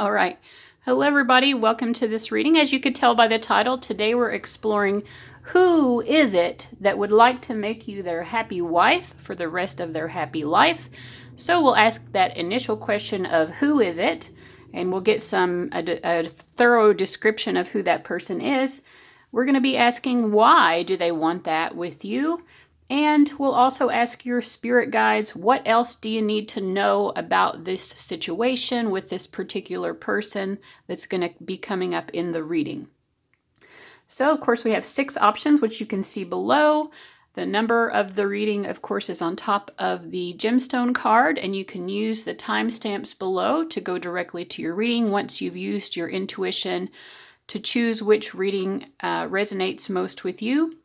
All right. Hello, everybody. Welcome to this reading. As you could tell by the title, today we're exploring who is it that would like to make you their happy wife for the rest of their happy life. So we'll ask that initial question of who is it, and we'll get a thorough description of who that person is. We're going to be asking why do they want that with you? And we'll also ask your spirit guides, what else do you need to know about this situation with this particular person that's going to be coming up in the reading? So, of course, we have 6 options, which you can see below. The number of the reading, of course, is on top of the gemstone card, and you can use the timestamps below to go directly to your reading once you've used your intuition to choose which reading resonates most with you.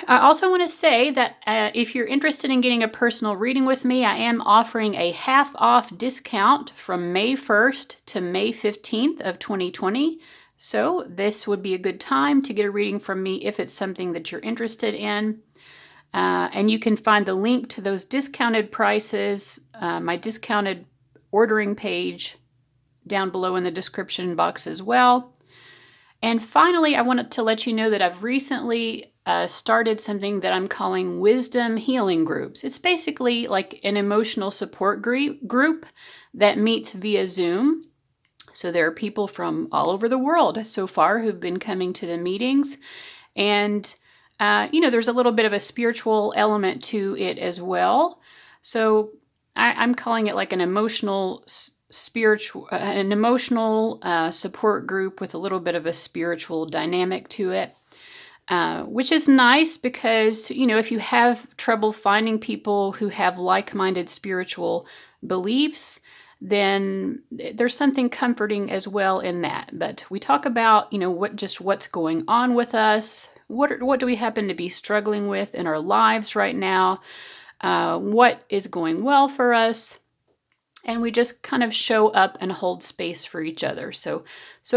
I also want to say that if you're interested in getting a personal reading with me, I am offering a half-off discount from May 1st to May 15th of 2020. So this would be a good time to get a reading from me if it's something that you're interested in. And you can find the link to those discounted prices, my discounted ordering page, down below in the description box as well. And finally, I wanted to let you know that I've recently started something that I'm calling Wisdom Healing Groups. It's basically like an emotional support group that meets via Zoom. So there are people from all over the world so far who've been coming to the meetings. And, there's a little bit of a spiritual element to it as well. So I'm calling it like an emotional support group with a little bit of a spiritual dynamic to it. Which is nice because, if you have trouble finding people who have like-minded spiritual beliefs, then there's something comforting as well in that. But we talk about, what's going on with us. What do we happen to be struggling with in our lives right now? What is going well for us? And we just kind of show up and hold space for each other. So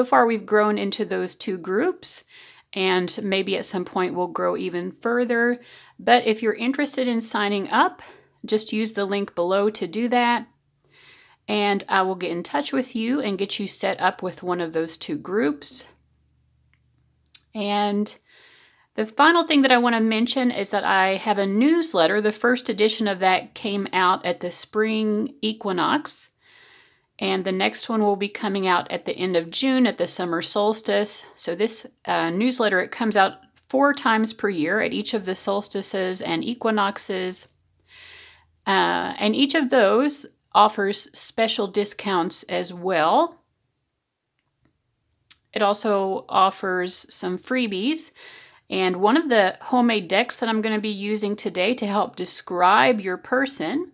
far we've grown into those 2 groups. And maybe at some point we'll grow even further. But if you're interested in signing up, just use the link below to do that. And I will get in touch with you and get you set up with one of those 2 groups. And the final thing that I want to mention is that I have a newsletter. The first edition of that came out at the spring equinox. And the next one will be coming out at the end of June at the summer solstice. So this newsletter, it comes out 4 times per year at each of the solstices and equinoxes. And each of those offers special discounts as well. It also offers some freebies. And one of the homemade decks that I'm going to be using today to help describe your person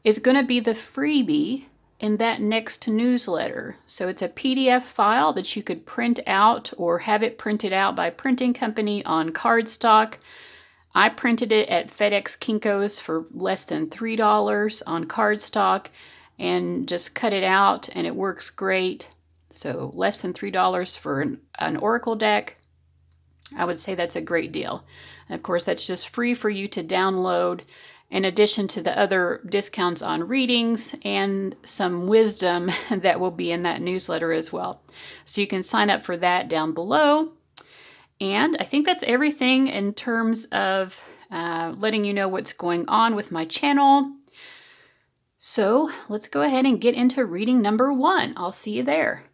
is going to be the freebie in that next newsletter. So it's a PDF file that you could print out or have it printed out by printing company on cardstock. I printed it at FedEx Kinko's for less than $3 on cardstock and just cut it out, and it works great. So less than $3 for an oracle deck. I would say that's a great deal. And of course, that's just free for you to download, in addition to the other discounts on readings and some wisdom that will be in that newsletter as well. So you can sign up for that down below. And I think that's everything in terms of letting you know what's going on with my channel. So let's go ahead and get into reading number 1. I'll see you there.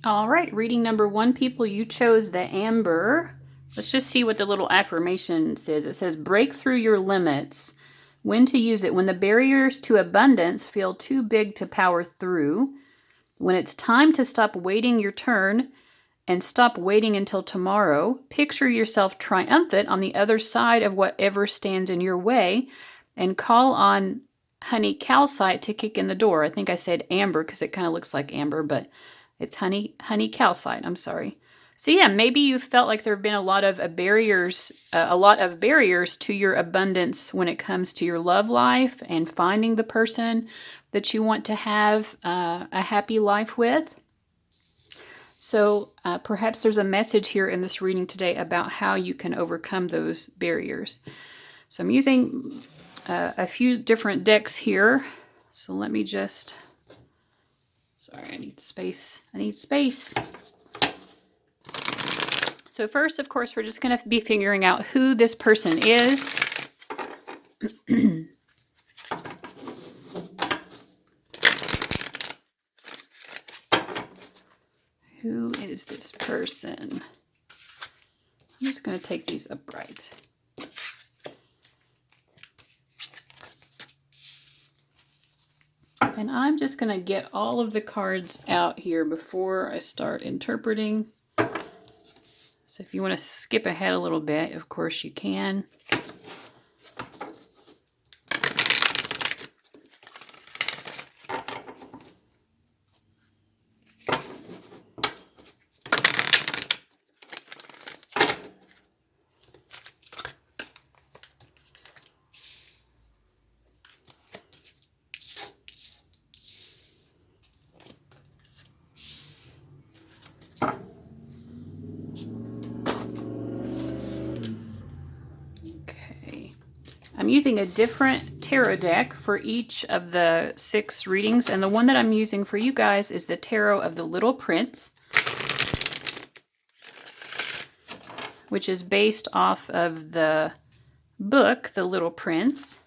All right, reading number 1, people, you chose the amber. Let's just see what the little affirmation says. It says, break through your limits. When to use it. When the barriers to abundance feel too big to power through. When it's time to stop waiting your turn and stop waiting until tomorrow. Picture yourself triumphant on the other side of whatever stands in your way and call on honey calcite to kick in the door. I think I said amber because it kind of looks like amber, but it's honey calcite. I'm sorry. So yeah, maybe you felt like there have been a lot of barriers to your abundance when it comes to your love life and finding the person that you want to have a happy life with. So perhaps there's a message here in this reading today about how you can overcome those barriers. So I'm using a few different decks here. So let me just, sorry, I need space. I need space. So first, of course, we're just going to be figuring out who this person is. Who is this person? I'm just going to take these upright. And I'm just going to get all of the cards out here before I start interpreting. So if you want to skip ahead a little bit, of course you can. I'm using a different tarot deck for each of the 6 readings, and the one that I'm using for you guys is the Tarot of the Little Prince, which is based off of the book, The Little Prince.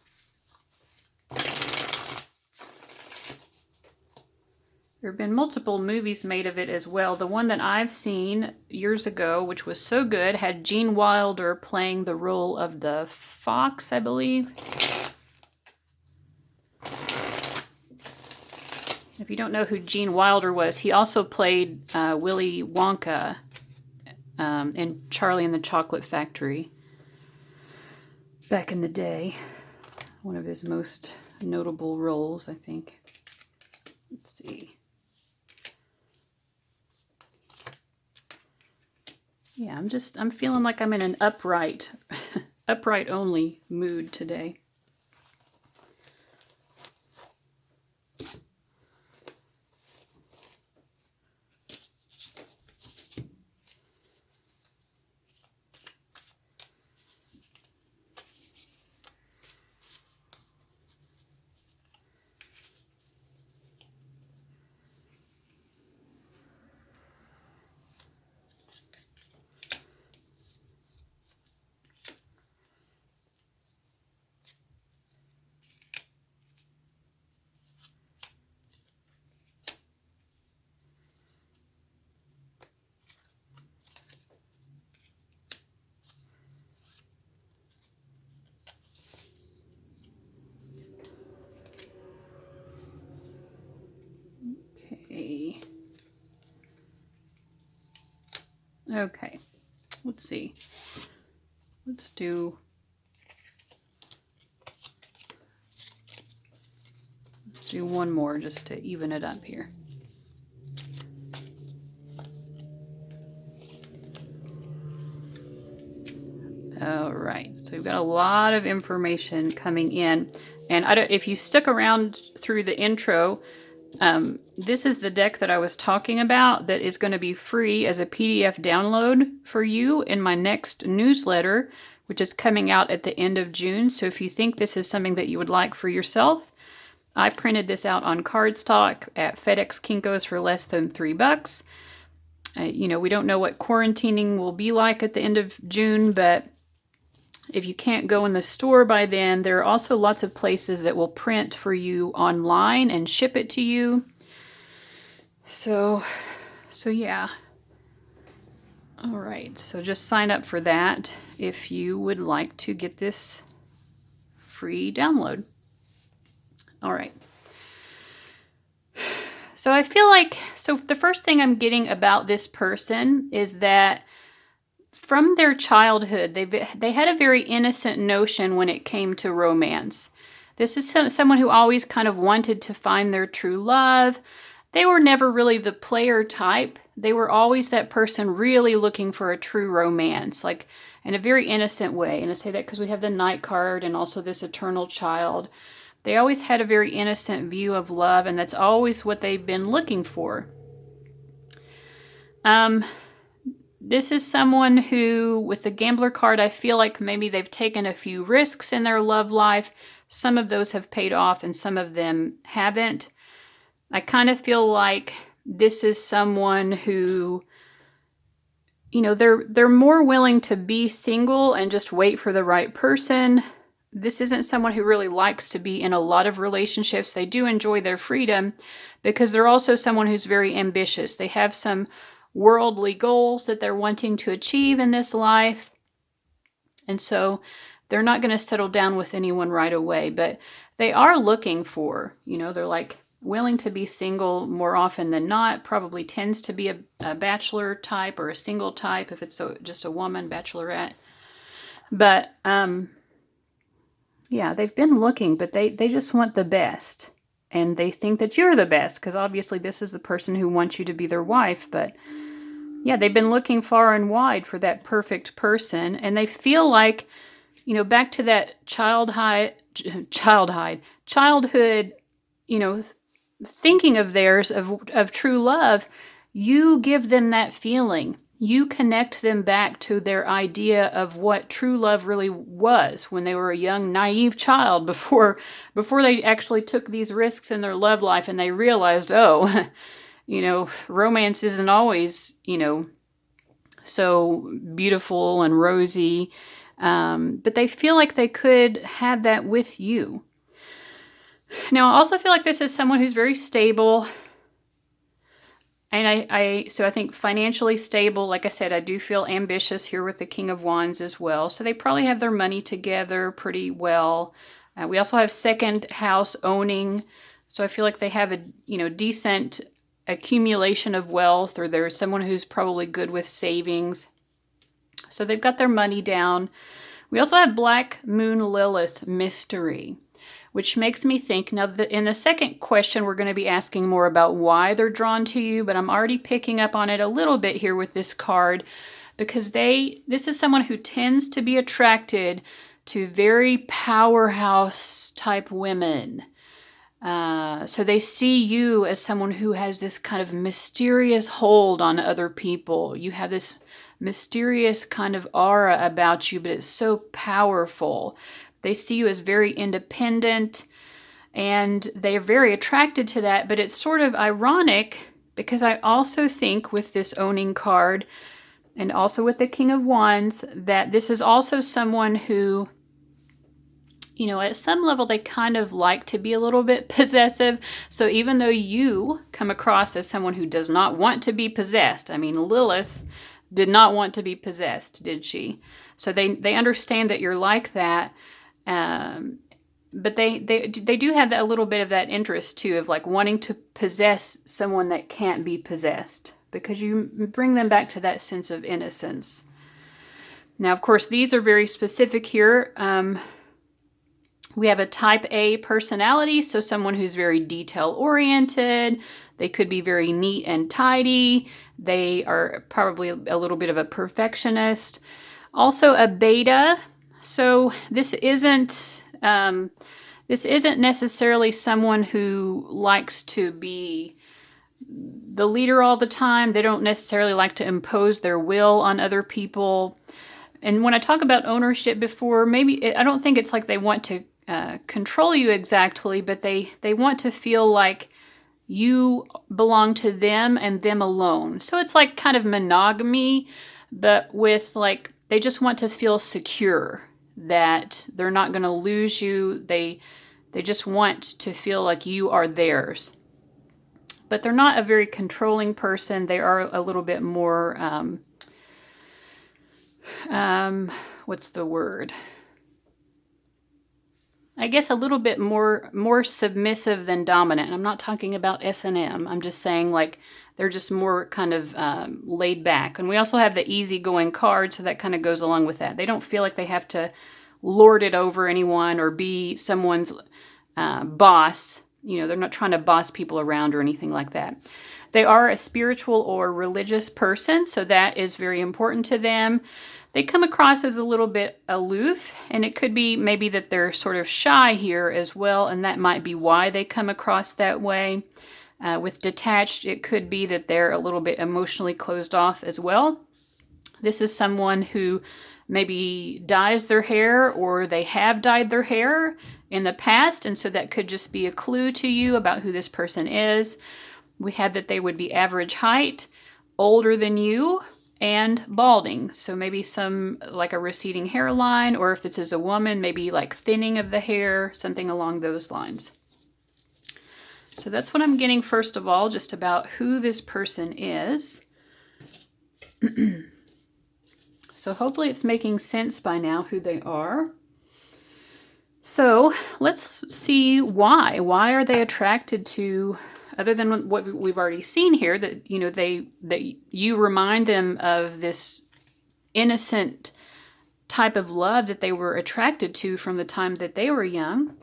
There have been multiple movies made of it as well. The one that I've seen years ago, which was so good, had Gene Wilder playing the role of the fox, I believe. If you don't know who Gene Wilder was, he also played Willy Wonka in Charlie and the Chocolate Factory back in the day. One of his most notable roles, I think. Let's see. Yeah, I'm feeling like I'm in an upright only mood today. Okay, let's see. Let's do one more just to even it up here. All right, so we've got a lot of information coming in, and if you stuck around through the intro, this is the deck that I was talking about that is going to be free as a PDF download for you in my next newsletter, which is coming out at the end of June. So if you think this is something that you would like for yourself, I printed this out on cardstock at FedEx Kinko's for less than $3. You know, we don't know what quarantining will be like at the end of June, but if you can't go in the store by then, there are also lots of places that will print for you online and ship it to you. So yeah. All right, so just sign up for that if you would like to get this free download. All right. So I feel like, the first thing I'm getting about this person is that from their childhood, they had a very innocent notion when it came to romance. This is someone who always kind of wanted to find their true love. They were never really the player type. They were always that person really looking for a true romance, like in a very innocent way. And I say that because we have the Knight card and also this Eternal Child. They always had a very innocent view of love, and that's always what they've been looking for. This is someone who, with the gambler card, I feel like maybe they've taken a few risks in their love life. Some of those have paid off and some of them haven't. I kind of feel like this is someone who, they're more willing to be single and just wait for the right person. This isn't someone who really likes to be in a lot of relationships. They do enjoy their freedom because they're also someone who's very ambitious. They have some worldly goals that they're wanting to achieve in this life. And so they're not going to settle down with anyone right away, but they are looking for, they're like willing to be single more often than not. Probably tends to be a bachelor type or a single type if it's just a woman, bachelorette. But yeah, they've been looking, but they just want the best. And they think that you're the best because obviously this is the person who wants you to be their wife. But yeah, they've been looking far and wide for that perfect person. And they feel like, back to that childhood, thinking of theirs of true love, you give them that feeling. You connect them back to their idea of what true love really was when they were a young, naive child before they actually took these risks in their love life and they realized, oh, romance isn't always, so beautiful and rosy. But they feel like they could have that with you. Now, I also feel like this is someone who's very stable. And so I think financially stable. Like I said, I do feel ambitious here with the King of Wands as well. So they probably have their money together pretty well. We also have second house owning. So I feel like they have a, decent accumulation of wealth, or they're someone who's probably good with savings. So they've got their money down. We also have Black Moon Lilith mystery, which makes me think, now that in the second question, we're going to be asking more about why they're drawn to you, but I'm already picking up on it a little bit here with this card, because this is someone who tends to be attracted to very powerhouse type women. So they see you as someone who has this kind of mysterious hold on other people. You have this mysterious kind of aura about you, but it's so powerful. They see you as very independent, and they are very attracted to that. But it's sort of ironic because I also think with this owning card and also with the King of Wands that this is also someone who, at some level they kind of like to be a little bit possessive. So even though you come across as someone who does not want to be possessed, I mean, Lilith did not want to be possessed, did she? So they understand that you're like that. But they do have a little bit of that interest too, of like wanting to possess someone that can't be possessed, because you bring them back to that sense of innocence. Now, of course, these are very specific here. We have a type A personality, so someone who's very detail oriented. They could be very neat and tidy. They are probably a little bit of a perfectionist. Also a beta. So this isn't necessarily someone who likes to be the leader all the time. They don't necessarily like to impose their will on other people. And when I talk about ownership before, I don't think it's like they want to control you exactly, but they want to feel like you belong to them and them alone. So it's like kind of monogamy, but with like, they just want to feel secure that they're not going to lose you. They just want to feel like you are theirs. But they're not a very controlling person. They are a little bit more, what's the word? I guess a little bit more submissive than dominant. And I'm not talking about S&M. I'm just saying like they're just more kind of laid back. And we also have the easygoing card, so that kind of goes along with that. They don't feel like they have to lord it over anyone or be someone's boss. They're not trying to boss people around or anything like that. They are a spiritual or religious person, so that is very important to them. They come across as a little bit aloof, and it could be maybe that they're sort of shy here as well, and that might be why they come across that way. With detached, it could be that they're a little bit emotionally closed off as well. This is someone who maybe dyes their hair, or they have dyed their hair in the past, and so that could just be a clue to you about who this person is. We had that they would be average height, older than you, and balding. So maybe some like a receding hairline, or if this is a woman, maybe like thinning of the hair, something along those lines. So that's what I'm getting first of all, just about who this person is. So hopefully it's making sense by now who they are. So let's see why. Why are they attracted to, other than what we've already seen here, that that you remind them of this innocent type of love that they were attracted to from the time that they were young.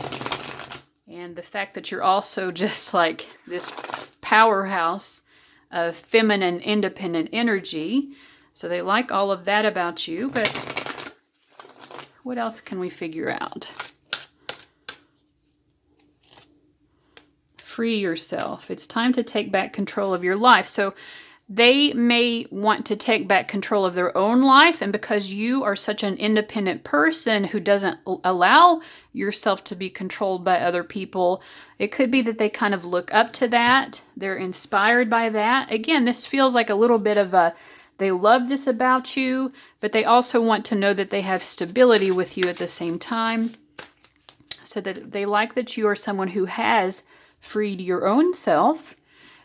And the fact that you're also just like this powerhouse of feminine, independent energy. So they like all of that about you, but what else can we figure out? Free yourself. It's time to take back control of your life. So they may want to take back control of their own life, and because you are such an independent person who doesn't allow yourself to be controlled by other people, it could be that they kind of look up to that. They're inspired by that. Again, this feels like a little bit of a, they love this about you, but they also want to know that they have stability with you at the same time. So that they like that you are someone who has freed your own self.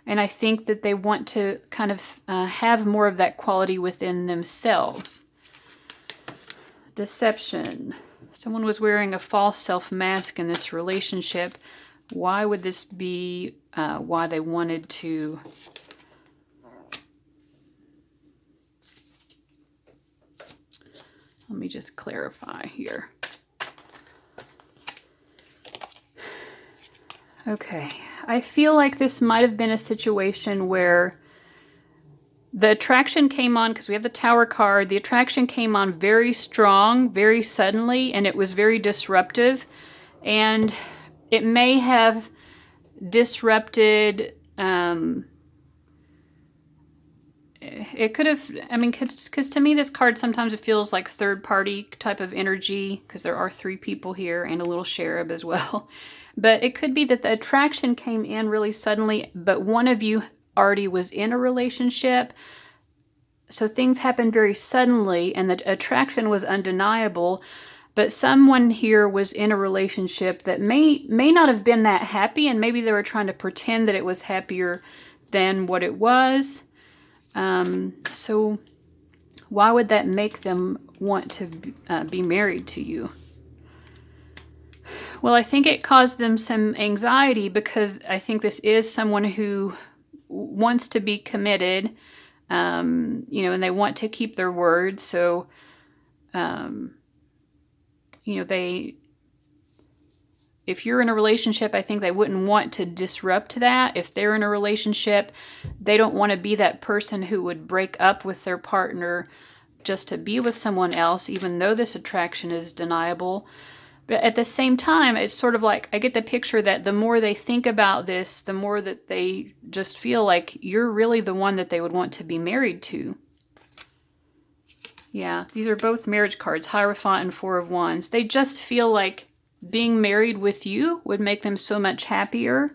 And I think that they want to kind of have more of that quality within themselves. Deception. Someone was wearing a false self mask in this relationship. Why would this be why they wanted to? Let me just clarify here. Okay, I feel like this might have been a situation where the attraction came on, because we have the Tower card, the attraction came on very strong, very suddenly, and it was very disruptive. And it may have disrupted, it could have, I mean, because to me this card sometimes it feels like third party type of energy, because there are 3 people here and a little cherub as well. But it could be that the attraction came in really suddenly, but one of you already was in a relationship. So things happened very suddenly and the attraction was undeniable. But someone here was in a relationship that may not have been that happy, and maybe they were trying to pretend that it was happier than what it was. So why would that make them want to be married to you? Well, I think it caused them some anxiety, because I think this is someone who wants to be committed, and they want to keep their word. So, if you're in a relationship, I think they wouldn't want to disrupt that. If they're in a relationship, they don't want to be that person who would break up with their partner just to be with someone else, even though this attraction is deniable. But at the same time, it's sort of like, I get the picture that the more they think about this, the more that they just feel like you're really the one that they would want to be married to. Yeah, these are both marriage cards, Hierophant and 4 of Wands. They just feel like being married with you would make them so much happier.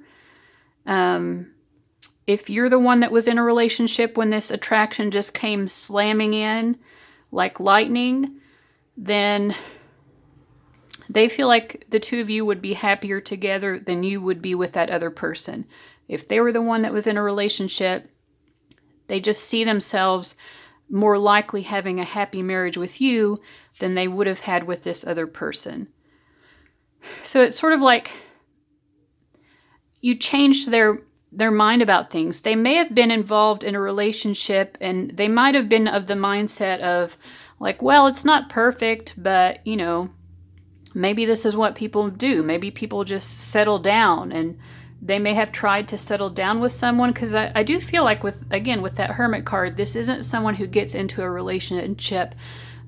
If you're the one that was in a relationship when this attraction just came slamming in like lightning, then they feel like the 2 of you would be happier together than you would be with that other person. If they were the one that was in a relationship, they just see themselves more likely having a happy marriage with you than they would have had with this other person. So it's sort of like you changed their mind about things. They may have been involved in a relationship, and they might have been of the mindset of like, well, it's not perfect, but maybe this is what people do. Maybe people just settle down, and they may have tried to settle down with someone, because I do feel like with that Hermit card, this isn't someone who gets into a relationship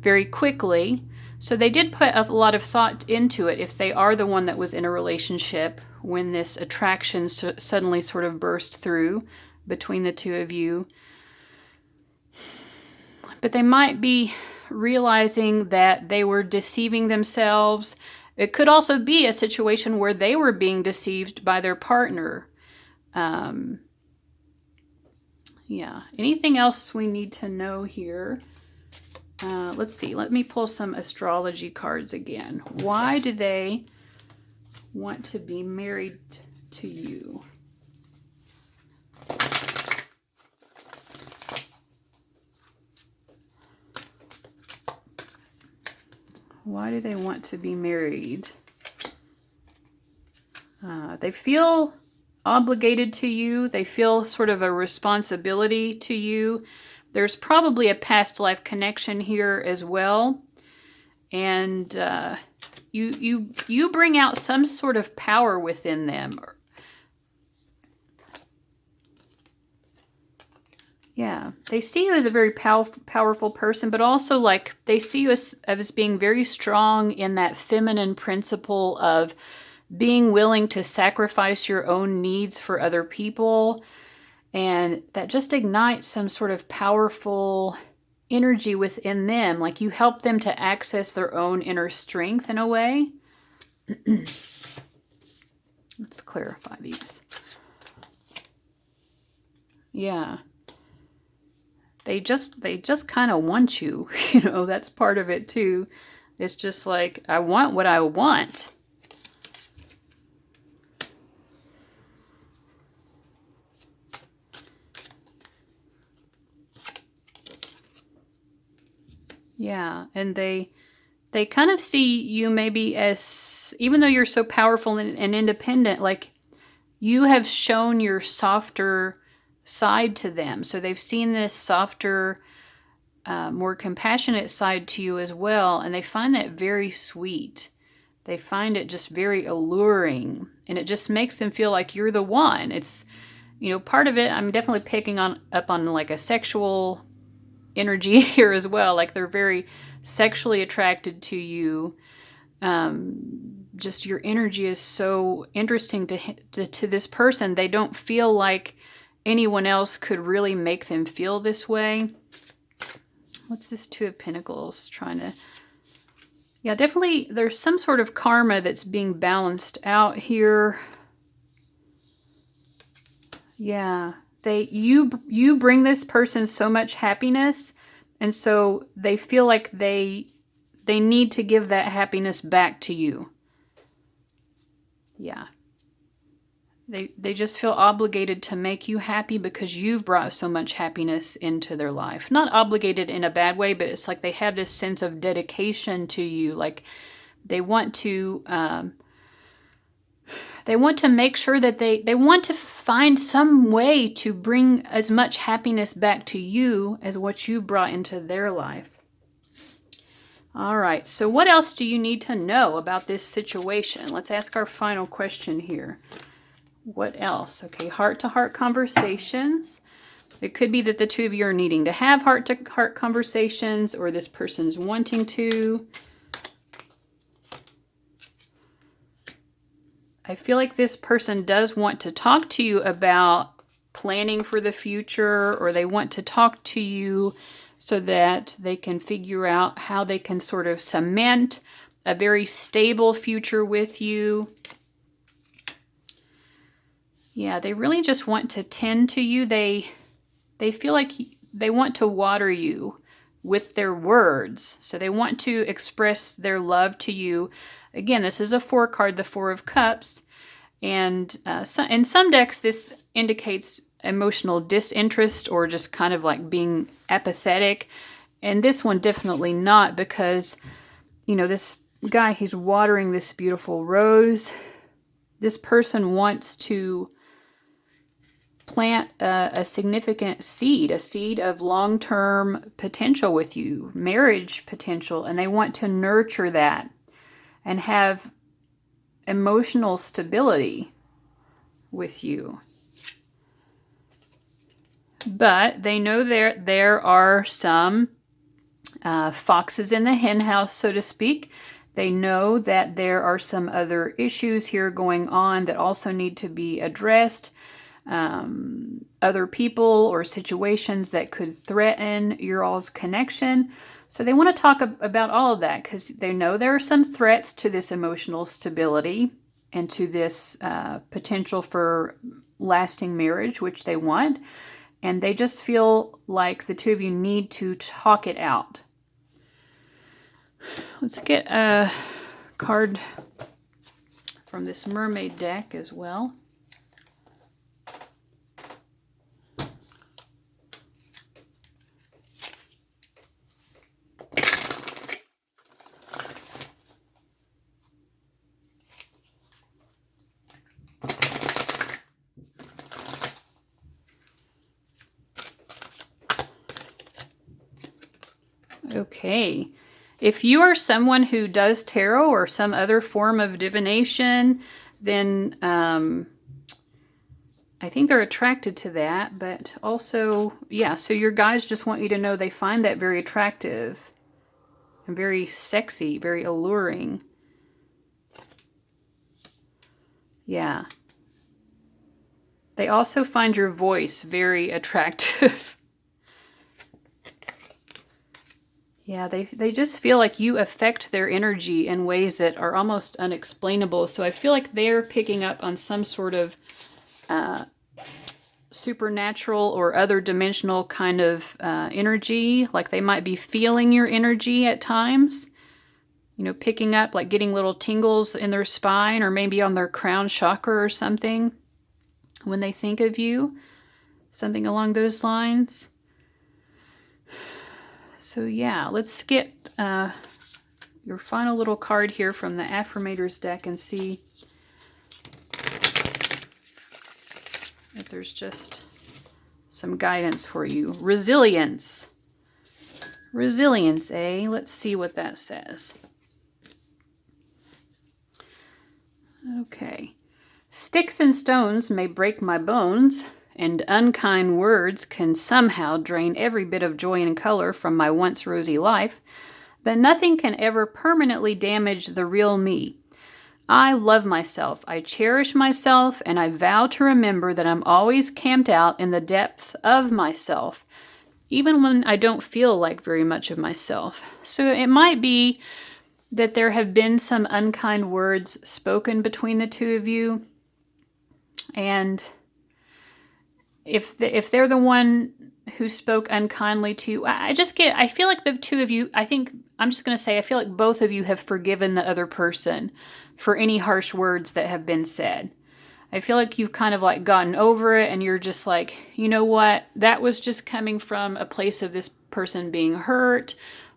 very quickly. So they did put a lot of thought into it if they are the one that was in a relationship when this attraction suddenly sort of burst through between the 2 of you. Let but they might be realizing that they were deceiving themselves. It could also be a situation where they were being deceived by their partner. Yeah. Anything else we need to know here? Let's see. Let me pull some astrology cards again. Why do they want to be married to you? Why do they want to be married? They feel obligated to you. They feel sort of a responsibility to you. There's probably a past life connection here as well. And you bring out some sort of power within them. Yeah, they see you as a very powerful person, but also like they see you as being very strong in that feminine principle of being willing to sacrifice your own needs for other people. And that just ignites some sort of powerful energy within them. Like you help them to access their own inner strength in a way. Let's clarify these. Yeah. They just kind of want you. You know, that's part of it too. It's just like, I want what I want. Yeah, and they kind of see you maybe as, even though you're so powerful and independent, like you have shown your softer side to them. So they've seen this softer, more compassionate side to you as well, and they find that very sweet. They find it just very alluring, and it just makes them feel like you're the one. It's, you know, part of it, I'm definitely picking up on like a sexual energy here as well. Like they're very sexually attracted to you. Just your energy is so interesting to this person. They don't feel like anyone else could really make them feel this way. What's this Two of Pentacles trying to... Yeah, definitely there's some sort of karma that's being balanced out here. Yeah. You bring this person so much happiness, and so they feel like they need to give that happiness back to you. Yeah. They just feel obligated to make you happy because you've brought so much happiness into their life. Not obligated in a bad way, but it's like they have this sense of dedication to you. Like they want to make sure that they want to find some way to bring as much happiness back to you as what you brought into their life. All right, so what else do you need to know about this situation? Let's ask our final question here. What else? Okay, heart-to-heart conversations. It could be that the two of you are needing to have heart-to-heart conversations, or this person's wanting to. I feel like this person does want to talk to you about planning for the future, or they want to talk to you so that they can figure out how they can sort of cement a very stable future with you. Yeah, they really just want to tend to you. They feel like they want to water you with their words. So they want to express their love to you. Again, this is a 4 card, the 4 of Cups. And in some decks, this indicates emotional disinterest or just kind of like being apathetic. And this one definitely not, because, you know, this guy, he's watering this beautiful rose. This person wants to plant a significant seed, a seed of long-term potential with you, marriage potential, and they want to nurture that and have emotional stability with you. But they know there are some foxes in the hen house, so to speak. They know that there are some other issues here going on that also need to be addressed. other people or situations that could threaten your all's connection. So they want to talk about all of that because they know there are some threats to this emotional stability and to this potential for lasting marriage, which they want. And they just feel like the two of you need to talk it out. Let's get a card from this mermaid deck as well. Okay, if you are someone who does tarot or some other form of divination, then I think they're attracted to that, but also, yeah, so your guides just want you to know they find that very attractive and very sexy, very alluring. Yeah. They also find your voice very attractive. Yeah, they just feel like you affect their energy in ways that are almost unexplainable. So I feel like they're picking up on some sort of supernatural or other dimensional kind of energy. Like they might be feeling your energy at times. You know, picking up, like getting little tingles in their spine or maybe on their crown chakra or something when they think of you. Something along those lines. So yeah, let's get your final little card here from the Affirmators deck and see if there's just some guidance for you. Resilience. Resilience, eh? Let's see what that says. Okay. Sticks and stones may break my bones, and unkind words can somehow drain every bit of joy and color from my once rosy life, but nothing can ever permanently damage the real me. I love myself, I cherish myself, and I vow to remember that I'm always camped out in the depths of myself, even when I don't feel like very much of myself. So it might be that there have been some unkind words spoken between the two of you, and if they're the one who spoke unkindly to you, I feel like the two of you, I feel like both of you have forgiven the other person for any harsh words that have been said. I feel like you've kind of like gotten over it and you're just like, you know what, that was just coming from a place of this person being hurt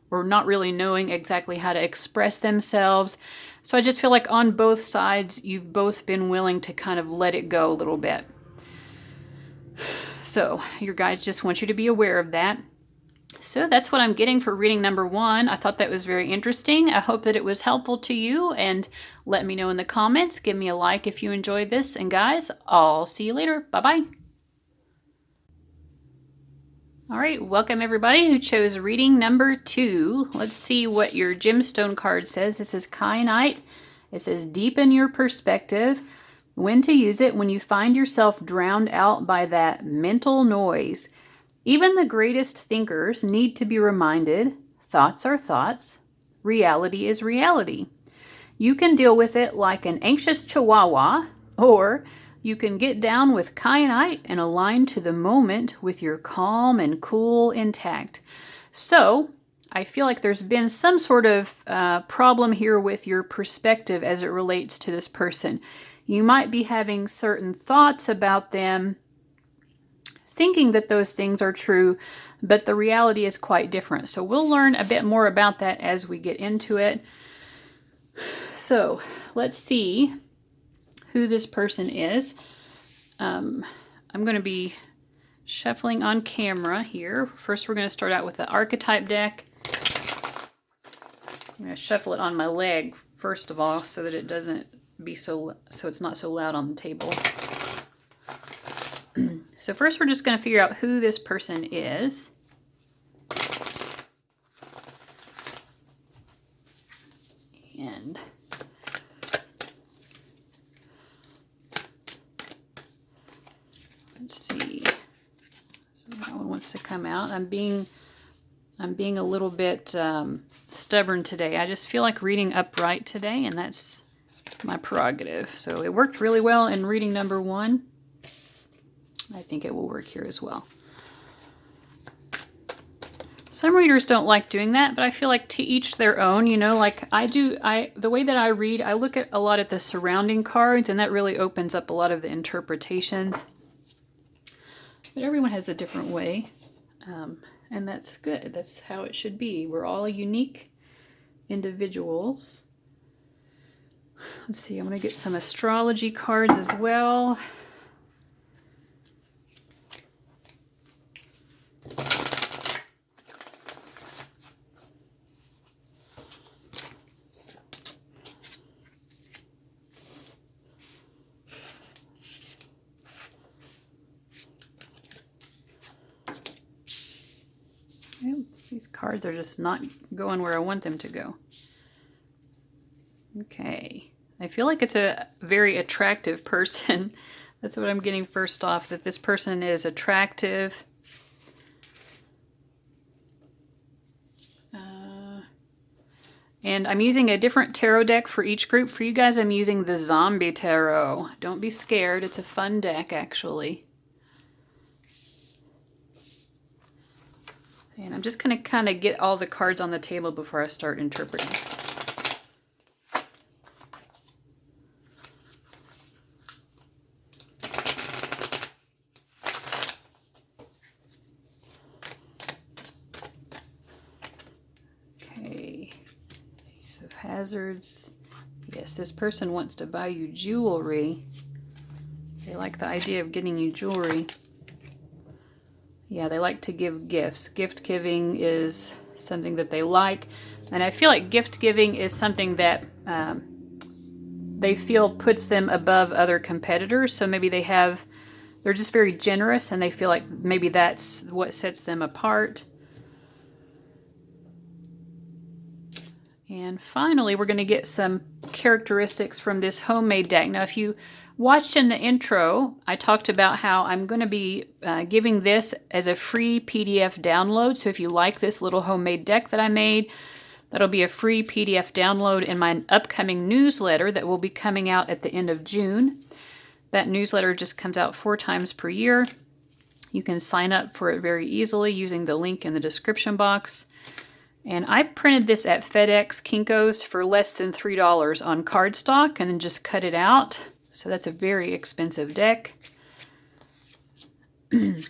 or not really knowing exactly how to express themselves. So I just feel like on both sides, you've both been willing to kind of let it go a little bit. So your guides just want you to be aware of that. So that's what I'm getting for reading number 1. I thought that was very interesting. I hope that it was helpful to you, and let me know in the comments. Give me a like if you enjoyed this. And guys, I'll see you later. Bye-bye. All right, welcome everybody who chose reading number 2. Let's see what your gemstone card says. This is kyanite. It says, deepen your perspective. When to use it: when you find yourself drowned out by that mental noise. Even the greatest thinkers need to be reminded, thoughts are thoughts, reality is reality. You can deal with it like an anxious chihuahua, or you can get down with kyanite and align to the moment with your calm and cool intact. So I feel like there's been some sort of problem here with your perspective as it relates to this person. You might be having certain thoughts about them, thinking that those things are true, but the reality is quite different. So we'll learn a bit more about that as we get into it. So let's see who this person is. I'm going to be shuffling on camera here. First, we're going to start out with the archetype deck. I'm going to shuffle it on my leg, first of all, so that it doesn't be so it's not so loud on the table. So first we're just going to figure out who this person is. And Let's see. So that one wants to come out. I'm being a little bit stubborn today. I just feel like reading upright today, and that's my prerogative. So it worked really well in reading number 1. I think it will work here as well. Some readers don't like doing that, but I feel like to each their own, you know, like I do. The way that I read, I look at a lot at the surrounding cards, and that really opens up a lot of the interpretations. But everyone has a different way, and that's good. That's how it should be. We're all unique individuals. Let's see, I'm going to get some astrology cards as well. These cards are just not going where I want them to go. Okay. I feel like it's a very attractive person. That's what I'm getting first off, that this person is attractive. And I'm using a different tarot deck for each group. For you guys, I'm using the Zombie Tarot. Don't be scared. It's a fun deck, actually. And I'm just going to kind of get all the cards on the table before I start interpreting. Okay, Ace of Hazards. Yes, this person wants to buy you jewelry. They like the idea of getting you jewelry. Yeah, they like to give gifts. Gift giving is something that they like. And I feel like gift giving is something that they feel puts them above other competitors. So maybe they're just very generous, and they feel like maybe that's what sets them apart. And finally, we're going to get some characteristics from this homemade deck. Now, if you watched in the intro, I talked about how I'm going to be giving this as a free PDF download. So if you like this little homemade deck that I made, that'll be a free PDF download in my upcoming newsletter that will be coming out at the end of June. That newsletter just comes out 4 times per year. You can sign up for it very easily using the link in the description box. And I printed this at FedEx Kinko's for less than $3 on cardstock and then just cut it out. So that's a very expensive deck. This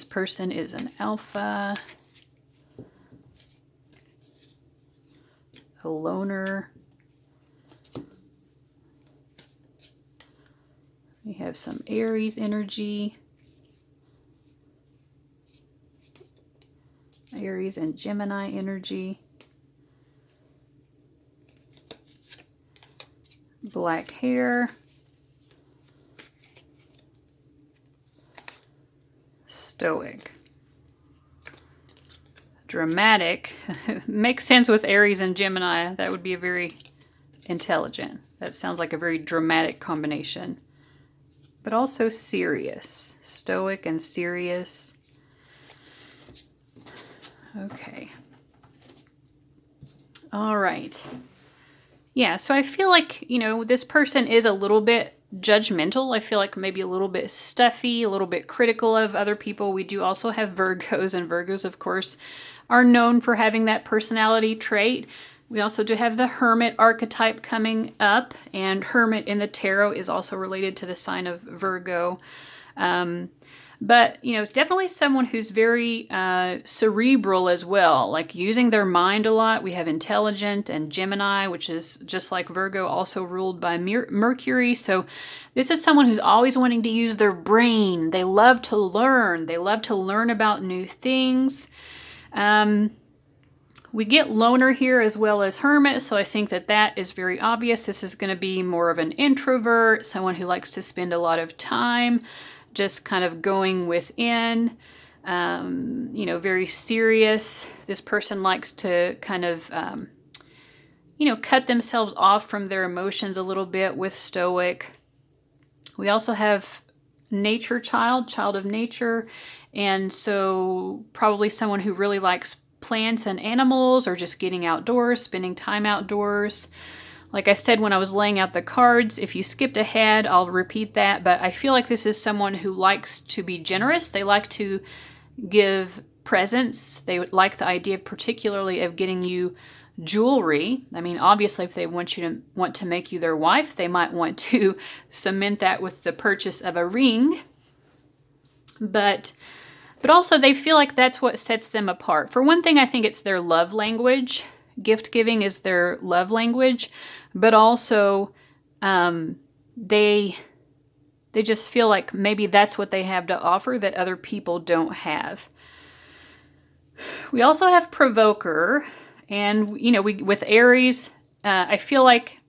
person is an alpha, a loner. We have some Aries energy. Aries and Gemini energy. Black hair. Stoic. Dramatic. Makes sense with Aries and Gemini. That would be a very intelligent. That sounds like a very dramatic combination. But also serious. Stoic and serious. Okay. All right. Yeah, so I feel like, you know, this person is a little bit judgmental. I feel like maybe a little bit stuffy, a little bit critical of other people. We do also have Virgos, and Virgos, of course, are known for having that personality trait. We also do have the Hermit archetype coming up, and Hermit in the tarot is also related to the sign of Virgo. But, you know, definitely someone who's very cerebral as well, like using their mind a lot. We have intelligent and Gemini, which is just like Virgo, also ruled by Mercury. So this is someone who's always wanting to use their brain. They love to learn. They love to learn about new things. We get loner here as well as hermit, so I think that that is very obvious. This is going to be more of an introvert, someone who likes to spend a lot of time just kind of going within, you know, very serious. This person likes to kind of, you know, cut themselves off from their emotions a little bit with stoic. We also have nature child of nature. And so probably someone who really likes plants and animals, or just getting outdoors, spending time outdoors. Like I said when I was laying out the cards, if you skipped ahead, I'll repeat that. But I feel like this is someone who likes to be generous. They like to give presents. They would like the idea particularly of getting you jewelry. I mean, obviously, if they want to make you their wife, they might want to cement that with the purchase of a ring. But also they feel like that's what sets them apart. For one thing, I think it's their love language. Gift giving is their love language, but also they just feel like maybe that's what they have to offer that other people don't have. We also have provoker, and with Aries, I feel like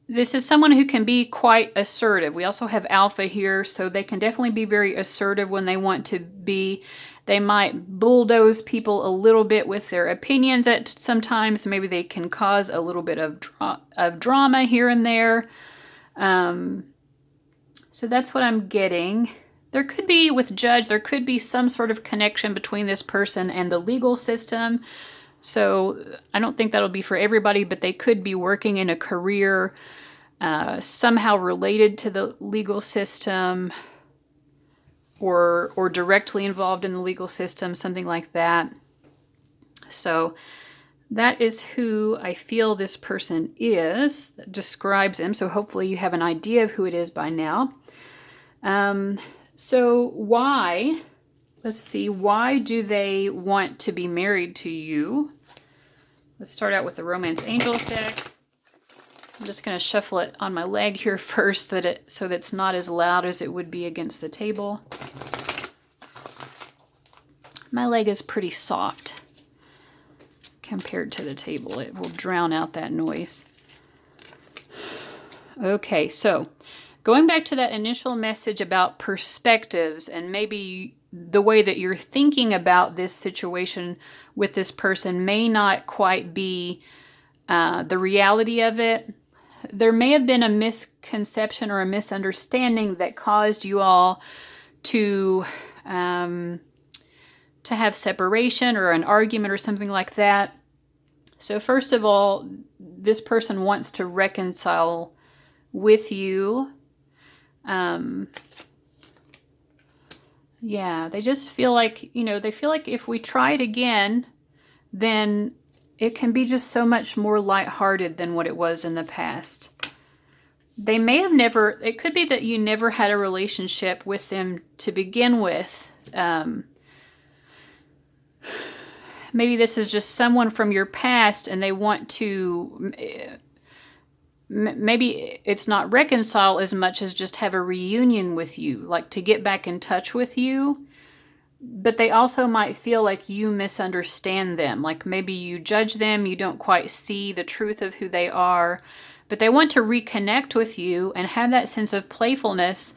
this is someone who can be quite assertive. We also have alpha here, so they can definitely be very assertive when they want to be. They might bulldoze people a little bit with their opinions at sometimes. Maybe they can cause a little bit of drama here and there. So that's what I'm getting. There could be, with Judge, there could be some sort of connection between this person and the legal system. So I don't think that'll be for everybody, but they could be working in a career somehow related to the legal system, or directly involved in the legal system, something like that. So that is who I feel this person is. That describes them. So hopefully you have an idea of who it is by now. So why? Let's see. Why do they want to be married to you? Let's start out with the Romance Angels deck. I'm just going to shuffle it on my leg here first, so that it's not as loud as it would be against the table. My leg is pretty soft compared to the table. It will drown out that noise. Okay, so going back to that initial message about perspectives and maybe the way that you're thinking about this situation with this person may not quite be the reality of it. There may have been a misconception or a misunderstanding that caused you all to have separation or an argument or something like that. So first of all, this person wants to reconcile with you. Yeah, they just feel like, they feel like if we try it again, then it can be just so much more lighthearted than what it was in the past. They may have never, it could be that you never had a relationship with them to begin with. Maybe this is just someone from your past and they want to, maybe it's not reconcile as much as just have a reunion with you, like to get back in touch with you. But they also might feel like you misunderstand them. Like maybe you judge them, you don't quite see the truth of who they are. But they want to reconnect with you and have that sense of playfulness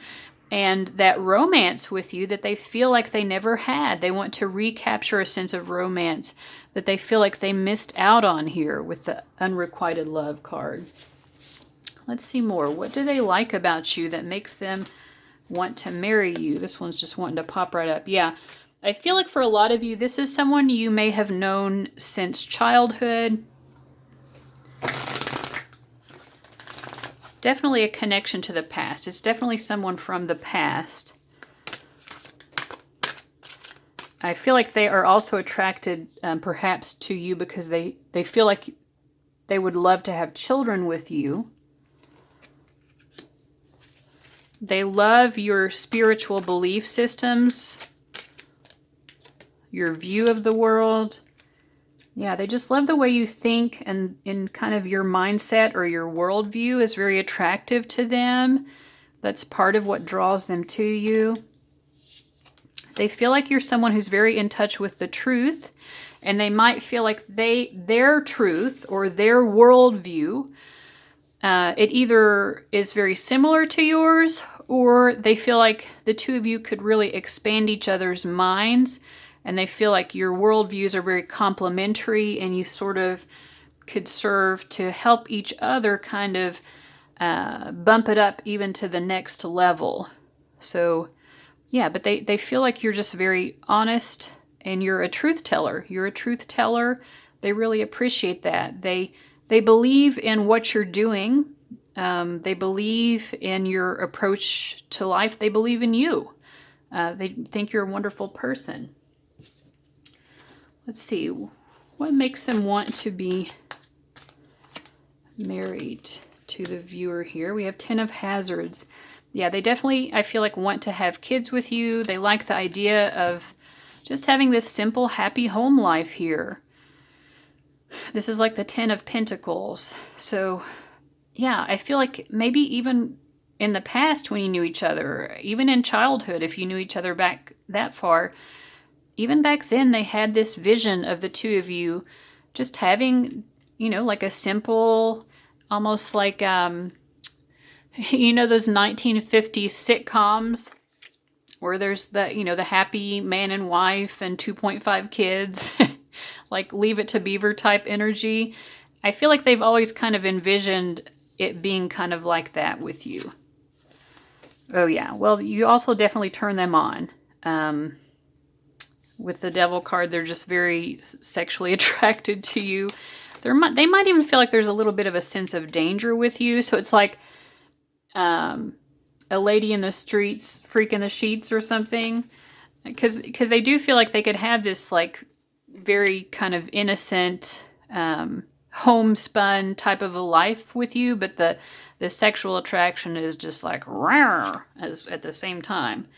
and that romance with you that they feel like they never had. They want to recapture a sense of romance that they feel like they missed out on here with the unrequited love card. Let's see more. What do they like about you that makes them want to marry you? This one's just wanting to pop right up. Yeah, I feel like for a lot of you, this is someone you may have known since childhood. Definitely a connection to the past. It's definitely someone from the past. I feel like they are also attracted perhaps to you because they feel like they would love to have children with you. They love your spiritual belief systems, your view of the world. Yeah, they just love the way you think, and in kind of your mindset or your worldview is very attractive to them. That's part of what draws them to you. They feel like you're someone who's very in touch with the truth, and they might feel like their truth or their worldview, it either is very similar to yours, or they feel like the two of you could really expand each other's minds, and they feel like your worldviews are very complementary, and you sort of could serve to help each other kind of bump it up even to the next level. So, yeah, but they feel like you're just very honest and you're a truth teller. You're a truth teller. They really appreciate that. They believe in what you're doing. They believe in your approach to life. They believe in you. They think you're a wonderful person. Let's see. What makes them want to be married to the viewer here? We have 10 of Hazards. Yeah, they definitely, I feel like, want to have kids with you. They like the idea of just having this simple, happy home life here. This is like the 10 of Pentacles. So, yeah, I feel like maybe even in the past when you knew each other, even in childhood, if you knew each other back that far, even back then they had this vision of the two of you just having, like a simple, almost like, those 1950s sitcoms where there's the happy man and wife and 2.5 kids, like Leave It to Beaver type energy. I feel like they've always kind of envisioned it being kind of like that with you. Oh yeah, well, you also definitely turn them on. With the Devil card, they're just very sexually attracted to you. They might even feel like there's a little bit of a sense of danger with you. So it's like a lady in the streets freaking the sheets or something. Because they do feel like they could have this like very kind of innocent, homespun type of a life with you. But the sexual attraction is just like rare at the same time.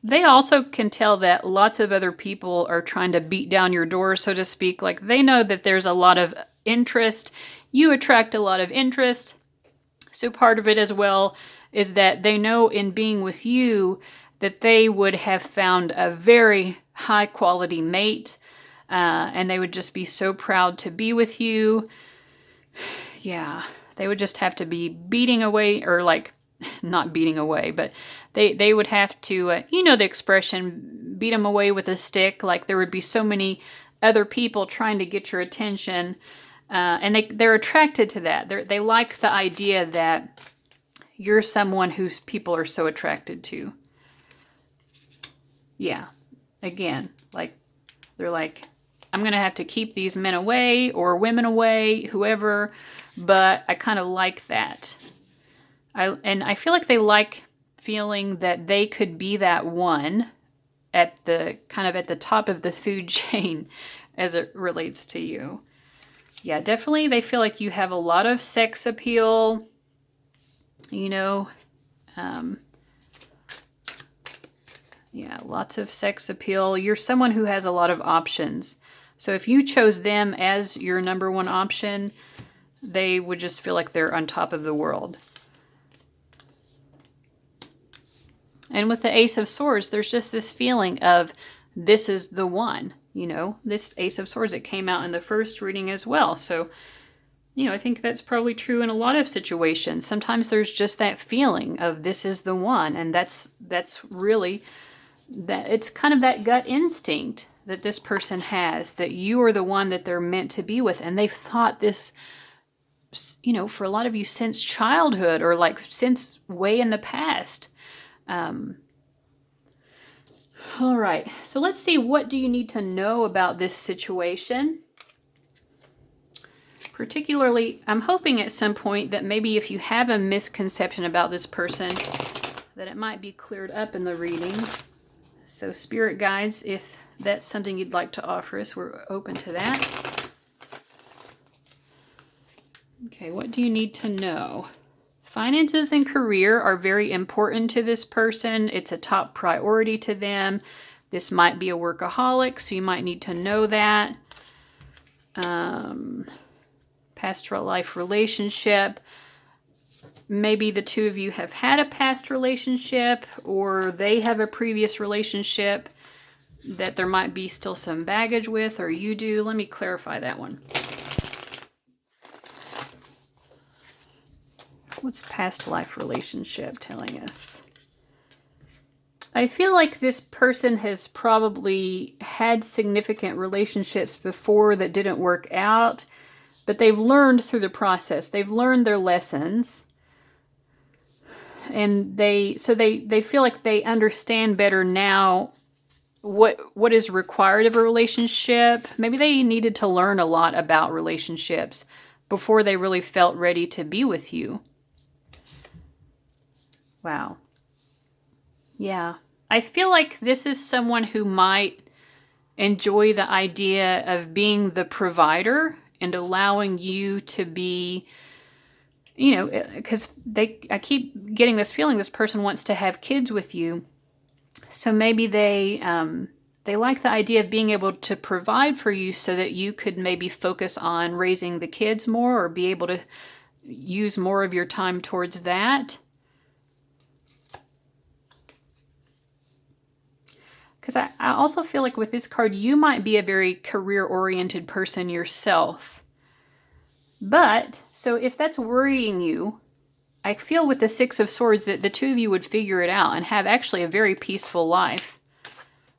They also can tell that lots of other people are trying to beat down your door, so to speak. Like they know that there's a lot of interest. You attract a lot of interest. So part of it as well is that they know in being with you that they would have found a very high quality mate. And they would just be so proud to be with you. Yeah, they would just have to be beating away, or like not beating away, but they would have to, the expression, beat them away with a stick. Like there would be so many other people trying to get your attention. And they're attracted to that. They like the idea that you're someone whose people are so attracted to. Yeah. Again, like they're like, I'm going to have to keep these men away or women away, whoever, but I kind of like that. I feel like they like feeling that they could be that one at the kind of at the top of the food chain as it relates to you. Yeah, definitely they feel like you have a lot of sex appeal, yeah, lots of sex appeal. You're someone who has a lot of options. So if you chose them as your number one option, they would just feel like they're on top of the world. And with the Ace of Swords, there's just this feeling of this is the one, this Ace of Swords that came out in the first reading as well. So, I think that's probably true in a lot of situations. Sometimes there's just that feeling of this is the one. And that's really, that it's kind of that gut instinct that this person has, that you are the one that they're meant to be with. And they've thought this, for a lot of you since childhood or like since way in the past. All right, so let's see, what do you need to know about this situation? Particularly, I'm hoping at some point that maybe if you have a misconception about this person, that it might be cleared up in the reading. So spirit guides, if that's something you'd like to offer us, we're open to that. Okay, what do you need to know? Finances and career are very important to this person. It's a top priority to them. This might be a workaholic, so you might need to know that. Pastoral life relationship. Maybe the two of you have had a past relationship, or they have a previous relationship that there might be still some baggage with, or you do. Let me clarify that one. What's past life relationship telling us? I feel like this person has probably had significant relationships before that didn't work out, but they've learned through the process. They've learned their lessons. and they feel like they understand better now what is required of a relationship. Maybe they needed to learn a lot about relationships before they really felt ready to be with you. Wow. Yeah. I feel like this is someone who might enjoy the idea of being the provider and allowing you to be, you know, because I keep getting this feeling this person wants to have kids with you. So maybe they like the idea of being able to provide for you so that you could maybe focus on raising the kids more, or be able to use more of your time towards that. Because I also feel like with this card, you might be a very career-oriented person yourself. But, so if that's worrying you, I feel with the Six of Swords that the two of you would figure it out and have actually a very peaceful life.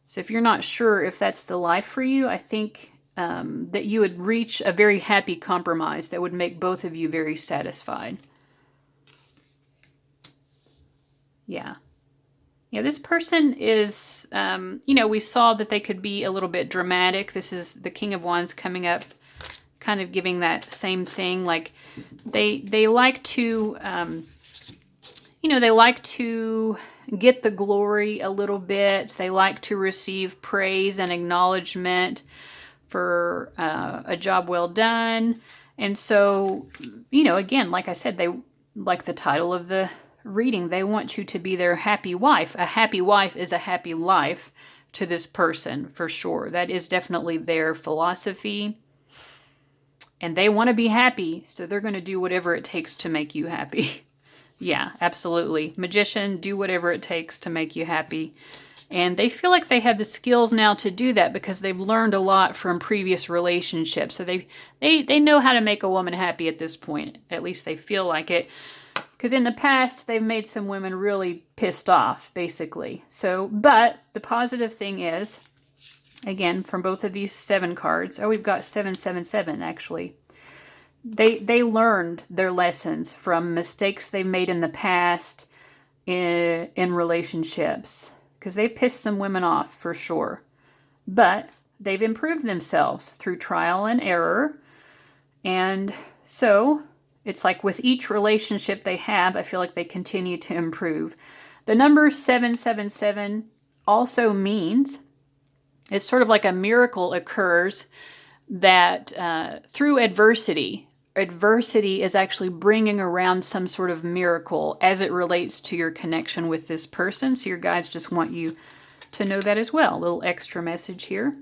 So if you're not sure if that's the life for you, I think that you would reach a very happy compromise that would make both of you very satisfied. Yeah. Yeah, this person is, you know, we saw that they could be a little bit dramatic. This is the King of Wands coming up, kind of giving that same thing. Like, they like to, you know, they like to get the glory a little bit. They like to receive praise and acknowledgement for a job well done. And so, you know, again, like I said, they, like the title of the reading, they want you to be their happy wife. A happy wife is a happy life to this person, for sure. That is definitely their philosophy. And they want to be happy, so they're going to do whatever it takes to make you happy. Yeah, absolutely. Magician, do whatever it takes to make you happy. And they feel like they have the skills now to do that because they've learned a lot from previous relationships. So they know how to make a woman happy at this point. At least they feel like it. Because in the past, they've made some women really pissed off, basically. So, but the positive thing is, again, from both of these 7 cards, oh, we've got 777, actually. They learned their lessons from mistakes they've made in the past in relationships. Because they've pissed some women off, for sure. But they've improved themselves through trial and error. And so it's like with each relationship they have, I feel like they continue to improve. The number 777 also means it's sort of like a miracle occurs that through adversity is actually bringing around some sort of miracle as it relates to your connection with this person. So your guides just want you to know that as well. A little extra message here.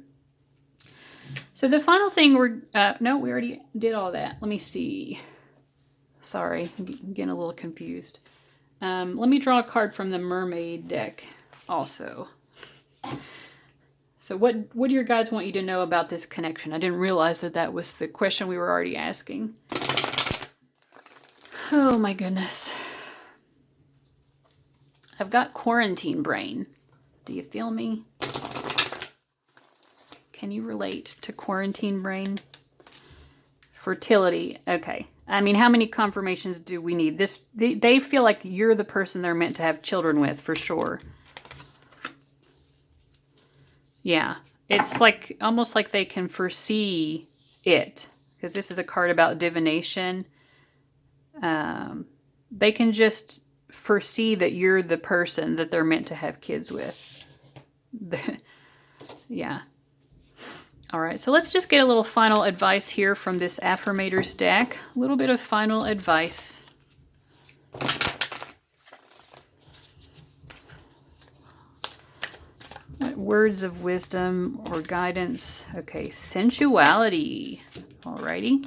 So the final thing no, we already did all that. Let me see. Sorry, I'm getting a little confused. Let me draw a card from the Mermaid deck also. So what do your guides want you to know about this connection? I didn't realize that was the question we were already asking. Oh my goodness. I've got quarantine brain. Do you feel me? Can you relate to quarantine brain? Fertility. Okay. I mean, how many confirmations do we need? They feel like you're the person they're meant to have children with, for sure. Yeah. It's like almost like they can foresee it. Because this is a card about divination. They can just foresee that you're the person that they're meant to have kids with. Yeah. All right, so let's just get a little final advice here from this Affirmators deck. A little bit of final advice. What words of wisdom or guidance? Okay, sensuality. All righty.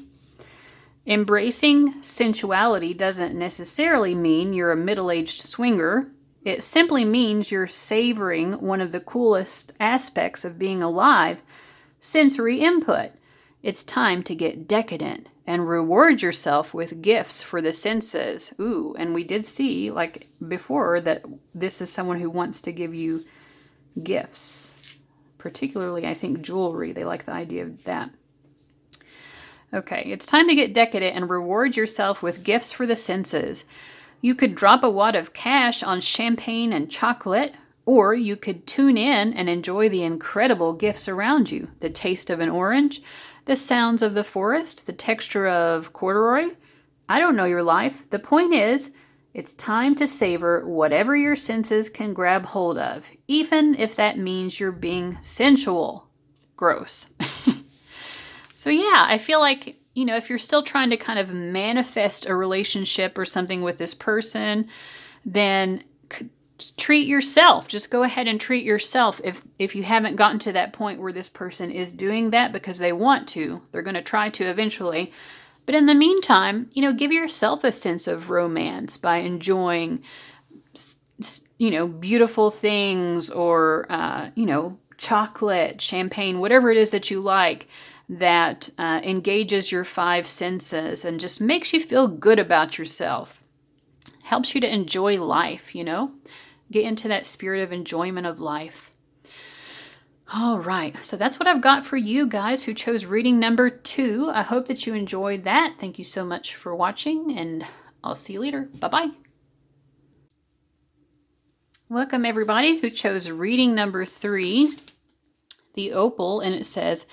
Embracing sensuality doesn't necessarily mean you're a middle-aged swinger. It simply means you're savoring one of the coolest aspects of being alive, sensory input. It's time to get decadent and reward yourself with gifts for the senses. Ooh, and we did see, like before, that this is someone who wants to give you gifts. Particularly, I think, jewelry. They like the idea of that. Okay, it's time to get decadent and reward yourself with gifts for the senses. You could drop a wad of cash on champagne and chocolate, or you could tune in and enjoy the incredible gifts around you. The taste of an orange, the sounds of the forest, the texture of corduroy. I don't know your life. The point is, it's time to savor whatever your senses can grab hold of, even if that means you're being sensual. Gross. So yeah, I feel like, if you're still trying to kind of manifest a relationship or something with this person, then treat yourself. Just go ahead and treat yourself if you haven't gotten to that point where this person is doing that because they want to. They're going to try to eventually. But in the meantime, give yourself a sense of romance by enjoying, beautiful things or, chocolate, champagne, whatever it is that you like that engages your five senses and just makes you feel good about yourself. Helps you to enjoy life, Get into that spirit of enjoyment of life. All right, so that's what I've got for you guys who chose reading number 2. I hope that you enjoyed that. Thank you so much for watching, and I'll see you later. Bye-bye. Welcome everybody who chose reading number 3, the opal, and it says,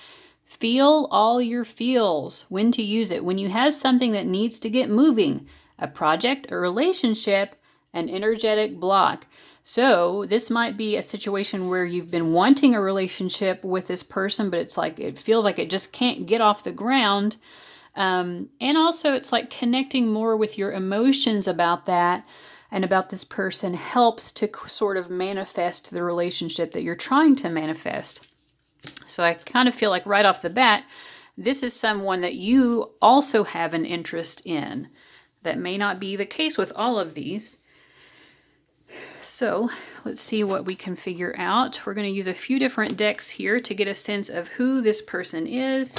feel all your feels, when to use it. When you have something that needs to get moving, a project, a relationship, an energetic block. So this might be a situation where you've been wanting a relationship with this person, but it's like it feels like it just can't get off the ground. And also it's like connecting more with your emotions about that and about this person helps to sort of manifest the relationship that you're trying to manifest. So I kind of feel like right off the bat, this is someone that you also have an interest in. That may not be the case with all of these. So let's see what we can figure out. We're going to use a few different decks here to get a sense of who this person is.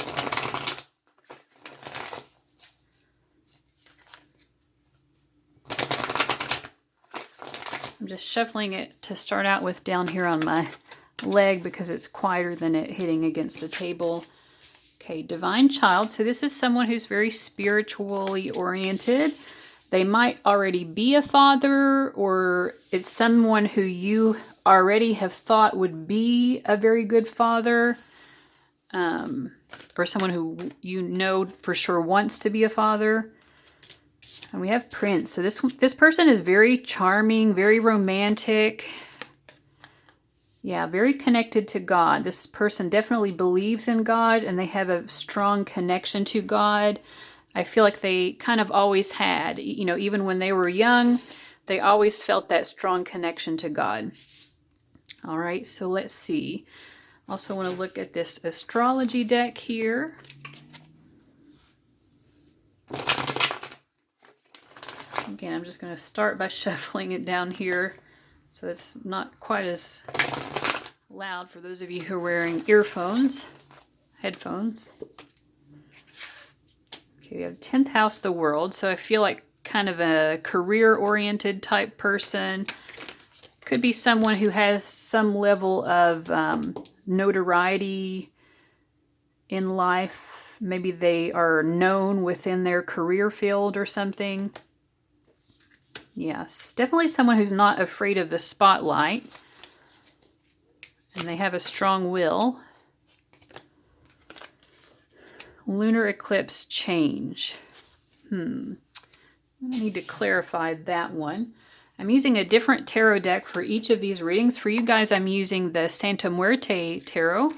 I'm just shuffling it to start out with down here on my leg because it's quieter than it hitting against the table. Okay, Divine Child. So this is someone who's very spiritually oriented. They might already be a father, or it's someone who you already have thought would be a very good father, or someone who for sure wants to be a father. And we have Prince. So this person is very charming, very romantic. Yeah, very connected to God. This person definitely believes in God, and they have a strong connection to God. I feel like they kind of always had, even when they were young, they always felt that strong connection to God. All right, so let's see. Also want to look at this astrology deck here. Again, I'm just going to start by shuffling it down here so it's not quite as loud for those of you who are wearing headphones. Okay, we have 10th house, the world. So I feel like kind of a career-oriented type person. Could be someone who has some level of notoriety in life. Maybe they are known within their career field or something. Yes, definitely someone who's not afraid of the spotlight. And they have a strong will. Lunar eclipse change. I need to clarify that one. I'm using a different tarot deck for each of these readings. For you guys, I'm using the Santa Muerte Tarot.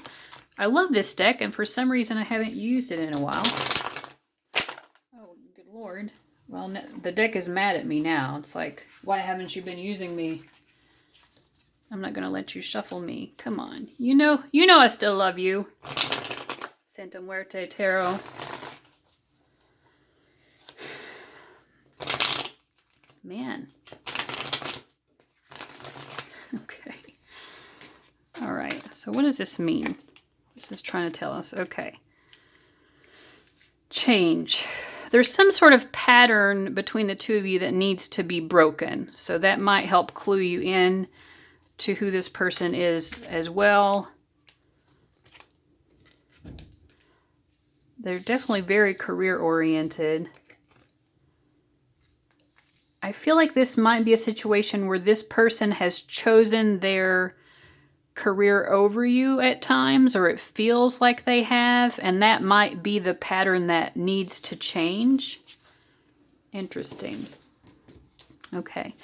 I love this deck, and for some reason I haven't used it in a while. Oh, good Lord. Well, the deck is mad at me now. It's like, why haven't you been using me? I'm not going to let you shuffle me. Come on. You know I still love you. Santa Muerte Tarot. Man. Okay. All right. So what does this mean? This is trying to tell us. Okay. Change. There's some sort of pattern between the two of you that needs to be broken. So that might help clue you in to who this person is as well. They're definitely very career-oriented. I I feel like this might be a situation where this person has chosen their career over you at times, or it feels like they have, and that might be the pattern that needs to change. Interesting. Okay.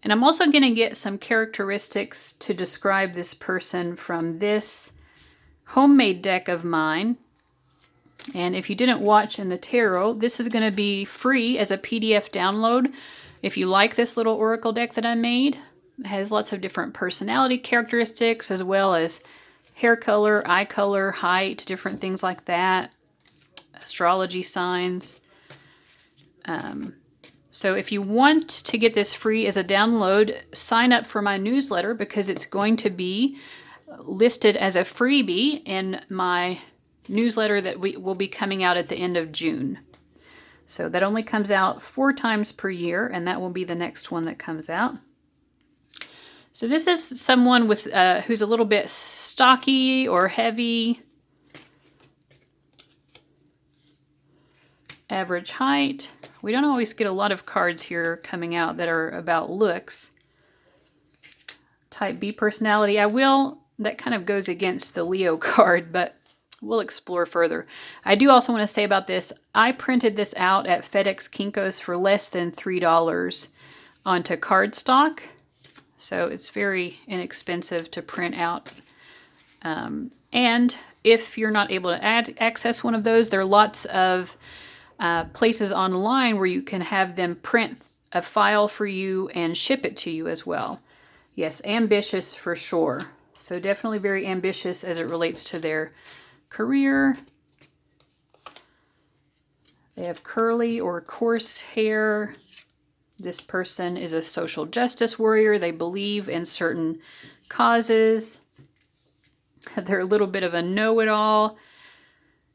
And I'm also going to get some characteristics to describe this person from this homemade deck of mine. And if you didn't watch in the tarot, this is going to be free as a PDF download. If you like this little oracle deck that I made, it has lots of different personality characteristics as well as hair color, eye color, height, different things like that, astrology signs. So if you want to get this free as a download, sign up for my newsletter because it's going to be listed as a freebie in my newsletter that will be coming out at the end of June. So that only comes out 4 times per year, and that will be the next one that comes out. So this is someone with who's a little bit stocky or heavy. Average height. We don't always get a lot of cards here coming out that are about looks. Type B personality. That kind of goes against the Leo card, but we'll explore further. I do also want to say about this, I printed this out at FedEx Kinko's for less than $3 onto cardstock. So it's very inexpensive to print out. And if you're not able to access one of those, there are lots of places online where you can have them print a file for you and ship it to you as well. Yes, ambitious for sure. So definitely very ambitious as it relates to their career. They have curly or coarse hair. This person is a social justice warrior. They believe in certain causes. They're a little bit of a know-it-all.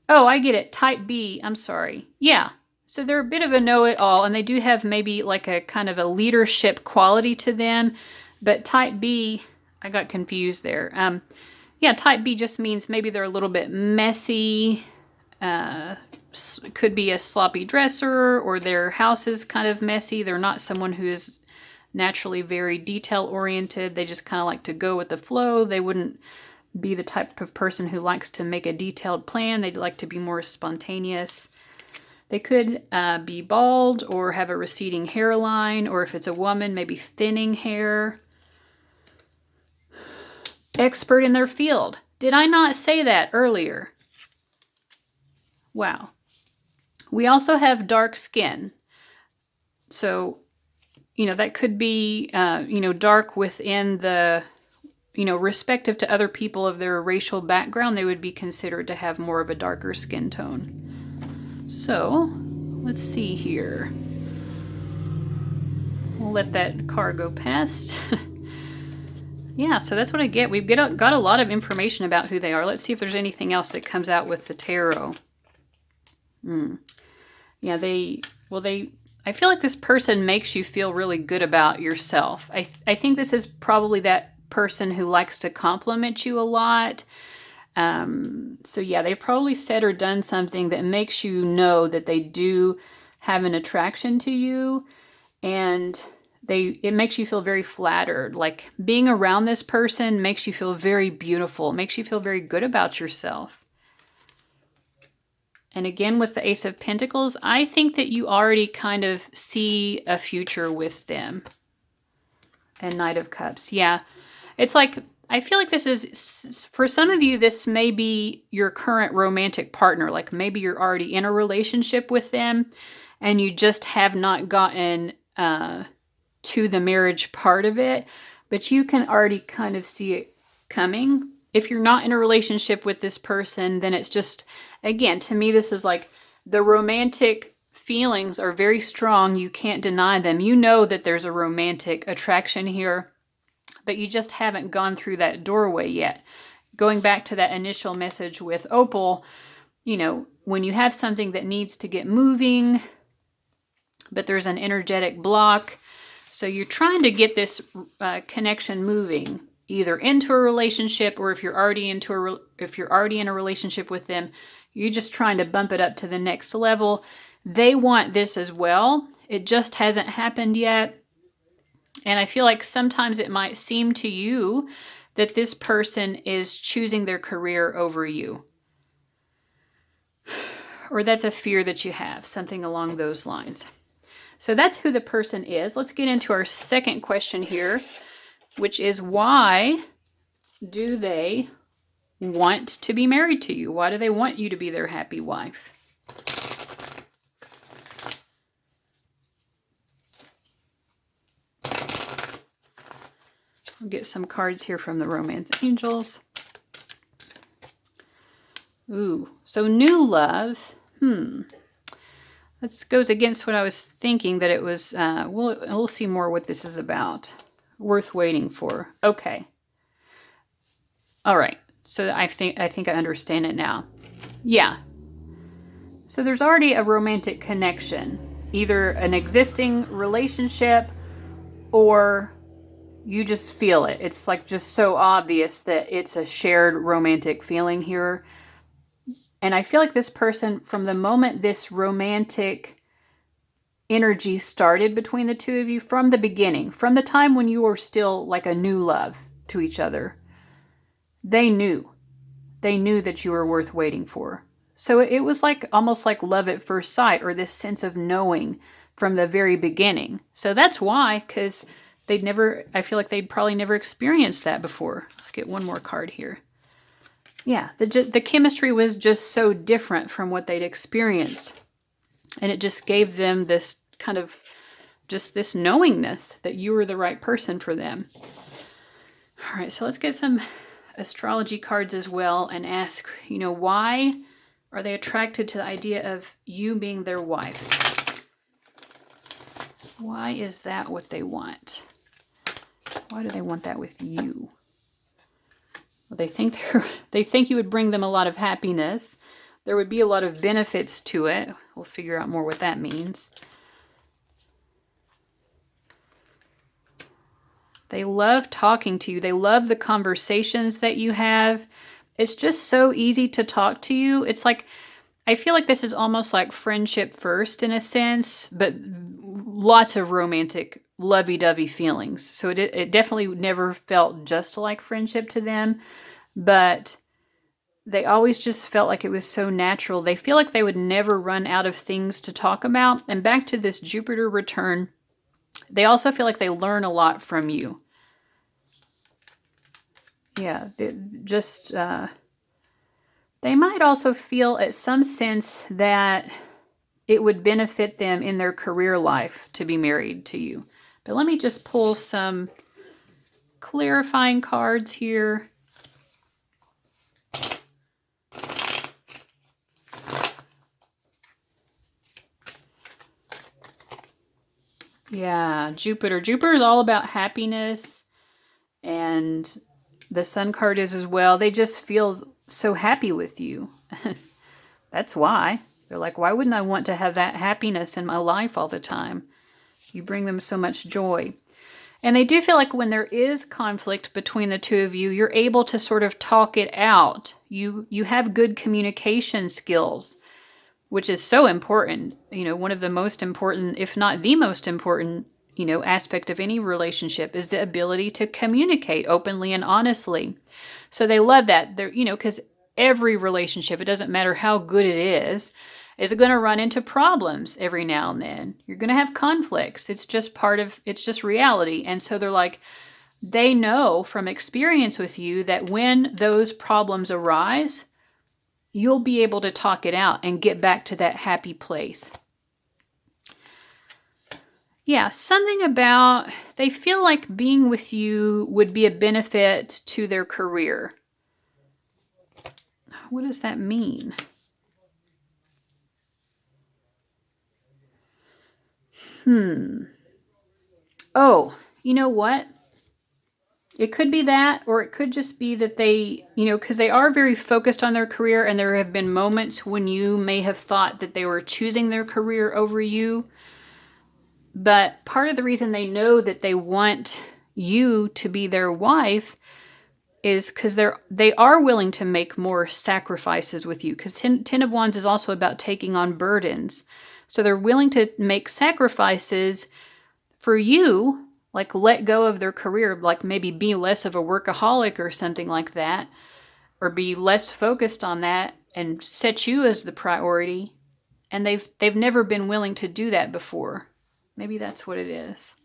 Oh, I get it. Type B. I'm sorry. Yeah. So they're a bit of a know-it-all, and they do have maybe like a kind of a leadership quality to them. But type B, I got confused there. Yeah, type B just means maybe they're a little bit messy. Could be a sloppy dresser, or their house is kind of messy. They're not someone who is naturally very detail-oriented. They just kind of like to go with the flow. They wouldn't be the type of person who likes to make a detailed plan. They'd like to be more spontaneous. They could be bald or have a receding hairline, or if it's a woman, maybe thinning hair. Expert in their field. Did I not say that earlier? Wow. We also have dark skin. So, that could be, dark within the, respective to other people of their racial background, they would be considered to have more of a darker skin tone. So, let's see here. We'll let that car go past. Yeah, so that's what I get. We've got a lot of information about who they are. Let's see if there's anything else that comes out with the tarot. Yeah, I feel like this person makes you feel really good about yourself. I think this is probably that person who likes to compliment you a lot. So yeah, they've probably said or done something that makes you know that they do have an attraction to you, and it makes you feel very flattered. Like being around this person makes you feel very beautiful. It makes you feel very good about yourself. And again, with the Ace of Pentacles, I think that you already kind of see a future with them. And Knight of Cups. Yeah. It's like, I feel like this is, for some of you, this may be your current romantic partner. Like maybe you're already in a relationship with them and you just have not gotten to the marriage part of it, but you can already kind of see it coming. If you're not in a relationship with this person, then it's just, again, to me, this is like the romantic feelings are very strong. You can't deny them. You know that there's a romantic attraction here, but you just haven't gone through that doorway yet. Going back to that initial message with Opal, when you have something that needs to get moving, but there's an energetic block, so you're trying to get this connection moving, either into a relationship, or if you're already in a relationship with them, you're just trying to bump it up to the next level. They want this as well. It just hasn't happened yet. And I feel like sometimes it might seem to you that this person is choosing their career over you. Or that's a fear that you have, something along those lines. So that's who the person is. Let's get into our second question here, which is, why do they want to be married to you? Why do they want you to be their happy wife? I'll get some cards here from the Romance Angels. Ooh, so new love. That goes against what I was thinking that it was. We'll see more what this is about. Worth waiting for. Okay. All right. So I think I understand it now. Yeah. So there's already a romantic connection, either an existing relationship or you just feel it. It's like just so obvious that it's a shared romantic feeling here. And I feel like this person, from the moment this romantic energy started between the two of you, from the beginning, from the time when you were still like a new love to each other, they knew that you were worth waiting for. So it was like almost like love at first sight, or this sense of knowing from the very beginning. So that's why, because I feel like they'd probably never experienced that before. Let's get one more card here. Yeah, the chemistry was just so different from what they'd experienced. And it just gave them this kind of, just this knowingness that you were the right person for them. All right, so let's get some astrology cards as well and ask, why are they attracted to the idea of you being their wife? Why is that what they want? Why do they want that with you? Well, they think you would bring them a lot of happiness. There would be a lot of benefits to it. We'll figure out more what that means. They love talking to you. They love the conversations that you have. It's just so easy to talk to you. It's like, I feel like this is almost like friendship first in a sense, but lots of romantic lovey-dovey feelings. So it definitely never felt just like friendship to them, but they always just felt like it was so natural. They feel like they would never run out of things to talk about. And back to this Jupiter return, they also feel like they learn a lot from you. Yeah, they might also feel at some sense that it would benefit them in their career life to be married to you. But let me just pull some clarifying cards here. Yeah, Jupiter. Jupiter is all about happiness, and the Sun card is as well. They just feel so happy with you. That's why. They're like, why wouldn't I want to have that happiness in my life all the time? You bring them so much joy. And they do feel like when there is conflict between the two of you, you're able to sort of talk it out. You have good communication skills, which is so important. One of the most important, if not the most important, aspect of any relationship is the ability to communicate openly and honestly. So they love that. Because every relationship, it doesn't matter how good it is going to run into problems every now and then. You're going to have conflicts. It's just reality. And so they're like, they know from experience with you that when those problems arise, you'll be able to talk it out and get back to that happy place. Yeah, something about, they feel like being with you would be a benefit to their career. What does that mean? Oh, you know what? It could be that, or it could just be that they, because they are very focused on their career, and there have been moments when you may have thought that they were choosing their career over you. But part of the reason they know that they want you to be their wife is because they are willing to make more sacrifices with you. Because Ten of Wands is also about taking on burdens. So they're willing to make sacrifices for you, like let go of their career, like maybe be less of a workaholic or something like that, or be less focused on that and set you as the priority. And they've never been willing to do that before. Maybe that's what it is.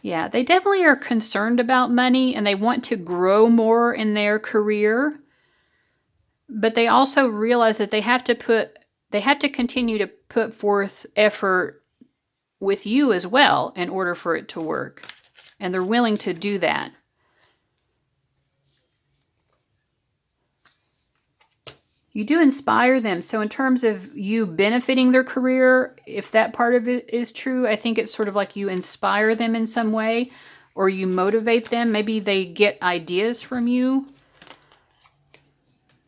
Yeah, they definitely are concerned about money and they want to grow more in their career. But they also realize that they have to continue to put forth effort with you as well in order for it to work. And they're willing to do that. You do inspire them. So in terms of you benefiting their career, if that part of it is true, I think it's sort of like you inspire them in some way or you motivate them. Maybe they get ideas from you.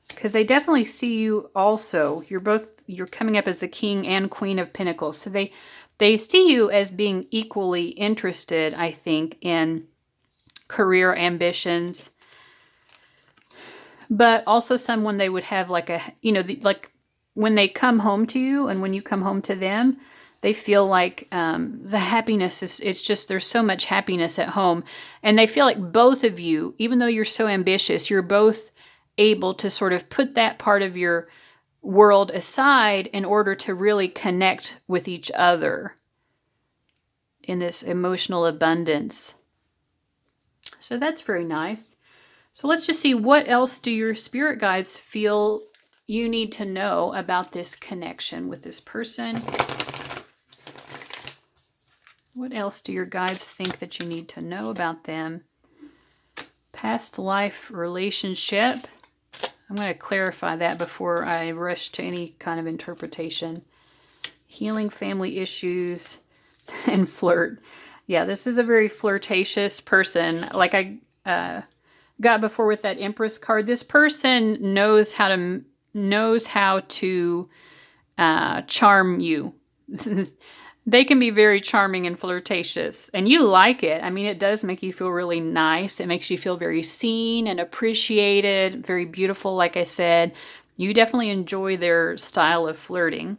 Because they definitely see you also. You're coming up as the King and Queen of Pentacles. So they see you as being equally interested, I think, in career ambitions. But also someone they would have like a, like when they come home to you and when you come home to them, they feel like the happiness it's just, there's so much happiness at home. And they feel like both of you, even though you're so ambitious, you're both able to sort of put that part of your world aside in order to really connect with each other in this emotional abundance. So that's very nice. So let's just see, what else do your spirit guides feel you need to know about this connection with this person? What else do your guides think that you need to know about them? Past life relationship. I'm going to clarify that before I rush to any kind of interpretation. Healing family issues and flirt. Yeah, this is a very flirtatious person. Like I got before with that Empress card. This person knows how to charm you. They can be very charming and flirtatious, and you like it. I mean, it does make you feel really nice. It makes you feel very seen and appreciated, very beautiful, like I said. You definitely enjoy their style of flirting.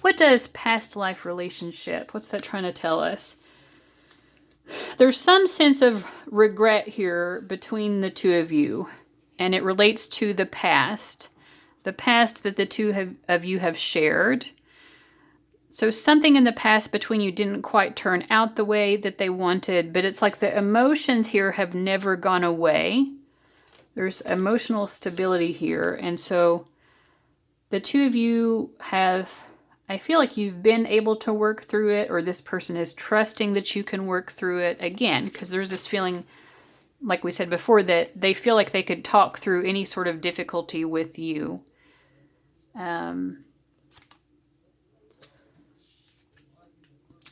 What does past life relationship, what's that trying to tell us? There's some sense of regret here between the two of you, and it relates to the past that the two of you have shared. So something in the past between you didn't quite turn out the way that they wanted, but it's like the emotions here have never gone away. There's emotional stability here. And so the two of you have, I feel like you've been able to work through it, or this person is trusting that you can work through it again, because there's this feeling, like we said before, that they feel like they could talk through any sort of difficulty with you.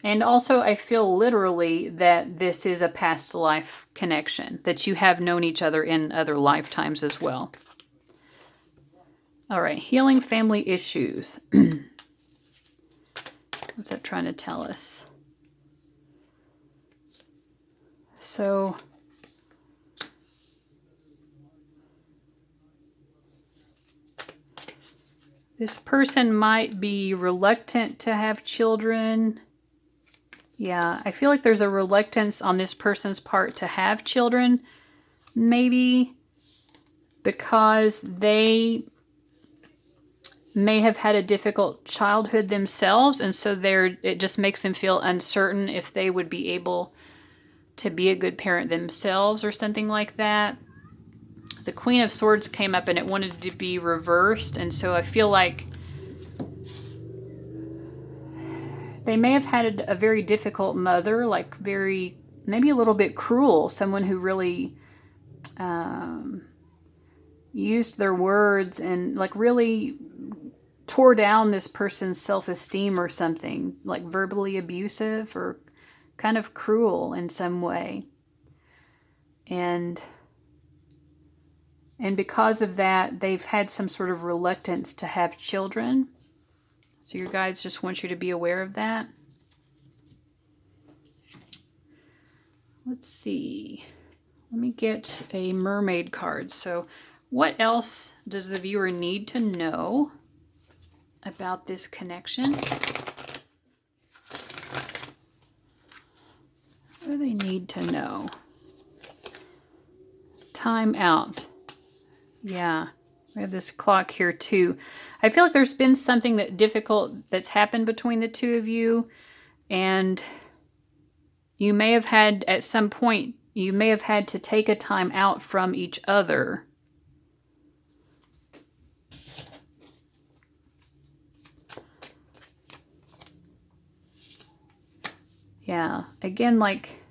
And also, I feel literally that this is a past life connection, that you have known each other in other lifetimes as well. All right, healing family issues. What's that trying to tell us? So, this person might be reluctant to have children. Yeah, I feel like there's a reluctance on this person's part to have children, maybe because they may have had a difficult childhood themselves, and so it just makes them feel uncertain if they would be able to be a good parent themselves or something like that. The Queen of Swords came up and it wanted to be reversed, and so I feel like they may have had a very difficult mother, like maybe a little bit cruel, someone who really used their words and like really tore down this person's self-esteem or something, like verbally abusive or kind of cruel in some way. And because of that, they've had some sort of reluctance to have children. So your guides just want you to be aware of that. Let's see. Let me get a mermaid card. So What else does the viewer need to know about this connection? What do they need to know? Time out. Yeah, we have this clock here too. I feel like there's been something difficult that's happened between the two of you, and you may have had, at some point, you may have had to take a time out from each other. Yeah, again, like,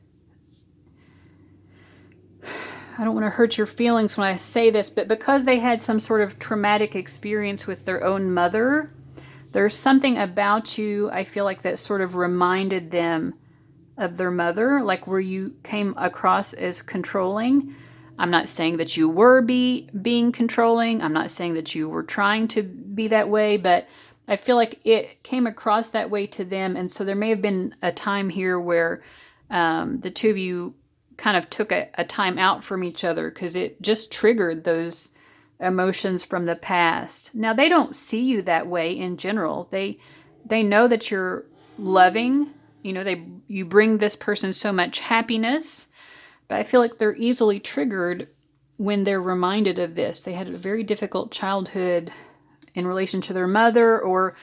I don't want to hurt your feelings when I say this, but because they had some sort of traumatic experience with their own mother, there's something about you, I feel like, that sort of reminded them of their mother, like where you came across as controlling. I'm not saying that you were being controlling. I'm not saying that you were trying to be that way, but I feel like it came across that way to them. And so there may have been a time here where the two of you kind of took a time out from each other because it just triggered those emotions from the past. Now, they don't see you that way in general. They know that you're loving. You know, you bring this person so much happiness, but I feel like they're easily triggered when they're reminded of this. They had a very difficult childhood in relation to their mother or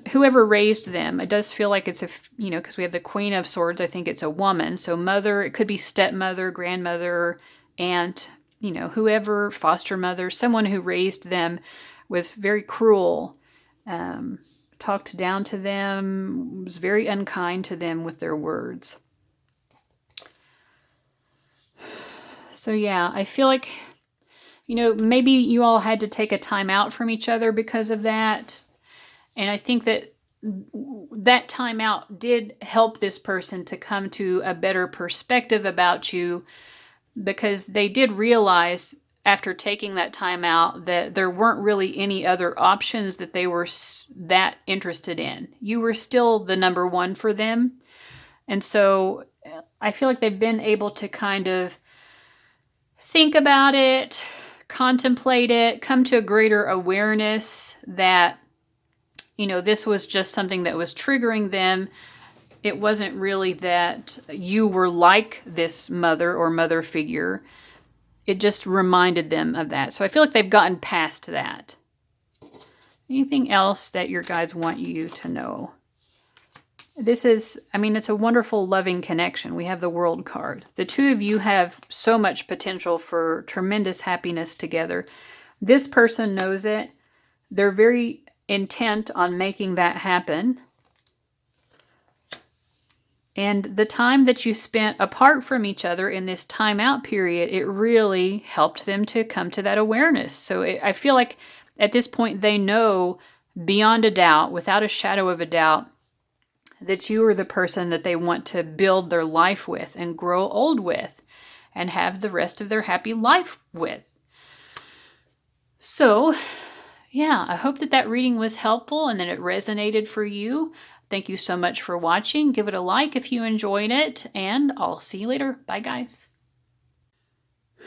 whoever raised them. It does feel like it's because we have the Queen of Swords, I think it's a woman. So mother, it could be stepmother, grandmother, aunt, whoever, foster mother, someone who raised them was very cruel, talked down to them, was very unkind to them with their words. So yeah, I feel like, maybe you all had to take a time out from each other because of that. And I think that time out did help this person to come to a better perspective about you, because they did realize after taking that time out that there weren't really any other options that they were that interested in. You were still the number one for them. And so I feel like they've been able to kind of think about it, contemplate it, come to a greater awareness that this was just something that was triggering them. It wasn't really that you were like this mother or mother figure. It just reminded them of that. So I feel like they've gotten past that. Anything else that your guides want you to know? This is, it's a wonderful, loving connection. We have the World card. The two of you have so much potential for tremendous happiness together. This person knows it. They're very intent on making that happen. And the time that you spent apart from each other in this timeout period, it really helped them to come to that awareness. So I feel like at this point they know beyond a doubt, without a shadow of a doubt, that you are the person that they want to build their life with and grow old with and have the rest of their happy life with. So yeah, I hope that reading was helpful and that it resonated for you. Thank you so much for watching. Give it a like if you enjoyed it, and I'll see you later. Bye, guys. All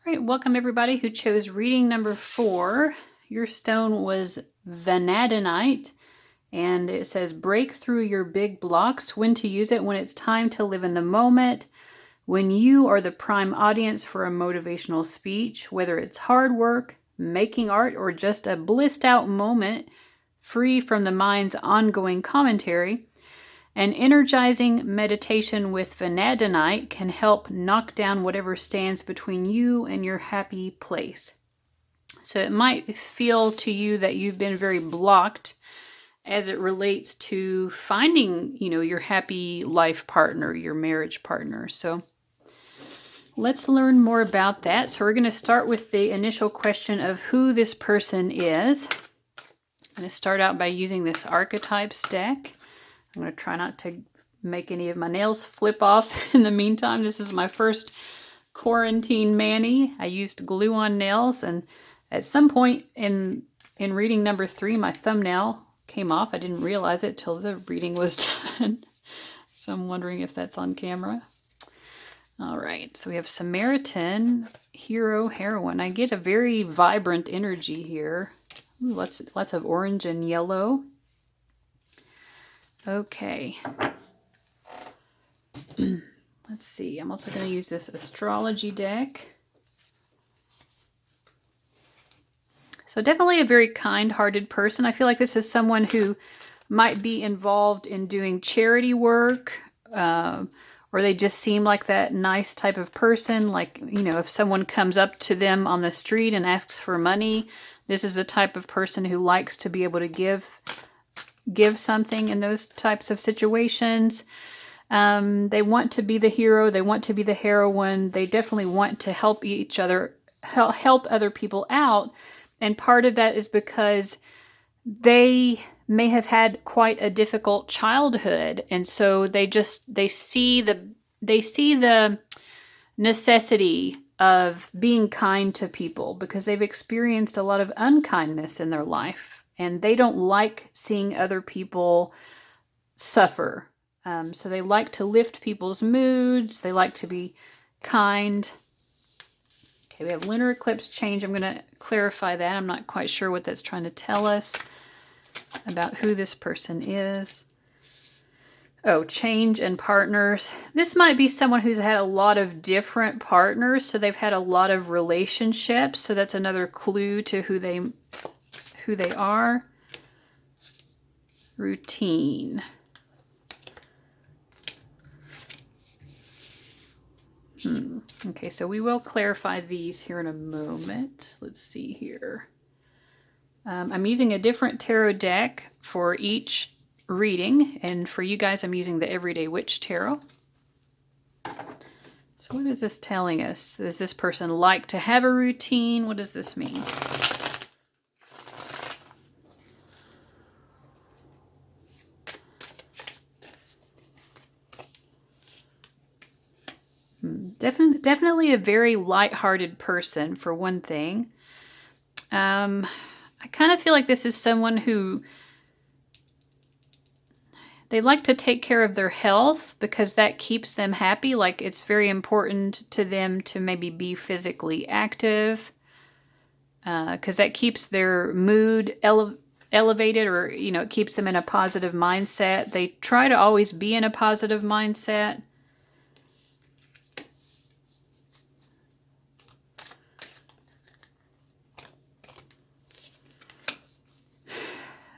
right, welcome everybody who chose reading number 4. Your stone was vanadinite, and it says break through your big blocks, when to use it, when it's time to live in the moment, when you are the prime audience for a motivational speech, whether it's hard work, making art, or just a blissed out moment free from the mind's ongoing commentary. An energizing meditation with vanadinite can help knock down whatever stands between you and your happy place. So it might feel to you that you've been very blocked as it relates to finding, your happy life partner, your marriage partner. So let's learn more about that. So we're going to start with the initial question of who this person is. I'm going to start out by using this archetypes deck. I'm going to try not to make any of my nails flip off in the meantime. This is my first quarantine mani. I used glue on nails, and at some point in reading number 3, my thumbnail came off. I didn't realize it till the reading was done. So I'm wondering if that's on camera. All right, so we have Samaritan, hero, heroine. I get a very vibrant energy here. Ooh, lots of orange and yellow. Okay. Let's see. I'm also going to use this astrology deck. So definitely a very kind-hearted person. I feel like this is someone who might be involved in doing charity work, or they just seem like that nice type of person. Like, you know, if someone comes up to them on the street and asks for money, this is the type of person who likes to be able to give something in those types of situations. They want to be the hero. They want to be the heroine. They definitely want to help each other, help other people out. And part of that is because they may have had quite a difficult childhood. And so they see the necessity of being kind to people because they've experienced a lot of unkindness in their life. And they don't like seeing other people suffer. So they like to lift people's moods. They like to be kind. Okay, we have lunar eclipse change. I'm going to clarify that. I'm not quite sure what that's trying to tell us about who this person is. Oh, change and partners. This might be someone who's had a lot of different partners, so they've had a lot of relationships. So that's another clue to who they are. Routine. Okay, so we will clarify these here in a moment. Let's see here. I'm using a different tarot deck for each reading, and for you guys, I'm using the Everyday Witch Tarot. So what is this telling us? Does this person like to have a routine? What does this mean? Definitely a very light-hearted person, for one thing. I kind of feel like this is someone who they like to take care of their health because that keeps them happy. Like it's very important to them to maybe be physically active because that keeps their mood elevated, or, you know, it keeps them in a positive mindset. They try to always be in a positive mindset.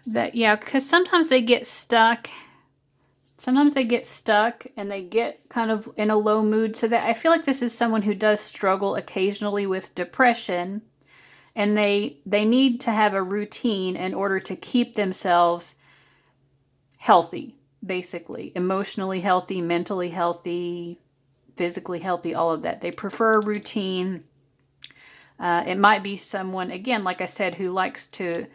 Because sometimes they get stuck. Sometimes they get stuck and they get kind of in a low mood. So that I feel like this is someone who does struggle occasionally with depression, and they need to have a routine in order to keep themselves healthy, basically. Emotionally healthy, mentally healthy, physically healthy, all of that. They prefer a routine. It might be someone, again, like I said, who likes to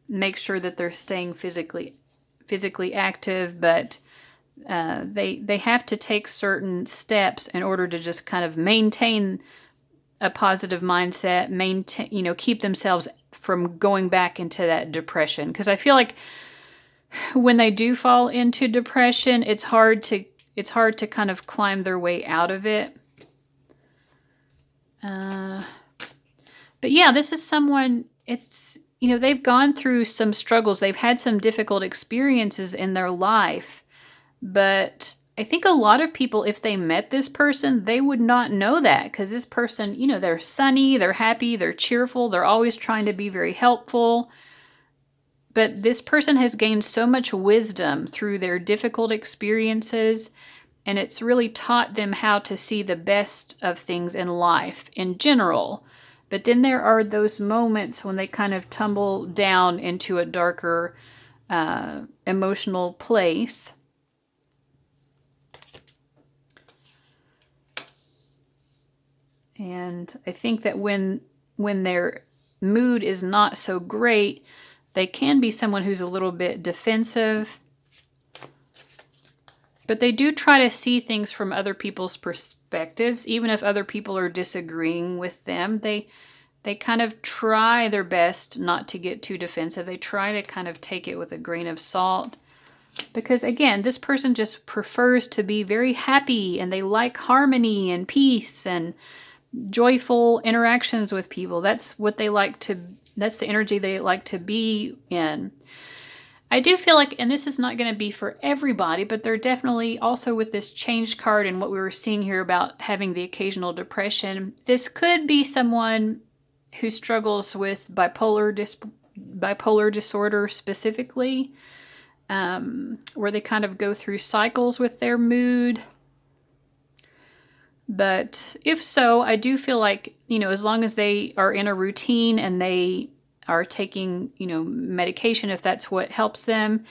make sure that they're staying physically active, but they have to take certain steps in order to just kind of maintain a positive mindset, keep themselves from going back into that depression. Because I feel like when they do fall into depression, it's hard to kind of climb their way out of it. But yeah, this is someone, they've gone through some struggles. They've had some difficult experiences in their life. But I think a lot of people, if they met this person, they would not know that, because this person, they're sunny, they're happy, they're cheerful, they're always trying to be very helpful. But this person has gained so much wisdom through their difficult experiences, and it's really taught them how to see the best of things in life in general. But then there are those moments when they kind of tumble down into a darker emotional place. And I think that when their mood is not so great, they can be someone who's a little bit defensive. But they do try to see things from other people's perspectives. Even if other people are disagreeing with them, they kind of try their best not to get too defensive. They try to kind of take it with a grain of salt. Because again, this person just prefers to be very happy, and they like harmony and peace and joyful interactions with people. That's what they like to, that's the energy they like to be in. I do feel like, and this is not going to be for everybody, but they're definitely also with this change card and what we were seeing here about having the occasional depression. This could be someone who struggles with bipolar disorder specifically, where they kind of go through cycles with their mood. But if so, I do feel like, as long as they are in a routine and they are taking, medication, if that's what helps them,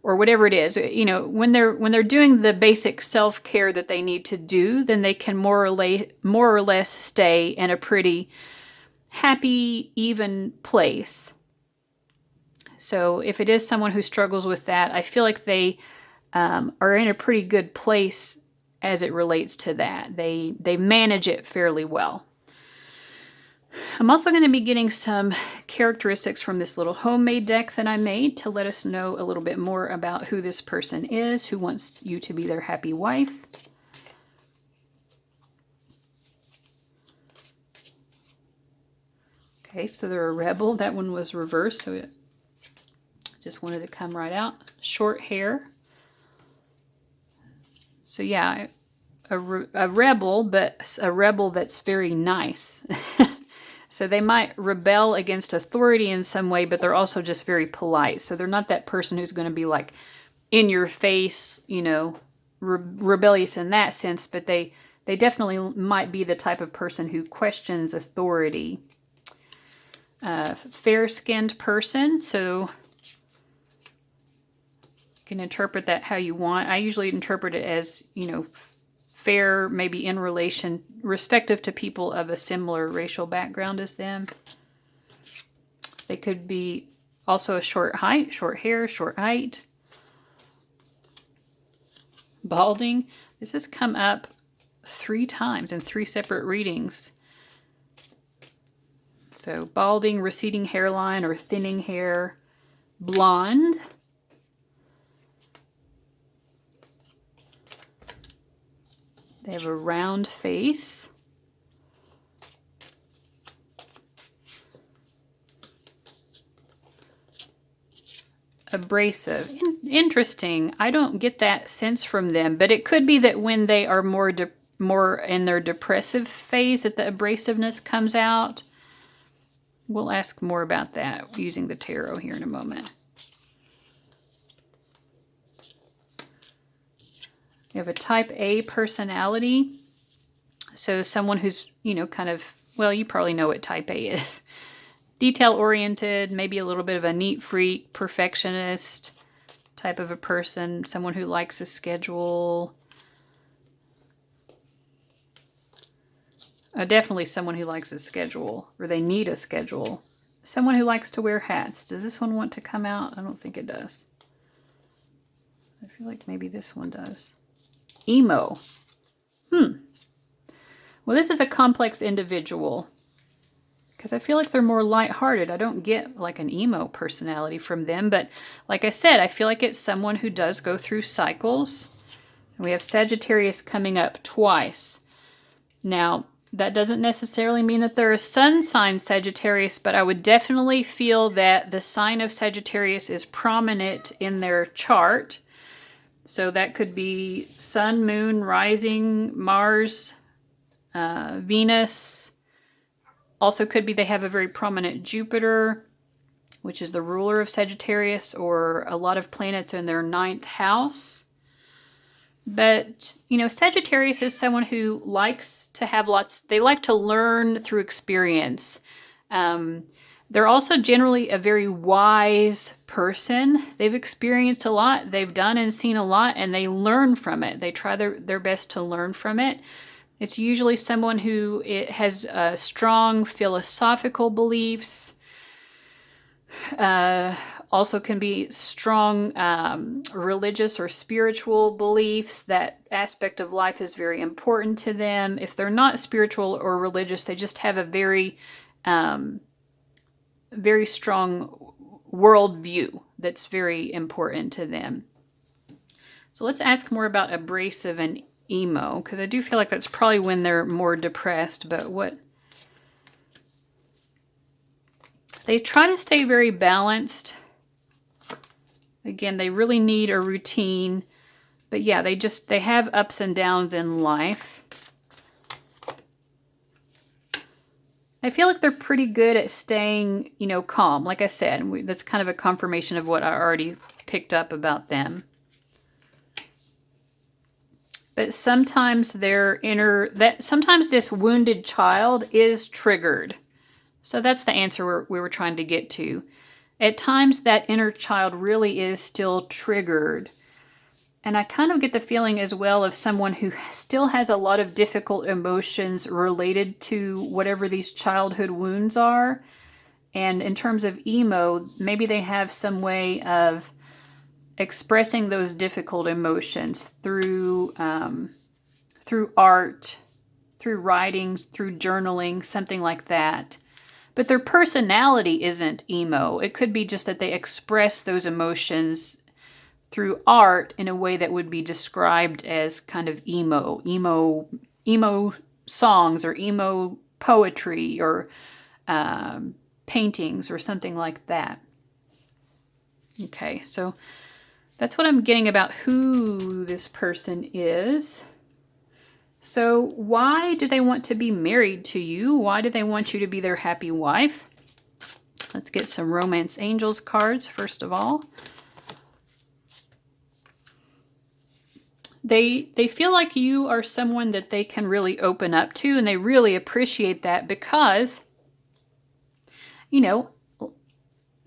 or whatever it is, when they're doing the basic self-care that they need to do, then they can more or less stay in a pretty happy, even place. So if it is someone who struggles with that, I feel like they are in a pretty good place as it relates to that. They manage it fairly well. I'm also going to be getting some characteristics from this little homemade deck that I made to let us know a little bit more about who this person is, who wants you to be their happy wife. Okay, so they're a rebel. That one was reversed, so it just wanted to come right out. Short hair. So yeah, a rebel, but a rebel that's very nice. So they might rebel against authority in some way, but they're also just very polite. So they're not that person who's going to be like in your face, rebellious in that sense, but they definitely might be the type of person who questions authority. Fair-skinned person, so you can interpret that how you want. I usually interpret it as, fair, maybe in relation, respective to people of a similar racial background as them. They could be also a short height, short hair, short height. Balding. This has come up 3 times in 3 separate readings. So balding, receding hairline or thinning hair. Blonde. They have a round face. Abrasive. Interesting. I don't get that sense from them, but it could be that when they are more in their depressive phase that the abrasiveness comes out. We'll ask more about that using the tarot here in a moment. You have a type A personality. So someone who's, kind of, well, you probably know what type A is. Detail-oriented, maybe a little bit of a neat freak, perfectionist type of a person. Someone who likes a schedule. Definitely someone who likes a schedule, or they need a schedule. Someone who likes to wear hats. Does this one want to come out? I don't think it does. I feel like maybe this one does. Emo. Well, this is a complex individual because I feel like they're more lighthearted. I don't get like an emo personality from them, but like I said, I feel like it's someone who does go through cycles. And we have Sagittarius coming up twice. Now, that doesn't necessarily mean that they're a sun sign Sagittarius, but I would definitely feel that the sign of Sagittarius is prominent in their chart. So that could be Sun, Moon, Rising, Mars, Venus. Also could be they have a very prominent Jupiter, which is the ruler of Sagittarius, or a lot of planets in their 9th house. But, Sagittarius is someone who likes to have they like to learn through experience. They're also generally a very wise person. They've experienced a lot, they've done and seen a lot, and they learn from it. They try their best to learn from it. It's usually someone who has strong philosophical beliefs. Also can be strong religious or spiritual beliefs. That aspect of life is very important to them. If they're not spiritual or religious, they just have a very very strong worldview that's very important to them. So let's ask more about abrasive and emo, because I do feel like that's probably when they're more depressed. But what... They try to stay very balanced. Again, they really need a routine. But yeah, they have ups and downs in life. I feel like they're pretty good at staying, you know, calm. Like I said, that's kind of a confirmation of what I already picked up about them. But sometimes sometimes this wounded child is triggered. So that's the answer we were trying to get to. At times that inner child really is still triggered. And I kind of get the feeling as well of someone who still has a lot of difficult emotions related to whatever these childhood wounds are. And in terms of emo, maybe they have some way of expressing those difficult emotions through art, through writing, through journaling, something like that. But their personality isn't emo. It could be just that they express those emotions through art in a way that would be described as kind of emo songs or emo poetry or paintings or something like that. Okay, so that's what I'm getting about who this person is. So why do they want to be married to you? Why do they want you to be their happy wife? Let's get some Romance Angels cards first of all. They feel like you are someone that they can really open up to, and they really appreciate that because, you know,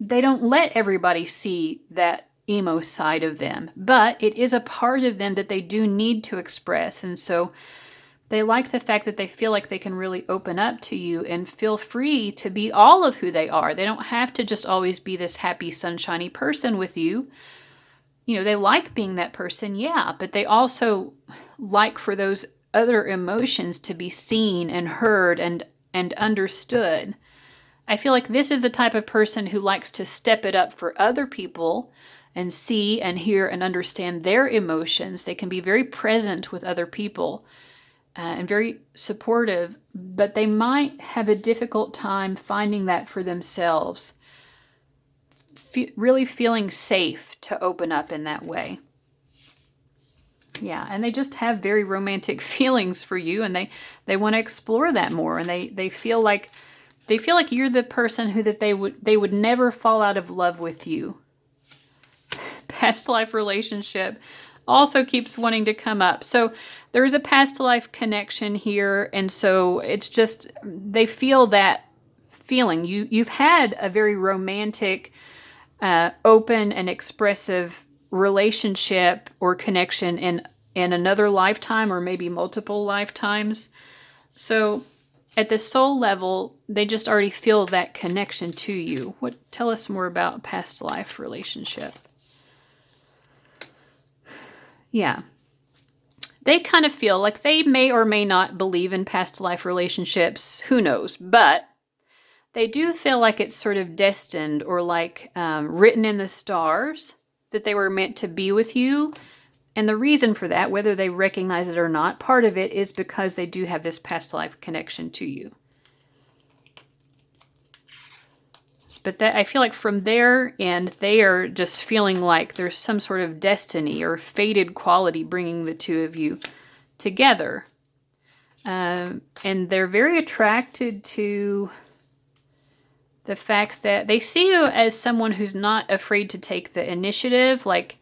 they don't let everybody see that emo side of them, but it is a part of them that they do need to express. And so they like the fact that they feel like they can really open up to you and feel free to be all of who they are. They don't have to just always be this happy, sunshiny person with you. You know, they like being that person, yeah, but they also like for those other emotions to be seen and heard and understood. I feel like this is the type of person who likes to step it up for other people and see and hear and understand their emotions. They can be very present with other people and very supportive, but they might have a difficult time finding that for themselves. Really feeling safe to open up in that way. Yeah, and they just have very romantic feelings for you, and they want to explore that more, and they feel like you're the person who that they would never fall out of love with you. Past life relationship also keeps wanting to come up. So there is a past life connection here, and so it's just they feel that feeling. You've had a very romantic open and expressive relationship or connection in another lifetime or maybe multiple lifetimes. So at the soul level, they just already feel that connection to you. Tell us more about past life relationship. Yeah. They kind of feel like they may or may not believe in past life relationships. Who knows? But they do feel like it's sort of destined or like written in the stars that they were meant to be with you. And the reason for that, whether they recognize it or not, part of it is because they do have this past life connection to you. But that I feel like from their end, they are just feeling like there's some sort of destiny or fated quality bringing the two of you together. And they're very attracted to the fact that they see you as someone who's not afraid to take the initiative. Like,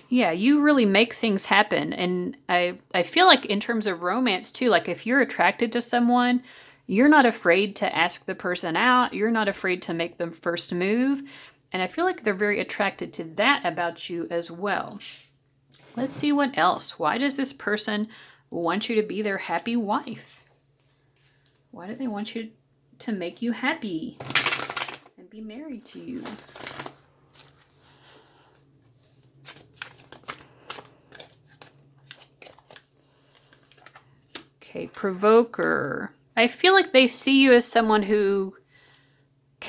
yeah, you really make things happen. And I feel like in terms of romance too, like if you're attracted to someone, you're not afraid to ask the person out. You're not afraid to make the first move. And I feel like they're very attracted to that about you as well. Let's see what else. Why does this person want you to be their happy wife? Why do they want you to make you happy and be married to you? Okay, provoker. I feel like they see you as someone who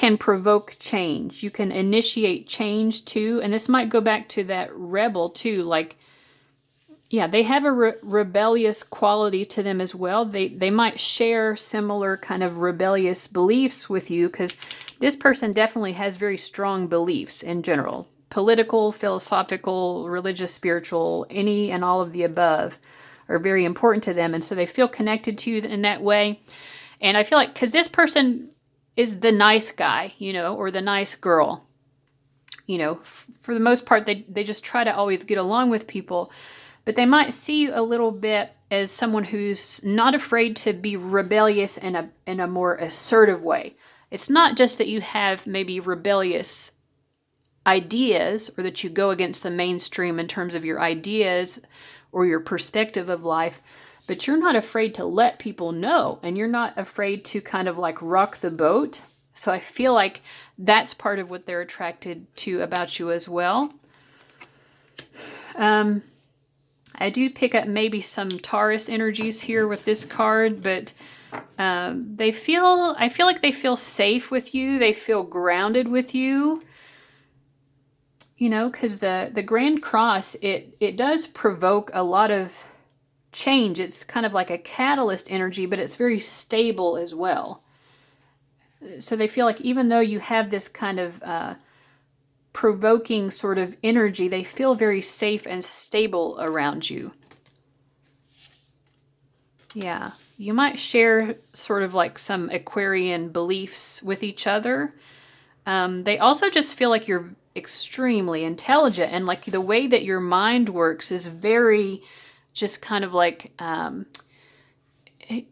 can provoke change. You can initiate change too. And this might go back to that rebel too. Like, yeah, they have a rebellious quality to them as well. They might share similar kind of rebellious beliefs with you, because this person definitely has very strong beliefs in general. Political, philosophical, religious, spiritual, any and all of the above are very important to them. And so they feel connected to you in that way. And I feel like, because this person is the nice guy, you know, or the nice girl, you know, for the most part, they just try to always get along with people. But they might see you a little bit as someone who's not afraid to be rebellious in a more assertive way. It's not just that you have maybe rebellious ideas, or that you go against the mainstream in terms of your ideas or your perspective of life, but you're not afraid to let people know, and you're not afraid to kind of like rock the boat. So I feel like that's part of what they're attracted to about you as well. I do pick up maybe some Taurus energies here with this card, but I feel like they feel safe with you. They feel grounded with you. You know, because the Grand Cross, it does provoke a lot of change. It's kind of like a catalyst energy, but it's very stable as well. So they feel like even though you have this kind of provoking sort of energy, they feel very safe and stable around you. Yeah, you might share sort of like some Aquarian beliefs with each other. They also just feel like you're extremely intelligent, and like the way that your mind works is very just kind of like,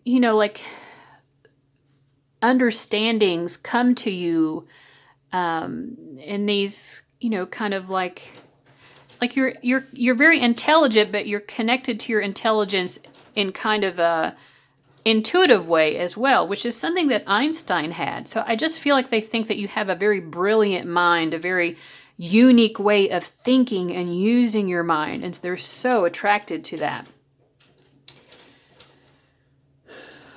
you know, like understandings come to you in these, you know, kind of like you're very intelligent, but you're connected to your intelligence in kind of a intuitive way as well, which is something that Einstein had. So I just feel like they think that you have a very brilliant mind, a very unique way of thinking and using your mind, and so they're so attracted to that.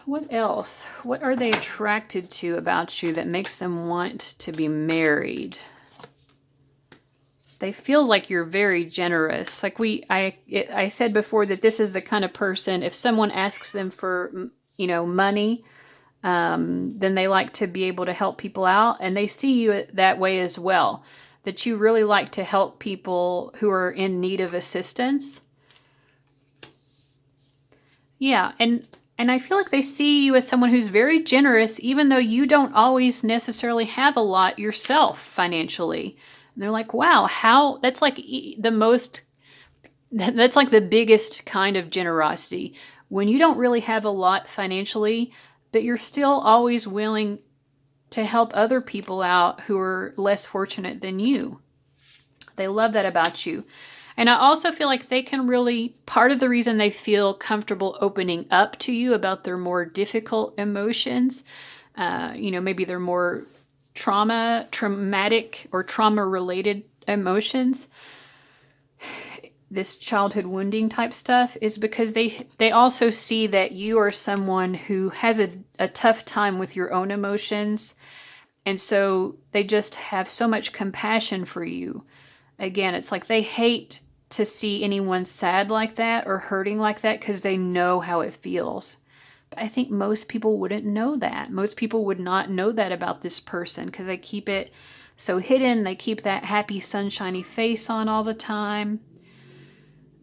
What else? What are they attracted to about you that makes them want to be married? They feel like you're very generous. Like I said before that this is the kind of person, if someone asks them for, you know, money, then they like to be able to help people out. And they see you that way as well, that you really like to help people who are in need of assistance. Yeah, and I feel like they see you as someone who's very generous, even though you don't always necessarily have a lot yourself financially. And they're like, wow, that's like that's like the biggest kind of generosity. When you don't really have a lot financially, but you're still always willing to help other people out who are less fortunate than you. They love that about you. And I also feel like they can really, part of the reason they feel comfortable opening up to you about their more difficult emotions, you know, maybe they're more traumatic or trauma-related emotions, this childhood wounding type stuff, is because they also see that you are someone who has a tough time with your own emotions. And so they just have so much compassion for you. Again, it's like they hate to see anyone sad like that or hurting like that, because they know how it feels. But I think most people wouldn't know that. Most people would not know that about this person, because they keep it so hidden. They keep that happy, sunshiny face on all the time.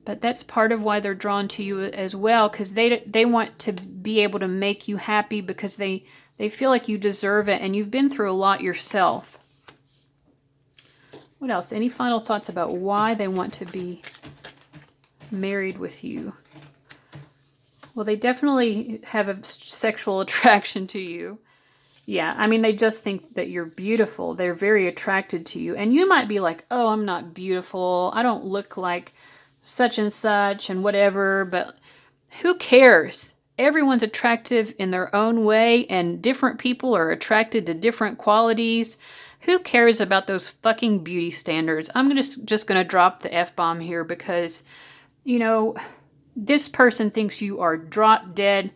But that's part of why they're drawn to you as well, because they want to be able to make you happy, because they feel like you deserve it, and you've been through a lot yourself. What else? Any final thoughts about why they want to be married with you? Well, they definitely have a sexual attraction to you. Yeah, I mean, they just think that you're beautiful. They're very attracted to you. And you might be like, oh, I'm not beautiful. I don't look like such and such and whatever. But who cares? Everyone's attractive in their own way, and different people are attracted to different qualities. Who cares about those fucking beauty standards? I'm just going to drop the F-bomb here, because, you know, this person thinks you are drop dead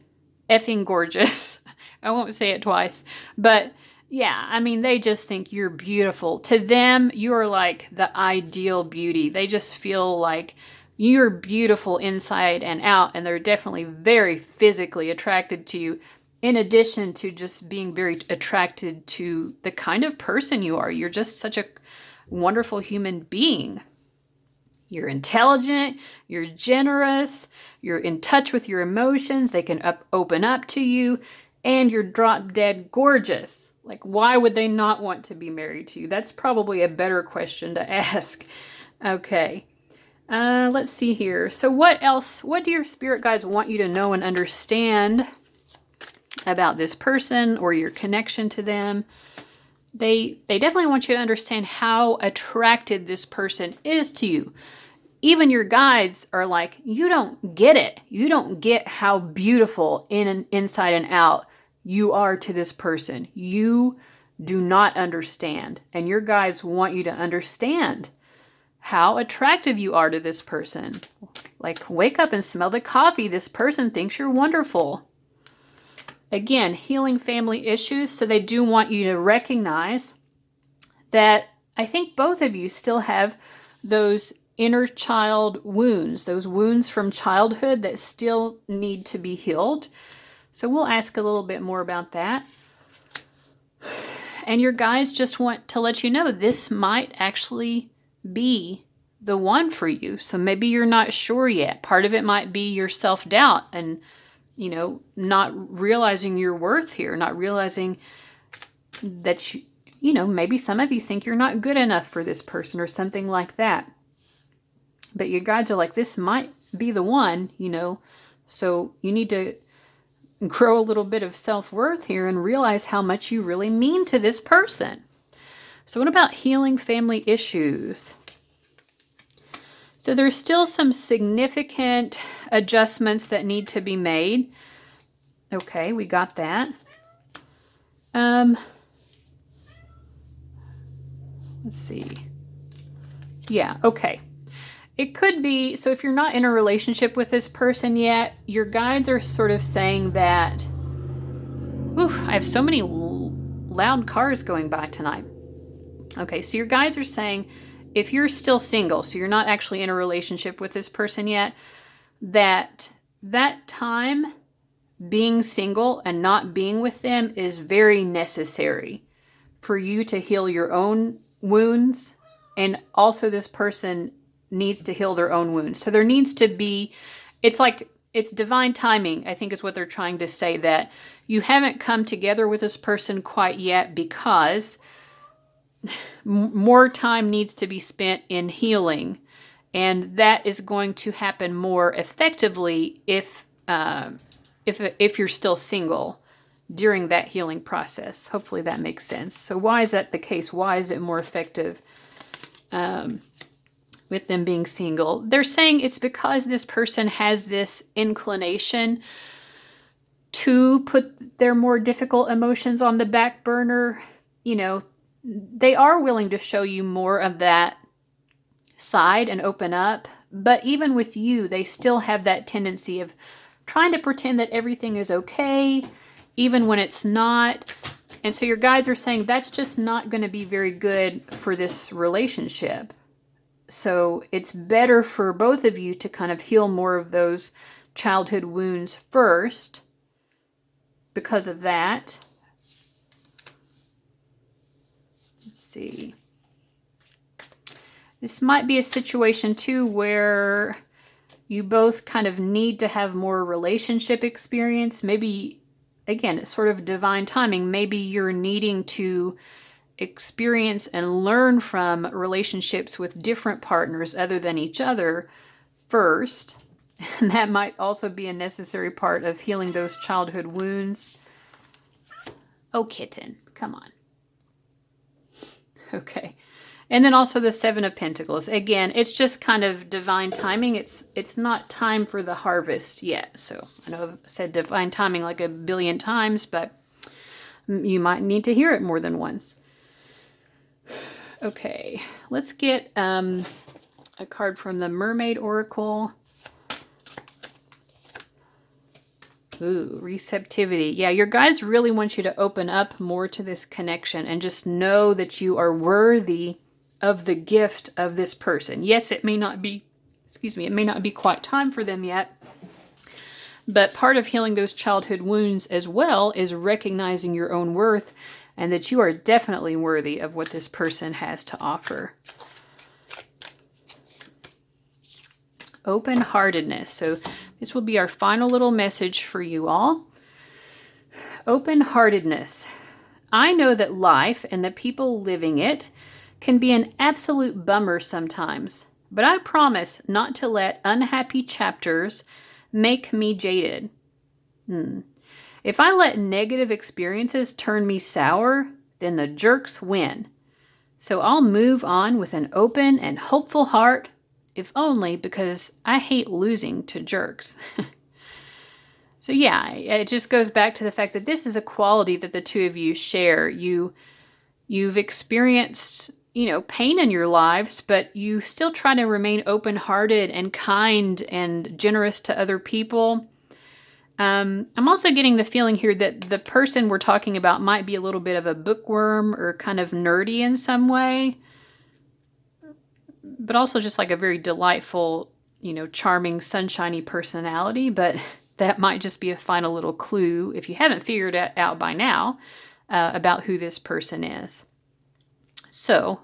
effing gorgeous. I won't say it twice, but Yeah, I mean, they just think you're beautiful. To them, you are like the ideal beauty. They just feel like you're beautiful inside and out, and they're definitely very physically attracted to you, in addition to just being very attracted to the kind of person you are. You're just such a wonderful human being. You're intelligent, you're generous, you're in touch with your emotions, they can open up to you, and you're drop dead gorgeous. Like, why would they not want to be married to you? That's probably a better question to ask. Okay, let's see here. So what else, what do your spirit guides want you to know and understand about this person or your connection to them? They definitely want you to understand how attracted this person is to you. Even your guides are like, you don't get it. You don't get how beautiful inside and out you are to this person. You do not understand. And your guides want you to understand how attractive you are to this person. Like, wake up and smell the coffee. This person thinks you're wonderful. Again, healing family issues. So they do want you to recognize that I think both of you still have those inner child wounds, those wounds from childhood that still need to be healed. So we'll ask a little bit more about that. And your guides just want to let you know this might actually be the one for you. So maybe you're not sure yet. Part of it might be your self-doubt and, you know, not realizing your worth here, not realizing that, you know, maybe some of you think you're not good enough for this person or something like that. But your guides are like, this might be the one, you know, so you need to grow a little bit of self-worth here and realize how much you really mean to this person. So what about healing family issues? So there's still some significant adjustments that need to be made. Okay, we got that. Let's see. Yeah, okay. It could be, so if you're not in a relationship with this person yet, your guides are sort of saying that, oof, I have so many loud cars going by tonight. Okay, so your guides are saying, if you're still single, so you're not actually in a relationship with this person yet, that time being single and not being with them is very necessary for you to heal your own wounds, and also this person needs to heal their own wounds. So there needs to be, it's like, it's divine timing, I think is what they're trying to say, that you haven't come together with this person quite yet because more time needs to be spent in healing. And that is going to happen more effectively if you're still single during that healing process. Hopefully that makes sense. So why is that the case? Why is it more effective with them being single? They're saying it's because this person has this inclination to put their more difficult emotions on the back burner. You know, they are willing to show you more of that side and open up, but even with you, they still have that tendency of trying to pretend that everything is okay, even when it's not. And so your guides are saying that's just not going to be very good for this relationship. So it's better for both of you to kind of heal more of those childhood wounds first because of that. Let's see. This might be a situation too where you both kind of need to have more relationship experience. Maybe, again, it's sort of divine timing. Maybe you're needing to experience and learn from relationships with different partners other than each other first. And that might also be a necessary part of healing those childhood wounds. Oh, kitten, come on. Okay. And then also the Seven of Pentacles. Again, it's just kind of divine timing. It's not time for the harvest yet. So I know I've said divine timing like a billion times, but you might need to hear it more than once. Okay, let's get a card from the Mermaid Oracle. Ooh, receptivity. Yeah, your guides really want you to open up more to this connection and just know that you are worthy of the gift of this person. Yes, it may not be, it may not be quite time for them yet, but part of healing those childhood wounds as well is recognizing your own worth and that you are definitely worthy of what this person has to offer. Open-heartedness. So this will be our final little message for you all. Open-heartedness. I know that life and the people living it can be an absolute bummer sometimes, but I promise not to let unhappy chapters make me jaded. If I let negative experiences turn me sour, then the jerks win. So I'll move on with an open and hopeful heart, if only because I hate losing to jerks. So yeah, it just goes back to the fact that this is a quality that the two of you share. You've experienced, pain in your lives, but you still try to remain open-hearted and kind and generous to other people. I'm also getting the feeling here that the person we're talking about might be a little bit of a bookworm or kind of nerdy in some way, but also just like a very delightful, charming, sunshiny personality. But that might just be a final little clue, if you haven't figured it out by now, about who this person is. So,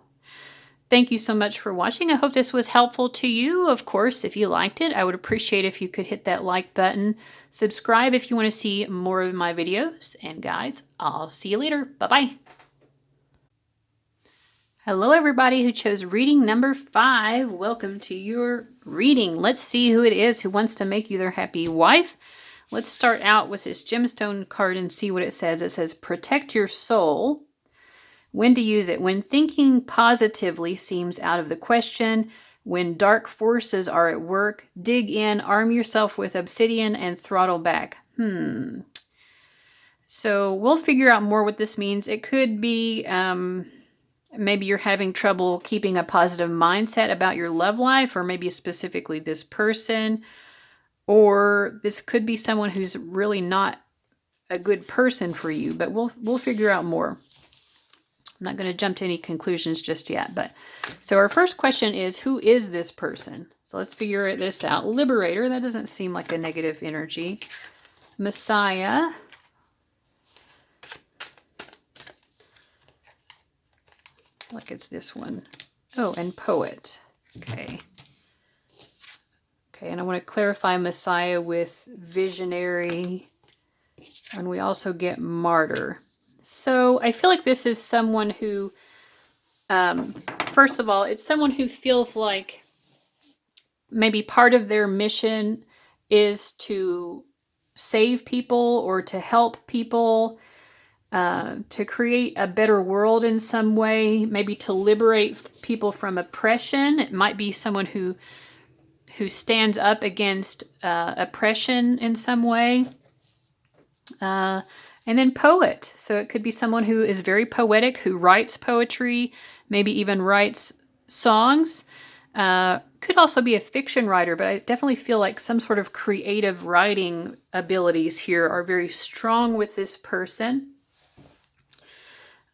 thank you so much for watching. I hope this was helpful to you. Of course, if you liked it, I would appreciate if you could hit that like button. Subscribe if you want to see more of my videos. And guys, I'll see you later. Bye-bye. Hello, everybody who chose reading number 5. Welcome to your reading. Let's see who it is who wants to make you their happy wife. Let's start out with this gemstone card and see what it says. It says, protect your soul. When to use it. When thinking positively seems out of the question. When dark forces are at work. Dig in, arm yourself with obsidian, and throttle back. So we'll figure out more what this means. It could be... maybe you're having trouble keeping a positive mindset about your love life, or maybe specifically this person, or this could be someone who's really not a good person for you, but we'll figure out more. I'm not going to jump to any conclusions just yet, but so our first question is, who is this person? So let's figure this out. Liberator, that doesn't seem like a negative energy. Messiah. Like it's this one. Oh, and poet. Okay. Okay, and I want to clarify Messiah with visionary. And we also get martyr. So I feel like this is someone who, first of all, it's someone who feels like maybe part of their mission is to save people or to help people. To create a better world in some way, maybe to liberate people from oppression. It might be someone who stands up against oppression in some way. And then poet. So it could be someone who is very poetic, who writes poetry, maybe even writes songs. Could also be a fiction writer, but I definitely feel like some sort of creative writing abilities here are very strong with this person.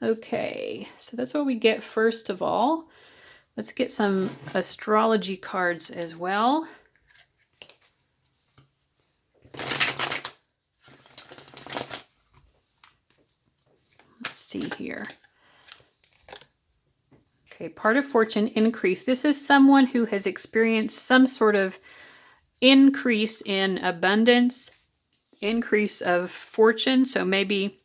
Okay, so that's what we get first of all. Let's get some astrology cards as well. Let's see here. Okay, part of fortune, increase. This is someone who has experienced some sort of increase in abundance, increase of fortune. So maybe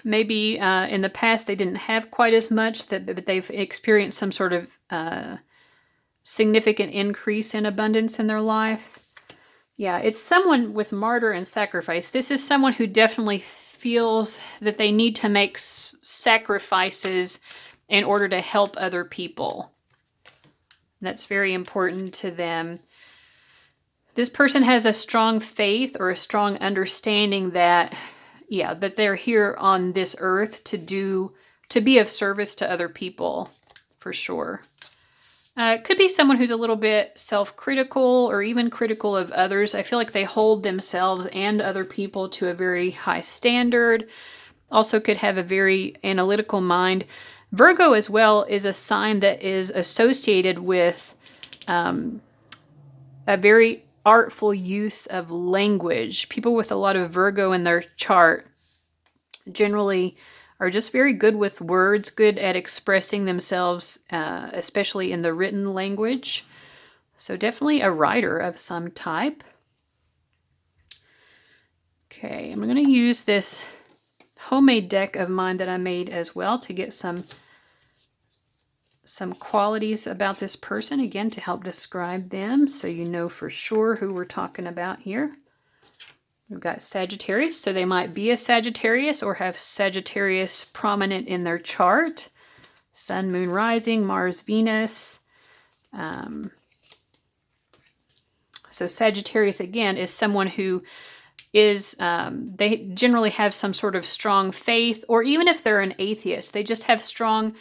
in the past they didn't have quite as much, but they've experienced some sort of significant increase in abundance in their life. Yeah, it's someone with martyr and sacrifice. This is someone who definitely feels that they need to make sacrifices in order to help other people. That's very important to them. This person has a strong faith or a strong understanding that that they're here on this earth to be of service to other people, for sure. It could be someone who's a little bit self-critical or even critical of others. I feel like they hold themselves and other people to a very high standard. Also could have a very analytical mind. Virgo as well is a sign that is associated with a very artful use of language. People with a lot of Virgo in their chart generally are just very good with words, good at expressing themselves, especially in the written language. So definitely a writer of some type. Okay, I'm going to use this homemade deck of mine that I made as well to get some qualities about this person, again, to help describe them so you know for sure who we're talking about here. We've got Sagittarius, so they might be a Sagittarius or have Sagittarius prominent in their chart. Sun, Moon, Rising, Mars, Venus. So Sagittarius, again, is someone who is, they generally have some sort of strong faith, or even if they're an atheist, they just have strong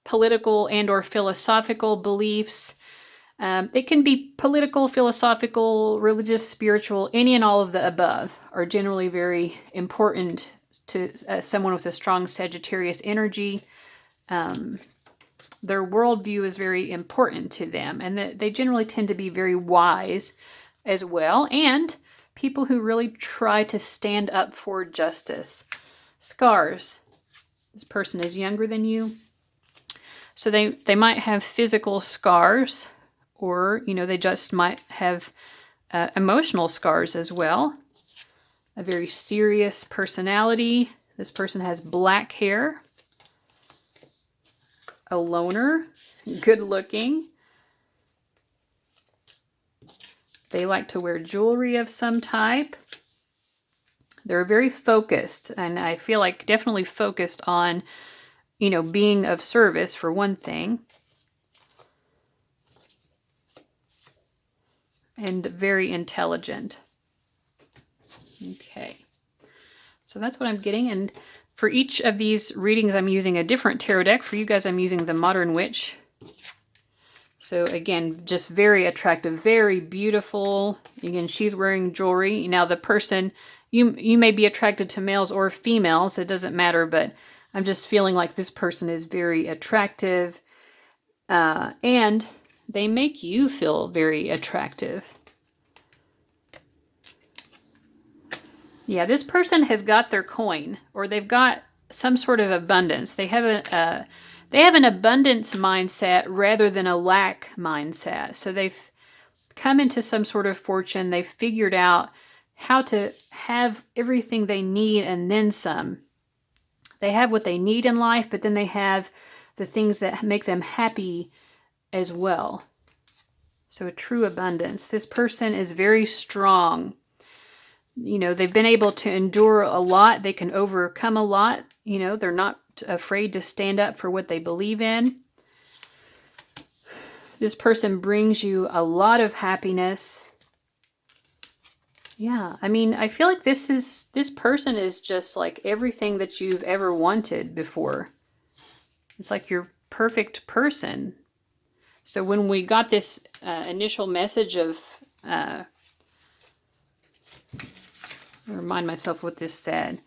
political and or philosophical beliefs. It can be political, philosophical, religious, spiritual, any and all of the above are generally very important to someone with a strong Sagittarius energy. Their worldview is very important to them, and they generally tend to be very wise as well, and people who really try to stand up for justice. Scars. This person is younger than you, so they might have physical scars, or, you know, they just might have emotional scars as well. A very serious personality. This person has black hair. A loner. Good looking. They like to wear jewelry of some type. They're very focused, and I feel like definitely focused on, you know, being of service for one thing. And very intelligent. Okay, so that's what I'm getting, and for each of these readings I'm using a different tarot deck. For you guys I'm using the Modern Witch. So again, just very attractive, very beautiful. Again, she's wearing jewelry. Now the person, you may be attracted to males or females, it doesn't matter, but I'm just feeling like this person is very attractive, and they make you feel very attractive. Yeah, this person has got their coin, or they've got some sort of abundance. They have an abundance mindset rather than a lack mindset. So they've come into some sort of fortune. They've figured out how to have everything they need and then some. They have what they need in life, but then they have the things that make them happy as well. So a true abundance. This person is very strong. You know, they've been able to endure a lot. They can overcome a lot. You know, they're not afraid to stand up for what they believe in. This person brings you a lot of happiness. Yeah, I mean, I feel like this person is just like everything that you've ever wanted before. It's like your perfect person. So when we got this initial message of, remind myself what this said.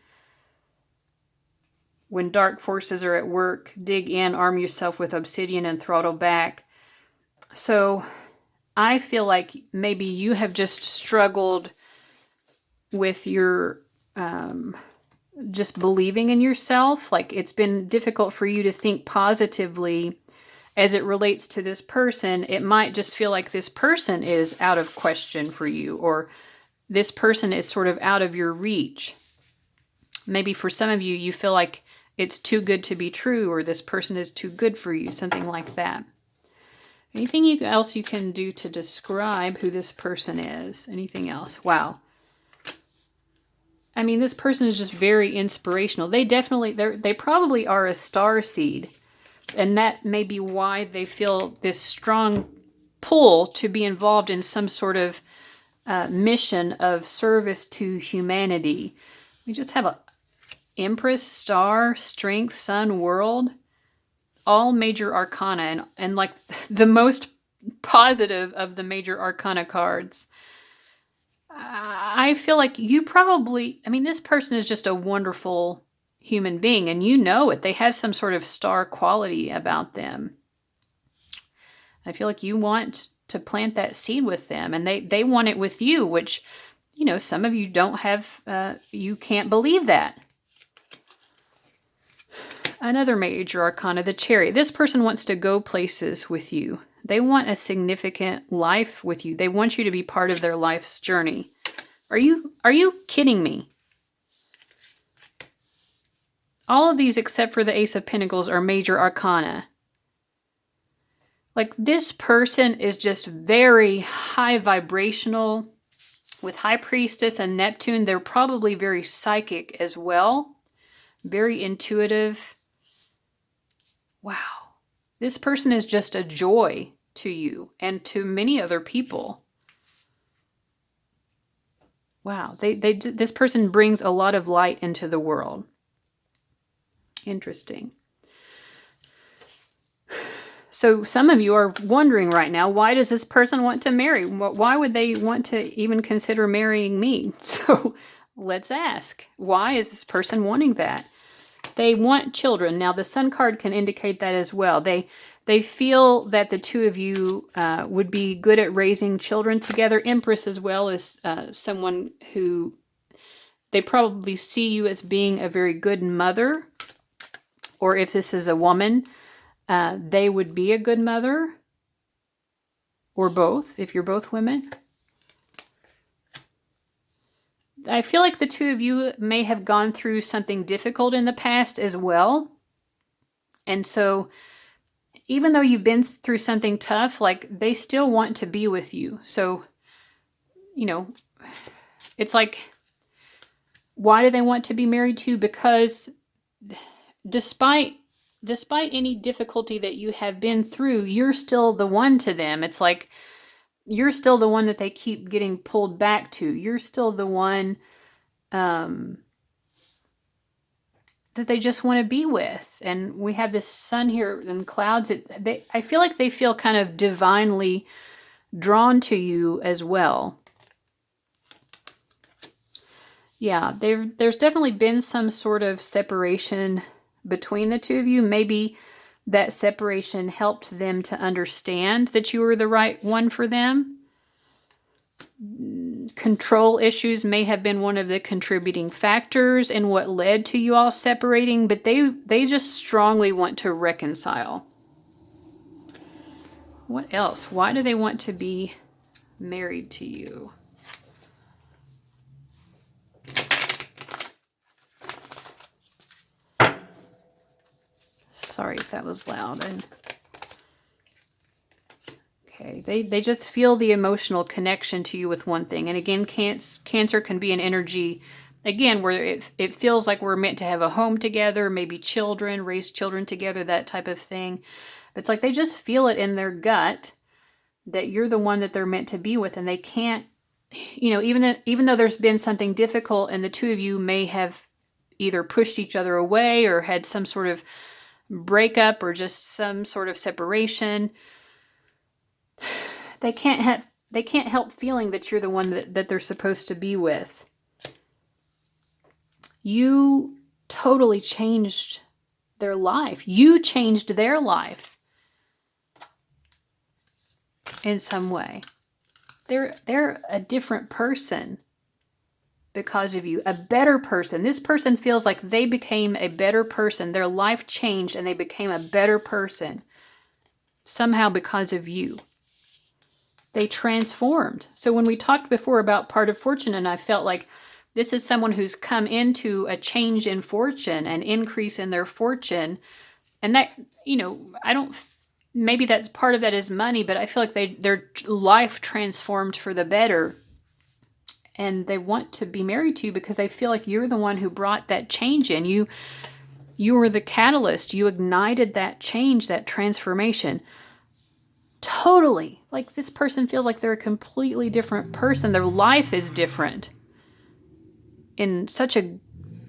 When dark forces are at work, dig in, arm yourself with obsidian and throttle back. So I feel like maybe you have just struggled with your just believing in yourself. Like it's been difficult for you to think positively as it relates to this person. It might just feel like this person is out of question for you, or this person is sort of out of your reach. Maybe for some of you, you feel like it's too good to be true, or this person is too good for you, something like that. Anything else you can do to describe who this person is? Anything else? Wow. I mean, this person is just very inspirational. They probably are a star seed, and that may be why they feel this strong pull to be involved in some sort of mission of service to humanity. We just have a Empress, star, strength, sun, world. all major arcana and like the most positive of the major arcana cards. I feel like you probably, I mean, this person is just a wonderful human being, and you know it. They have some sort of star quality about them. I feel like you want to plant that seed with them, and they want it with you, which, you know, some of you don't have, you can't believe that. Another major arcana, the Chariot. This person wants to go places with you. They want a significant life with you. They want you to be part of their life's journey. Are you kidding me? All of these except for the Ace of Pentacles are major arcana. Like, this person is just very high vibrational. With High Priestess and Neptune, they're probably very psychic as well. Very intuitive. Wow. This person is just a joy to you and to many other people. Wow. This person brings a lot of light into the world. Interesting. So some of you are wondering right now, why does this person want to marry? Why would they want to even consider marrying me? So let's ask, why is this person wanting that? They want children. Now the Sun card can indicate that as well. They feel that the two of you would be good at raising children together. Empress as well as someone who, they probably see you as being a very good mother. Or if this is a woman, they would be a good mother. Or both, if you're both women. I feel like the two of you may have gone through something difficult in the past as well. And so even though you've been through something tough, like, they still want to be with you. So, you know, it's like, why do they want to be married to you? Because despite any difficulty that you have been through, you're still the one to them. It's like, you're still the one that they keep getting pulled back to. You're still the one that they just want to be with. And we have this sun here and clouds. I feel like they feel kind of divinely drawn to you as well. Yeah, there's definitely been some sort of separation between the two of you. Maybe that separation helped them to understand that you were the right one for them. Control issues may have been one of the contributing factors in what led to you all separating, but they just strongly want to reconcile. What else? Why do they want to be married to you? Sorry if that was loud. Okay, they just feel the emotional connection to you with one thing. And again, Cancer can be an energy, again, where it feels like we're meant to have a home together, maybe children, raise children together, that type of thing. But it's like they just feel it in their gut that you're the one that they're meant to be with. And they can't, you know, even though there's been something difficult and the two of you may have either pushed each other away or had some sort of breakup or just some sort of separation, they can't help feeling that you're the one that they're supposed to be with. You totally changed their life. You changed their life in some way. They're a different person because of you, a better person. This person feels like they became a better person. Their life changed and they became a better person somehow because of you. They transformed. So when we talked before about part of fortune, and I felt like this is someone who's come into a change in fortune, an increase in their fortune. And that, you know, maybe that's part of that is money, but I feel like their life transformed for the better. And they want to be married to you because they feel like you're the one who brought that change in. You were the catalyst. You ignited that change, that transformation. Totally. Like, this person feels like they're a completely different person. Their life is different in such a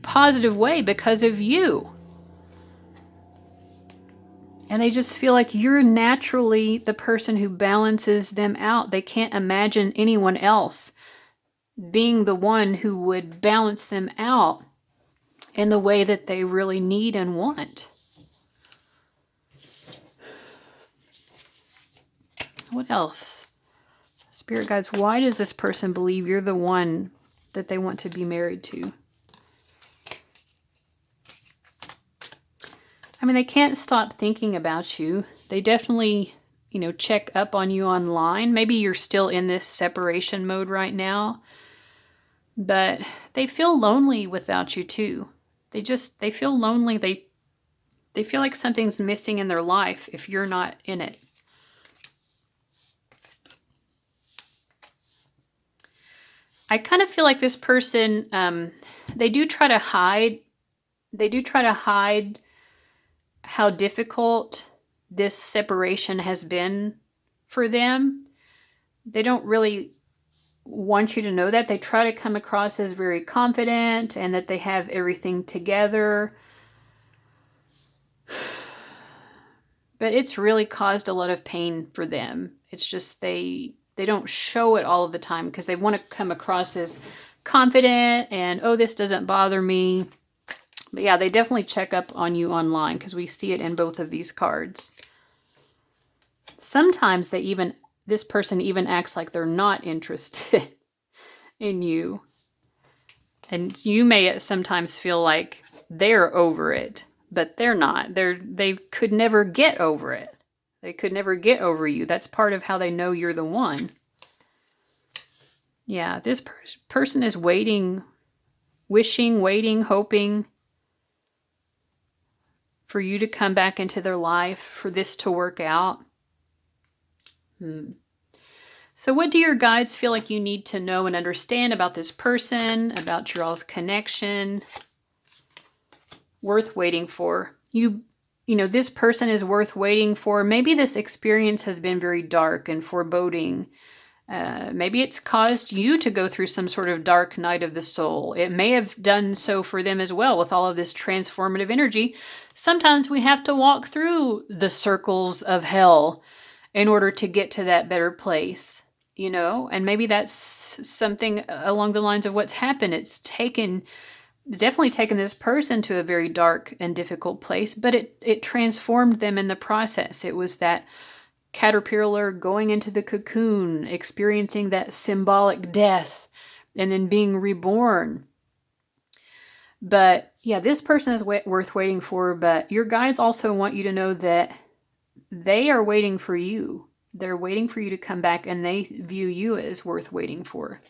positive way because of you. And they just feel like you're naturally the person who balances them out. They can't imagine anyone else being the one who would balance them out in the way that they really need and want. What else? Spirit guides, why does this person believe you're the one that they want to be married to? I mean, they can't stop thinking about you. They definitely, check up on you online. Maybe you're still in this separation mode right now, but they feel lonely without you too. They feel lonely. They feel like something's missing in their life if you're not in it. I kind of feel like this person, they do try to hide how difficult this separation has been for them. They don't really want you to know that. They try to come across as very confident and that they have everything together. But it's really caused a lot of pain for them. It's just they don't show it all of the time because they want to come across as confident and, oh, this doesn't bother me. But yeah, they definitely check up on you online because we see it in both of these cards. Sometimes this person even acts like they're not interested in you. And you may sometimes feel like they're over it, but they're not. They could never get over it. They could never get over you. That's part of how they know you're the one. Yeah, this person is waiting, wishing, waiting, hoping for you to come back into their life, for this to work out. So what do your guides feel like you need to know and understand about this person, about your all's connection? Worth waiting for. This person is worth waiting for. Maybe this experience has been very dark and foreboding. Maybe it's caused you to go through some sort of dark night of the soul. It may have done so for them as well with all of this transformative energy. Sometimes we have to walk through the circles of hell in order to get to that better place, and maybe that's something along the lines of what's happened. It's definitely taken this person to a very dark and difficult place, but it transformed them in the process. It was that caterpillar going into the cocoon, experiencing that symbolic death, and then being reborn. But yeah, this person is worth waiting for, but your guides also want you to know that they are waiting for you. They're waiting for you to come back, and they view you as worth waiting for.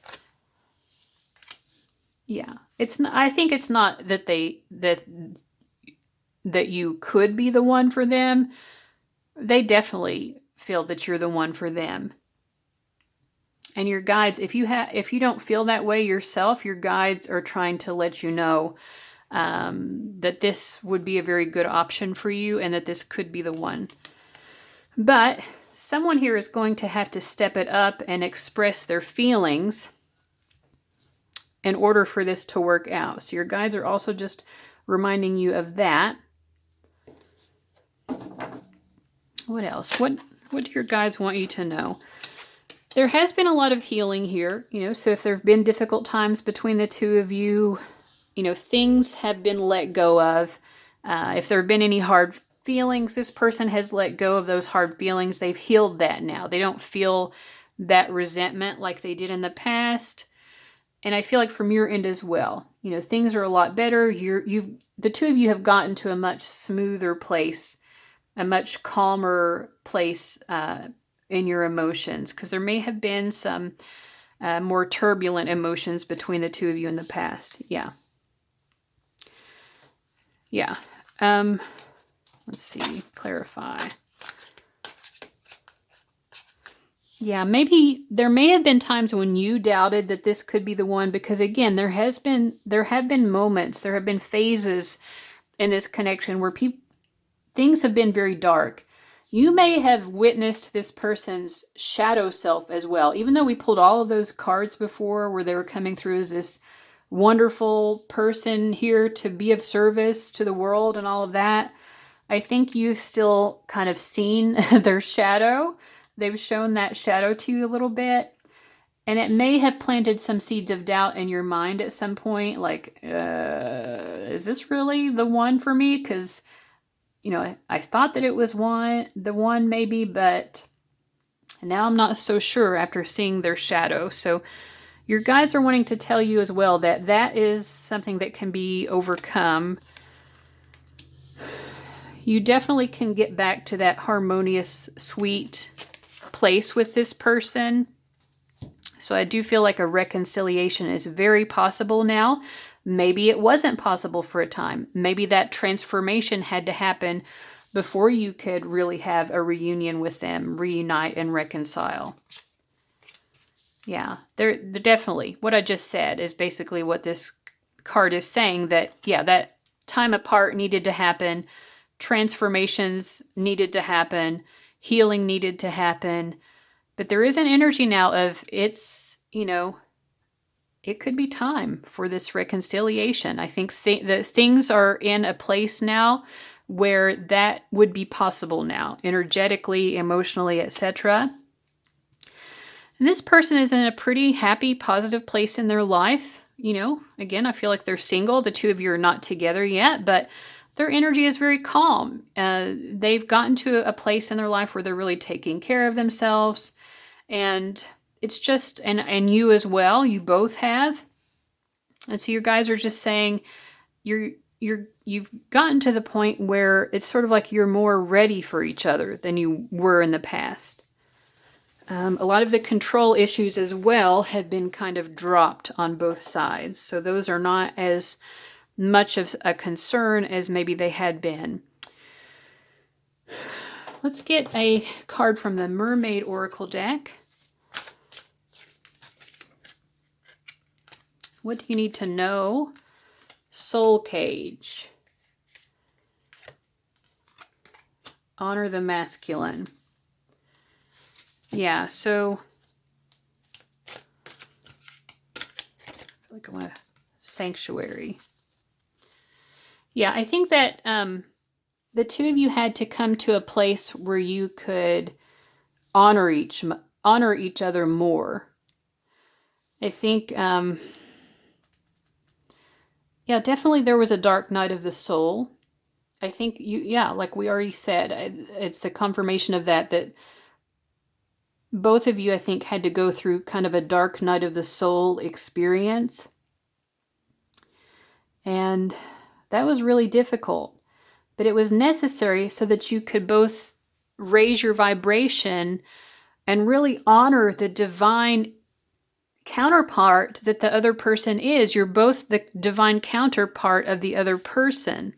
Yeah, I think it's not that that you could be the one for them. They definitely feel that you're the one for them. And your guides, if you don't feel that way yourself, your guides are trying to let you know that this would be a very good option for you and that this could be the one. But someone here is going to have to step it up and express their feelings in order for this to work out. So your guides are also just reminding you of that. What else? What do your guides want you to know? There has been a lot of healing here, so if there have been difficult times between the two of you, things have been let go of. If there have been any hard feelings, this person has let go of those hard feelings. They've healed that now. They don't feel that resentment like they did in the past. And I feel like from your end as well, things are a lot better. The two of you have gotten to a much smoother place, a much calmer place in your emotions, because there may have been some more turbulent emotions between the two of you in the past. Yeah. Let's see, clarify. Yeah, maybe there may have been times when you doubted that this could be the one, because again, there have been moments, there have been phases in this connection where things have been very dark. You may have witnessed this person's shadow self as well. Even though we pulled all of those cards before where they were coming through as this wonderful person here to be of service to the world and all of that, I think you've still kind of seen their shadow. They've shown that shadow to you a little bit. And it may have planted some seeds of doubt in your mind at some point. Like, is this really the one for me? Because, you know, I thought that it was the one maybe, but now I'm not so sure after seeing their shadow. So your guides are wanting to tell you as well that that is something that can be overcome. You definitely can get back to that harmonious, sweet place with this person. So I do feel like a reconciliation is very possible now. Maybe it wasn't possible for a time. Maybe that transformation had to happen before you could really have a reunion with them, reunite and reconcile. Yeah, they're definitely, what I just said is basically what this card is saying, that, yeah, that time apart needed to happen. Transformations needed to happen. Healing needed to happen. But there is an energy now of it's, you know, it could be time for this reconciliation. I think the things are in a place now where that would be possible now, energetically, emotionally, etc. And this person is in a pretty happy, positive place in their life. You know, again, I feel like they're single. The two of you are not together yet, but their energy is very calm. They've gotten to a place in their life where they're really taking care of themselves. And it's just, and you as well, you both have. And so your guys are just saying you've gotten to the point where it's sort of like you're more ready for each other than you were in the past. A lot of the control issues as well have been kind of dropped on both sides. So those are not as much of a concern as maybe they had been. Let's get a card from the Mermaid Oracle deck. What do you need to know? Soul Cage. Honor the masculine. Yeah, so I feel like I want a sanctuary. Yeah, I think that the two of you had to come to a place where you could honor each other more. I think, yeah, definitely there was a dark night of the soul. I think yeah, like we already said, it's a confirmation of that both of you, I think, had to go through kind of a dark night of the soul experience. And that was really difficult. But it was necessary so that you could both raise your vibration and really honor the divine counterpart that the other person is. You're both the divine counterpart of the other person.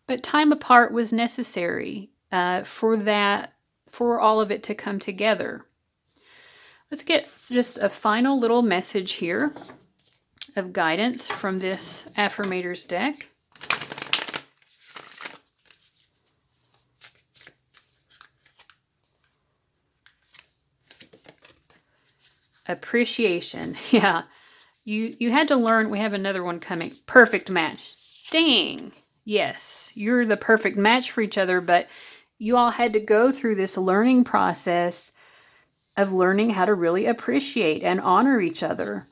But time apart was necessary for all of it to come together. Let's get just a final little message here of guidance from this Affirmators deck. Appreciation. Yeah. You had to learn. We have another one coming. Perfect match. Dang. Yes, you're the perfect match for each other, but you all had to go through this learning process of learning how to really appreciate and honor each other.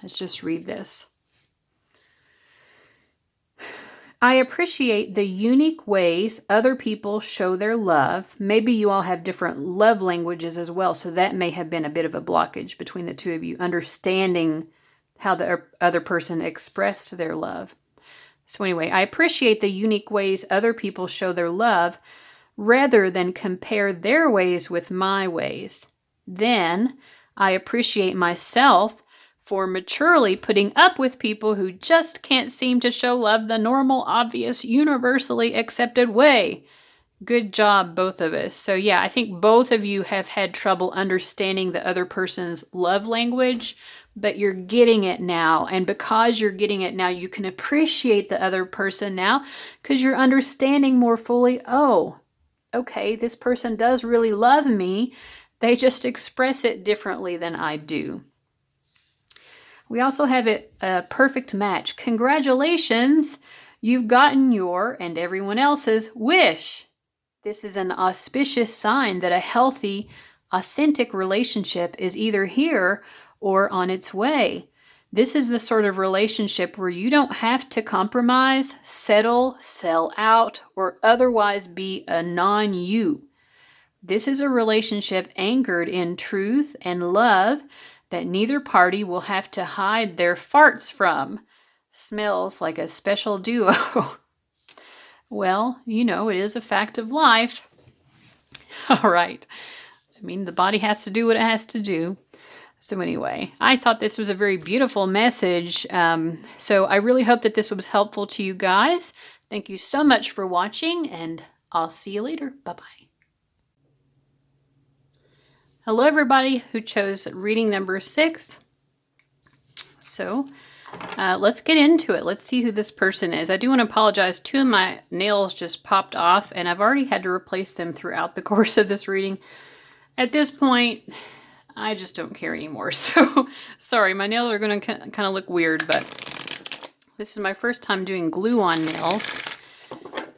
Let's just read this. I appreciate the unique ways other people show their love. Maybe you all have different love languages as well, so that may have been a bit of a blockage between the two of you, understanding how the other person expressed their love. So anyway, I appreciate the unique ways other people show their love rather than compare their ways with my ways. Then I appreciate myself for maturely putting up with people who just can't seem to show love the normal, obvious, universally accepted way. Good job, both of us. So yeah, I think both of you have had trouble understanding the other person's love language, but you're getting it now. And because you're getting it now, you can appreciate the other person now because you're understanding more fully, oh, okay, this person does really love me. They just express it differently than I do. We also have it a perfect match. Congratulations. You've gotten your and everyone else's wish. This is an auspicious sign that a healthy, authentic relationship is either here or on its way. This is the sort of relationship where you don't have to compromise, settle, sell out, or otherwise be a non-you. This is a relationship anchored in truth and love that neither party will have to hide their farts from. Smells like a special duo. Well, you know, it is a fact of life. All right. I mean, the body has to do what it has to do. So anyway, I thought this was a very beautiful message. So I really hope that this was helpful to you guys. Thank you so much for watching, and I'll see you later. Bye-bye. Hello, everybody who chose reading number 6. So let's get into it. Let's see who this person is. I do want to apologize. 2 of my nails just popped off, and I've already had to replace them throughout the course of this reading. At this point, I just don't care anymore. So sorry, my nails are going to kind of look weird, but this is my first time doing glue on nails.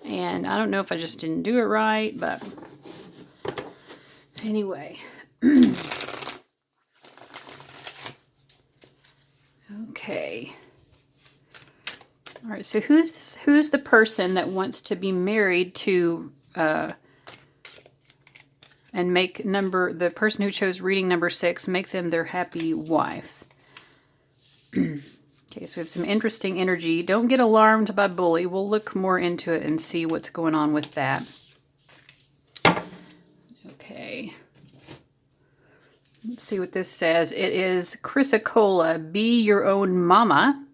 And I don't know if I just didn't do it right, but anyway. Okay. All right, so who's the person that wants to be married to and make the person who chose reading number 6, make them their happy wife? Okay, so we have some interesting energy. Don't get alarmed by bully. We'll look more into it and see what's going on with that. Okay. Let's see what this says. It is Chrysicola, be your own mama.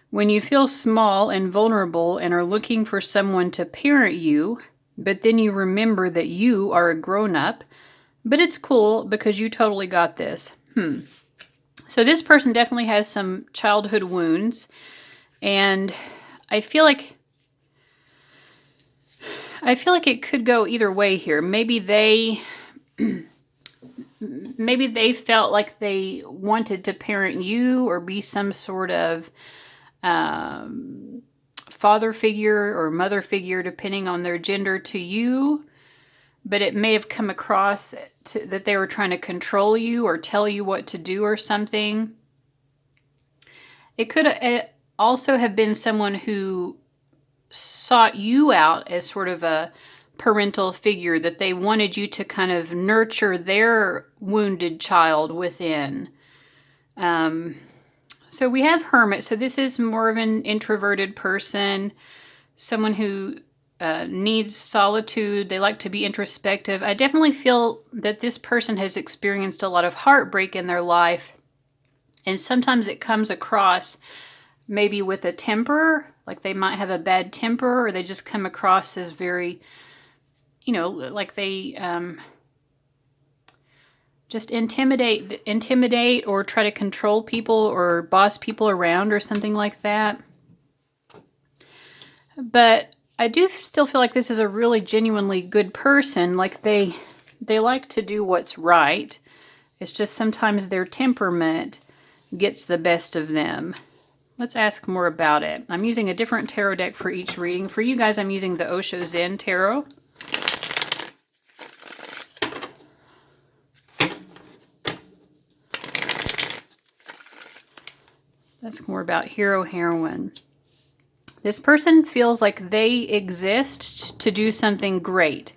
When you feel small and vulnerable and are looking for someone to parent you, but then you remember that you are a grown-up, but it's cool because you totally got this. So this person definitely has some childhood wounds, and I feel like it could go either way here. Maybe they felt like they wanted to parent you or be some sort of father figure or mother figure, depending on their gender, to you, but it may have come across that they were trying to control you or tell you what to do or something. It could also have been someone who sought you out as sort of a parental figure, that they wanted you to kind of nurture their wounded child within. So we have Hermit. So this is more of an introverted person, someone who needs solitude. They like to be introspective. I definitely feel that this person has experienced a lot of heartbreak in their life. And sometimes it comes across maybe with a temper, like they might have a bad temper, or they just come across as very, you know, like they just intimidate or try to control people or boss people around or something like that. But I do still feel like this is a really genuinely good person. Like they like to do what's right. It's just sometimes their temperament gets the best of them. Let's ask more about it. I'm using a different tarot deck for each reading. For you guys, I'm using the Osho Zen Tarot. Let's more about hero, heroine. This person feels like they exist to do something great,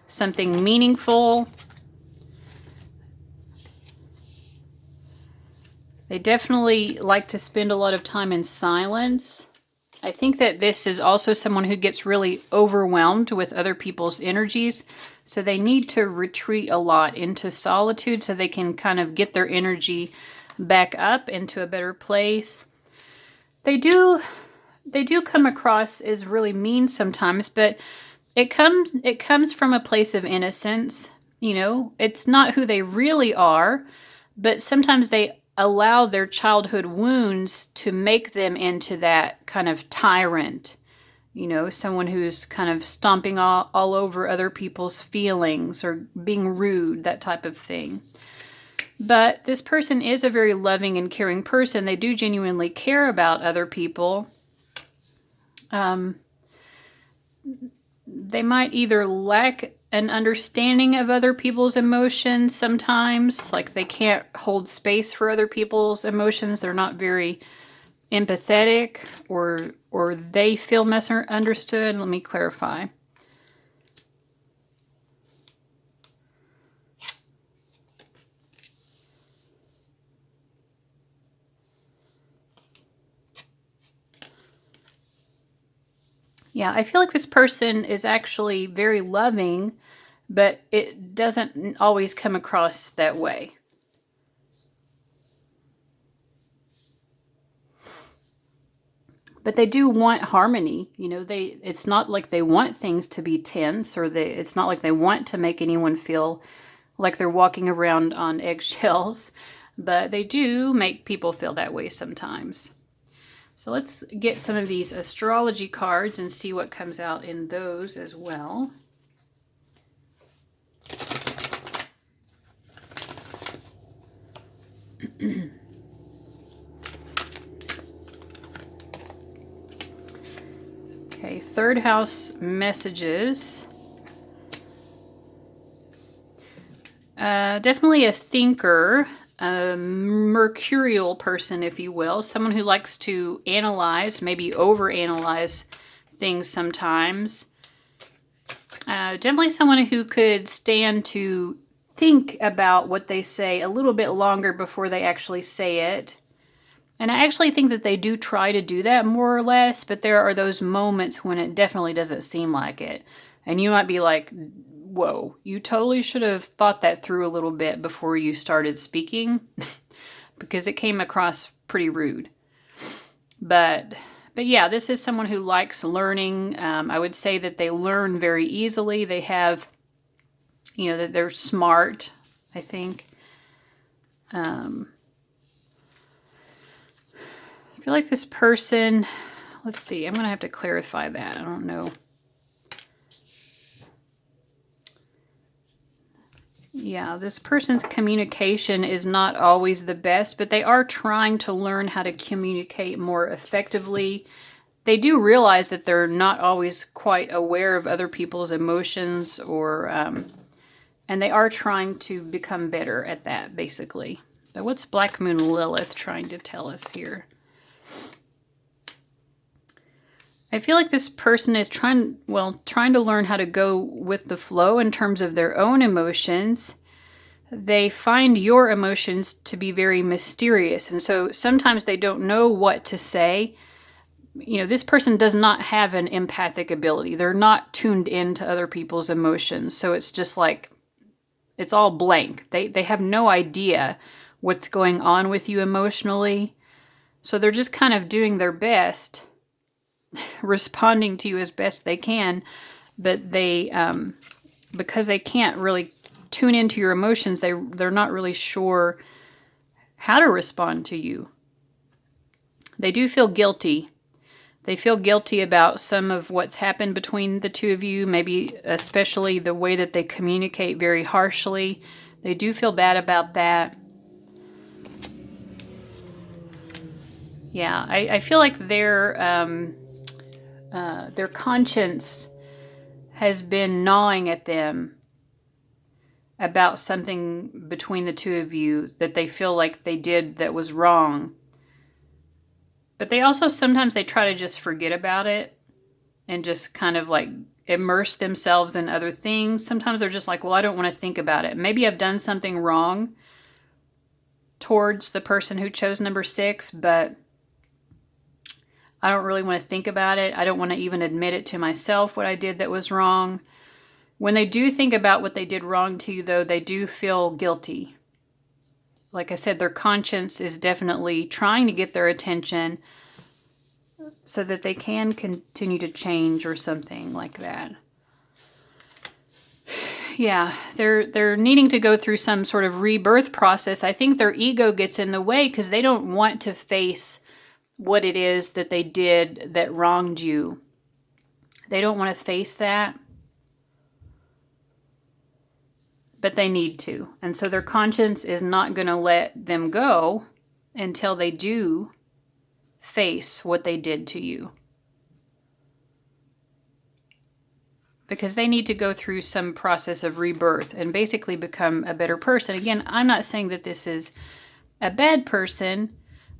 something meaningful. They definitely like to spend a lot of time in silence. I think that this is also someone who gets really overwhelmed with other people's energies. So they need to retreat a lot into solitude so they can kind of get their energy back up into a better place. They do come across as really mean sometimes, but it comes from a place of innocence. You know, it's not who they really are, but sometimes they allow their childhood wounds to make them into that kind of tyrant. You know, someone who's kind of stomping all over other people's feelings or being rude, that type of thing. But this person is a very loving and caring person. They do genuinely care about other people. They might either lack an understanding of other people's emotions sometimes, like they can't hold space for other people's emotions. They're not very empathetic, or they feel misunderstood. Let me clarify. Yeah, I feel like this person is actually very loving, but it doesn't always come across that way. But they do want harmony. You know, it's not like they want things to be tense, or it's not like they want to make anyone feel like they're walking around on eggshells, but they do make people feel that way sometimes. So let's get some of these astrology cards and see what comes out in those as well. Okay, third house messages. Definitely a thinker, a mercurial person, if you will. Someone who likes to analyze, maybe overanalyze things sometimes. Definitely someone who could stand to think about what they say a little bit longer before they actually say it. And I actually think that they do try to do that more or less, but there are those moments when it definitely doesn't seem like it. And you might be like, whoa, you totally should have thought that through a little bit before you started speaking, because it came across pretty rude. But yeah, this is someone who likes learning. I would say that they learn very easily. They have, that they're smart, I think. I feel like this person, let's see, I'm going to have to clarify that. I don't know. Yeah, this person's communication is not always the best, but they are trying to learn how to communicate more effectively. They do realize that they're not always quite aware of other people's emotions, and they are trying to become better at that, basically. But what's Black Moon Lilith trying to tell us here? I feel like this person is trying to learn how to go with the flow in terms of their own emotions. They find your emotions to be very mysterious, and so sometimes they don't know what to say. This person does not have an empathic ability. They're not tuned into other people's emotions, so it's just like, it's all blank. They have no idea what's going on with you emotionally, so they're just kind of doing their best, responding to you as best they can, but they because they can't really tune into your emotions, they're not really sure how to respond to you. They do feel guilty. They feel guilty about some of what's happened between the two of you, maybe especially the way that they communicate very harshly. They do feel bad about that. Yeah, I feel like their conscience has been gnawing at them about something between the two of you that they feel like they did that was wrong. But they also sometimes they try to just forget about it and just kind of like immerse themselves in other things. Sometimes they're just like, well, I don't want to think about it. Maybe I've done something wrong towards the person who chose number 6, but I don't really want to think about it. I don't want to even admit it to myself what I did that was wrong. When they do think about what they did wrong to you, though, they do feel guilty. Like I said, their conscience is definitely trying to get their attention so that they can continue to change or something like that. Yeah, they're needing to go through some sort of rebirth process. I think their ego gets in the way because they don't want to face what it is that they did that wronged you. They don't want to face that. But they need to. And so their conscience is not going to let them go until they do face what they did to you. because they need to go through some process of rebirth and basically become a better person. Again, I'm not saying that this is a bad person,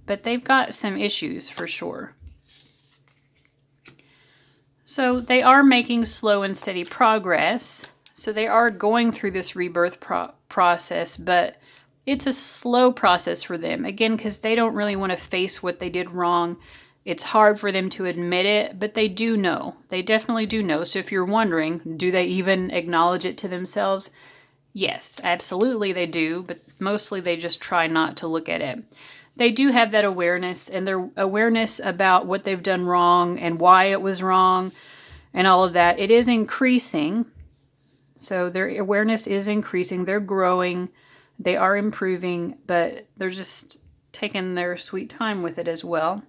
but they've got some issues for sure. So they are making slow and steady progress. So they are going through this rebirth process, but it's a slow process for them. Again, because they don't really want to face what they did wrong. It's hard for them to admit it, but they do know. They definitely do know. So if you're wondering, do they even acknowledge it to themselves? Yes, absolutely they do, but mostly they just try not to look at it. They do have that awareness, and their awareness about what they've done wrong and why it was wrong and all of that, it is increasing. So their awareness is increasing. They're growing. They are improving, but they're just taking their sweet time with it as well.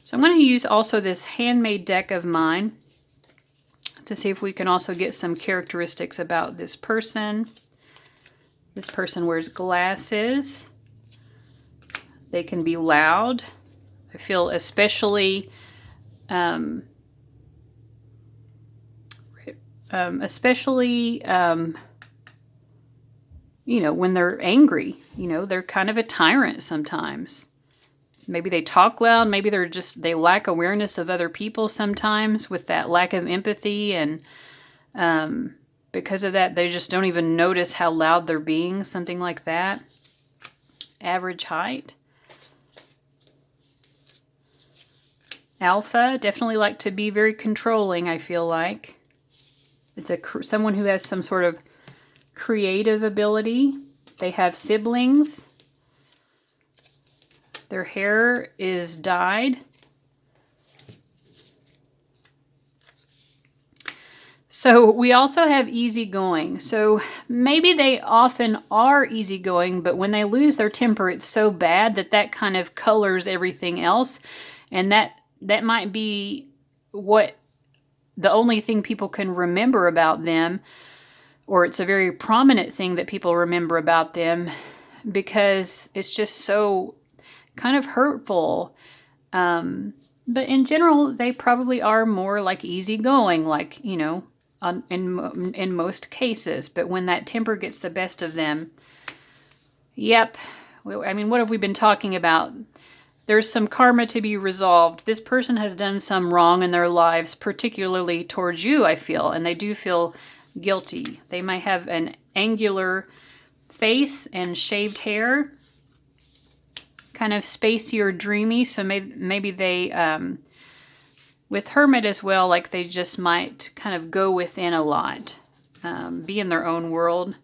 So I'm going to use also this handmade deck of mine to see if we can also get some characteristics about this person. This person wears glasses. They can be loud. I feel especially you know, when they're angry, you know, they're kind of a tyrant sometimes. Maybe they talk loud. Maybe they lack awareness of other people sometimes with that lack of empathy. And because of that, they just don't even notice how loud they're being, something like that. Average height. Alpha, definitely like to be very controlling, I feel like. It's someone who has some sort of creative ability. They have siblings. Their hair is dyed. So we also have easygoing. So maybe they often are easygoing, but when they lose their temper, it's so bad that kind of colors everything else. And that might be what the only thing people can remember about them, or it's a very prominent thing that people remember about them because it's just so kind of hurtful. But in general, they probably are more like easygoing, like, you know, in most cases. But when that temper gets the best of them, yep. I mean, what have we been talking about? There's some karma to be resolved. This person has done some wrong in their lives, particularly towards you, I feel, and they do feel guilty. They might have an angular face and shaved hair, kind of spacey or dreamy. So maybe they, with hermit as well, like they just might kind of go within a lot, be in their own world.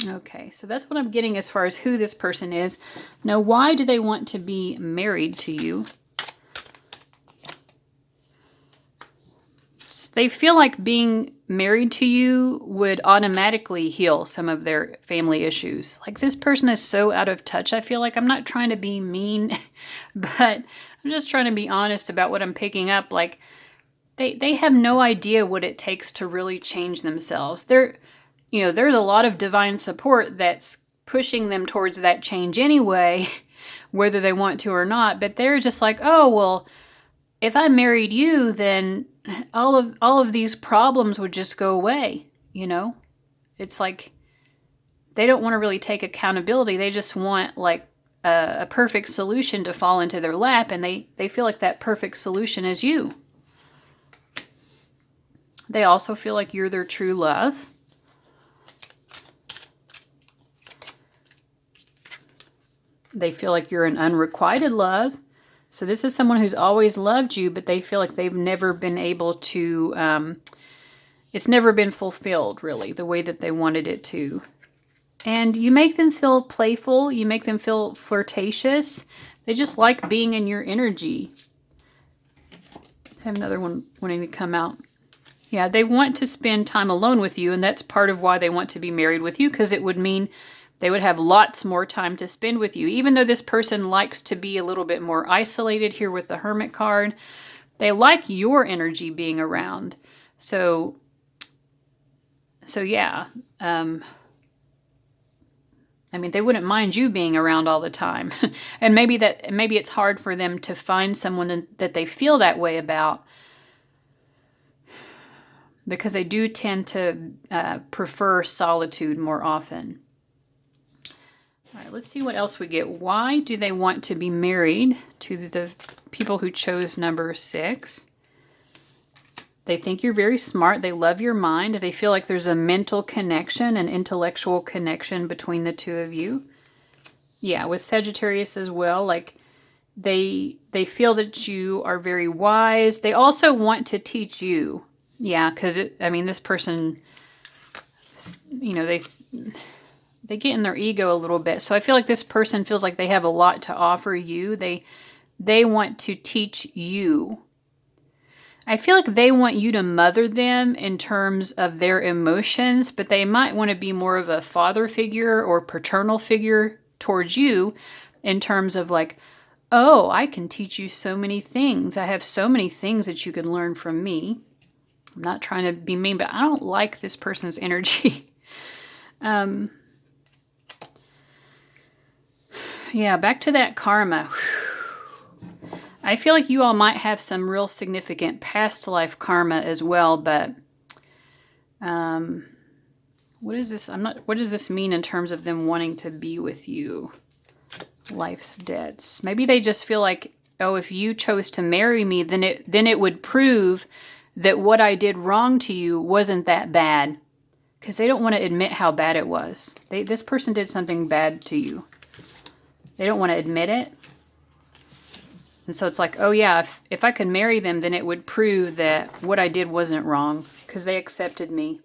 Okay, so that's what I'm getting as far as who this person is. Now, why do they want to be married to you? They feel like being married to you would automatically heal some of their family issues. Like, this person is so out of touch, I feel like. I'm not trying to be mean, but I'm just trying to be honest about what I'm picking up. Like, they have no idea what it takes to really change themselves. You know, there's a lot of divine support that's pushing them towards that change anyway, whether they want to or not. But they're just like, oh, well, if I married you, then all of these problems would just go away, you know? It's like they don't want to really take accountability. They just want like a perfect solution to fall into their lap, and they feel like that perfect solution is you. They also feel like you're their true love. They feel like you're an unrequited love. So this is someone who's always loved you, but they feel like they've never been able to, it's never been fulfilled, really, the way that they wanted it to. And you make them feel playful. You make them feel flirtatious. They just like being in your energy. I have another one wanting to come out. Yeah, they want to spend time alone with you, and that's part of why they want to be married with you, because it would mean they would have lots more time to spend with you. Even though this person likes to be a little bit more isolated here with the Hermit card, they like your energy being around. So yeah. I mean, they wouldn't mind you being around all the time. And maybe it's hard for them to find someone that they feel that way about, because they do tend to prefer solitude more often. All right, let's see what else we get. Why do they want to be married to the people who chose number 6? They think you're very smart. They love your mind. They feel like there's a mental connection, an intellectual connection between the two of you. Yeah, with Sagittarius as well. Like they feel that you are very wise. They also want to teach you. Yeah, because this person, they get in their ego a little bit. So I feel like this person feels like they have a lot to offer you. They want to teach you. I feel like they want you to mother them in terms of their emotions, but they might want to be more of a father figure or paternal figure towards you in terms of like, oh, I can teach you so many things. I have so many things that you can learn from me. I'm not trying to be mean, but I don't like this person's energy. Yeah, back to that karma. I feel like you all might have some real significant past life karma as well, but what is this? What does this mean in terms of them wanting to be with you? Life's debts. Maybe they just feel like, oh, if you chose to marry me, then it would prove that what I did wrong to you wasn't that bad, because they don't want to admit how bad it was. This person did something bad to you. They don't want to admit it. And so it's like, oh yeah, if I could marry them, then it would prove that what I did wasn't wrong, because they accepted me.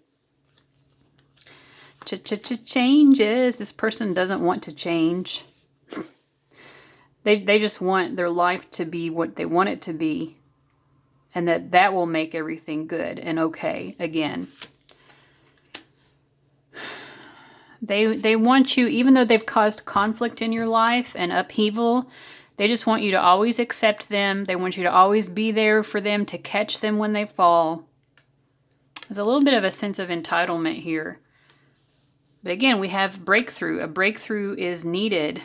Changes. This person doesn't want to change. They just want their life to be what they want it to be, and that will make everything good and okay again. They want you, even though they've caused conflict in your life and upheaval, they just want you to always accept them. They want you to always be there for them, to catch them when they fall. There's a little bit of a sense of entitlement here. But again, we have breakthrough. A breakthrough is needed,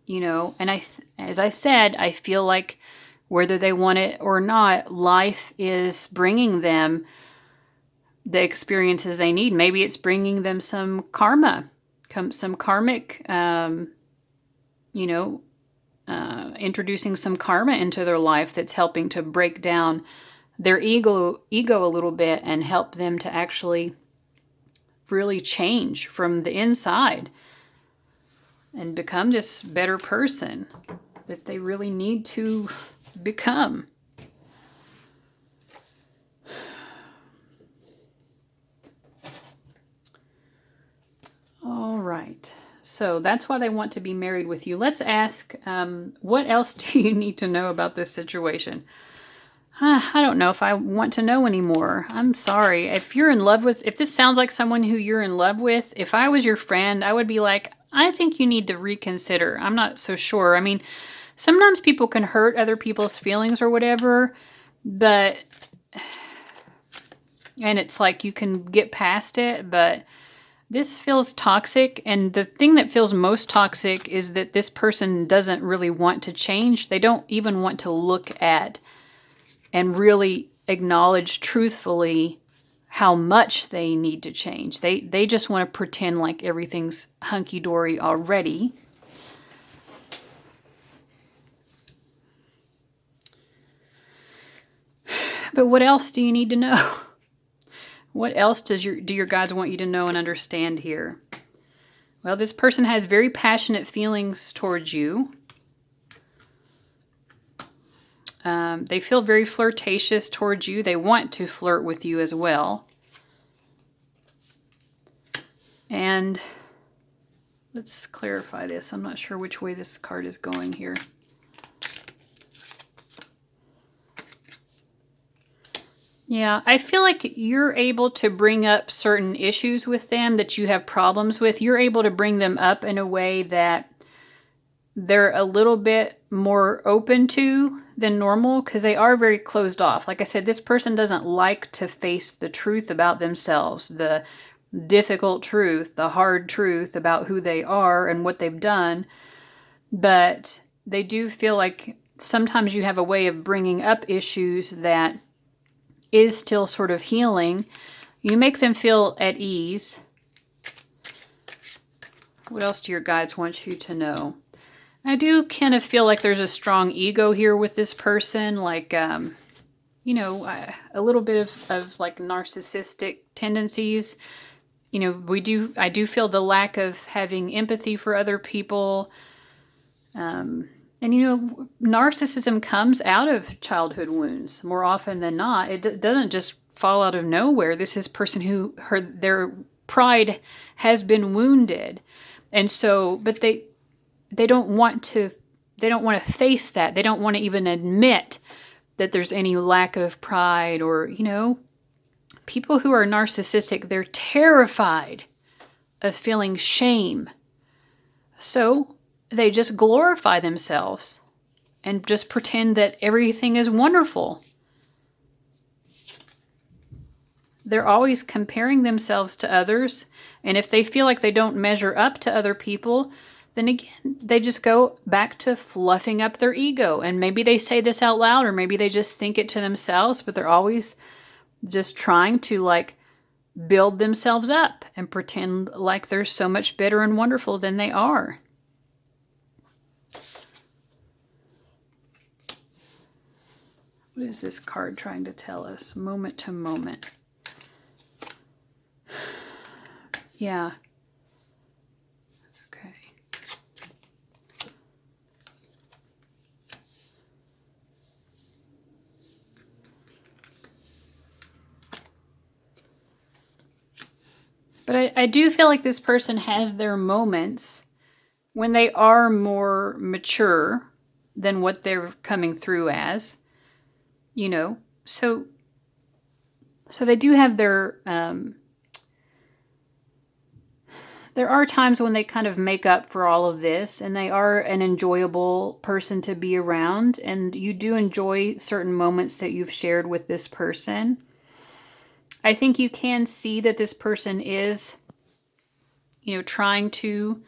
and as I said, I feel like whether they want it or not, life is bringing them the experiences they need. Maybe it's bringing them some karma, some karmic, introducing some karma into their life that's helping to break down their ego a little bit and help them to actually really change from the inside and become this better person that they really need to become. All right. So that's why they want to be married with you. Let's ask, what else do you need to know about this situation? I don't know if I want to know anymore. I'm sorry. If this sounds like someone who you're in love with, if I was your friend, I would be like, I think you need to reconsider. I'm not so sure. I mean, sometimes people can hurt other people's feelings or whatever, and it's like you can get past it, but this feels toxic, and the thing that feels most toxic is that this person doesn't really want to change. They don't even want to look at and really acknowledge truthfully how much they need to change. They just want to pretend like everything's hunky-dory already. But what else do you need to know? What else do your guides want you to know and understand here? Well, this person has very passionate feelings towards you. They feel very flirtatious towards you. They want to flirt with you as well. And let's clarify this. I'm not sure which way this card is going here. Yeah, I feel like you're able to bring up certain issues with them that you have problems with. You're able to bring them up in a way that they're a little bit more open to than normal, because they are very closed off. Like I said, this person doesn't like to face the truth about themselves, the difficult truth, the hard truth about who they are and what they've done. But they do feel like sometimes you have a way of bringing up issues that is still sort of healing. You make them feel at ease. What else do your guides want you to know? I do kind of feel like there's a strong ego here with this person, like, you know, a little bit of like narcissistic tendencies. You know, I do feel the lack of having empathy for other people. And, you know, narcissism comes out of childhood wounds more often than not. It doesn't just fall out of nowhere. This is a person who their pride has been wounded. And so, but they don't want to face that. They don't want to even admit that there's any lack of pride or, you know, people who are narcissistic, they're terrified of feeling shame. So they just glorify themselves and just pretend that everything is wonderful. They're always comparing themselves to others. And if they feel like they don't measure up to other people, then again, they just go back to fluffing up their ego. And maybe they say this out loud, or maybe they just think it to themselves, but they're always just trying to like build themselves up and pretend like they're so much better and wonderful than they are. What is this card trying to tell us? Moment to moment. Yeah. Okay. But I do feel like this person has their moments when they are more mature than what they're coming through as, you know. So they do have their, there are times when they kind of make up for all of this, and they are an enjoyable person to be around, and you do enjoy certain moments that you've shared with this person. I think you can see that this person is, you know, trying to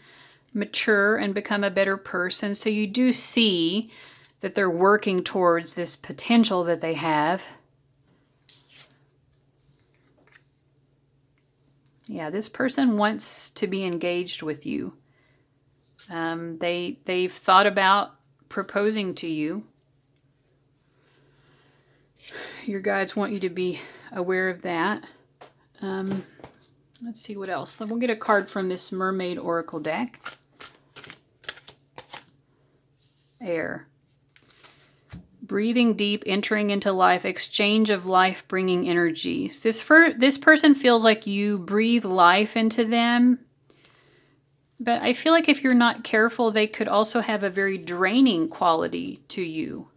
mature and become a better person. So you do see that they're working towards this potential that they have. Yeah, this person wants to be engaged with you. They've thought about proposing to you. Your guides want you to be aware of that. Let's see what else. We'll get a card from this Mermaid Oracle deck. Air. Breathing deep, entering into life, exchange of life-bringing energies. This person feels like you breathe life into them. But I feel like if you're not careful, they could also have a very draining quality to you.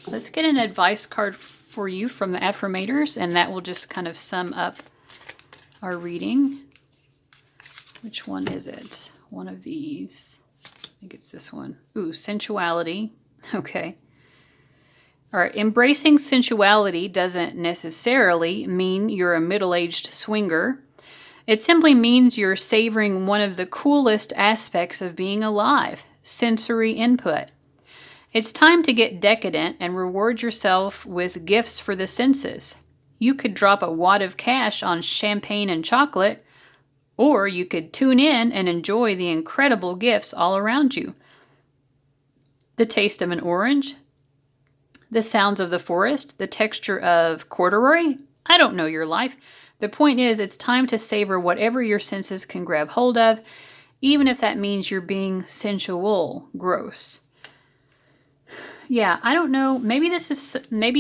Let's get an advice card for you from the affirmators, and that will just kind of sum up our reading. Which one is it? One of these. I think it's this one. Ooh, sensuality. Okay. All right. Embracing sensuality doesn't necessarily mean you're a middle-aged swinger. It simply means you're savoring one of the coolest aspects of being alive, sensory input. It's time to get decadent and reward yourself with gifts for the senses. You could drop a wad of cash on champagne and chocolate, or you could tune in and enjoy the incredible gifts all around you. The taste of an orange, the sounds of the forest, the texture of corduroy. I don't know your life. The point is, it's time to savor whatever your senses can grab hold of, even if that means you're being sensual. Gross. Yeah, I don't know. Maybe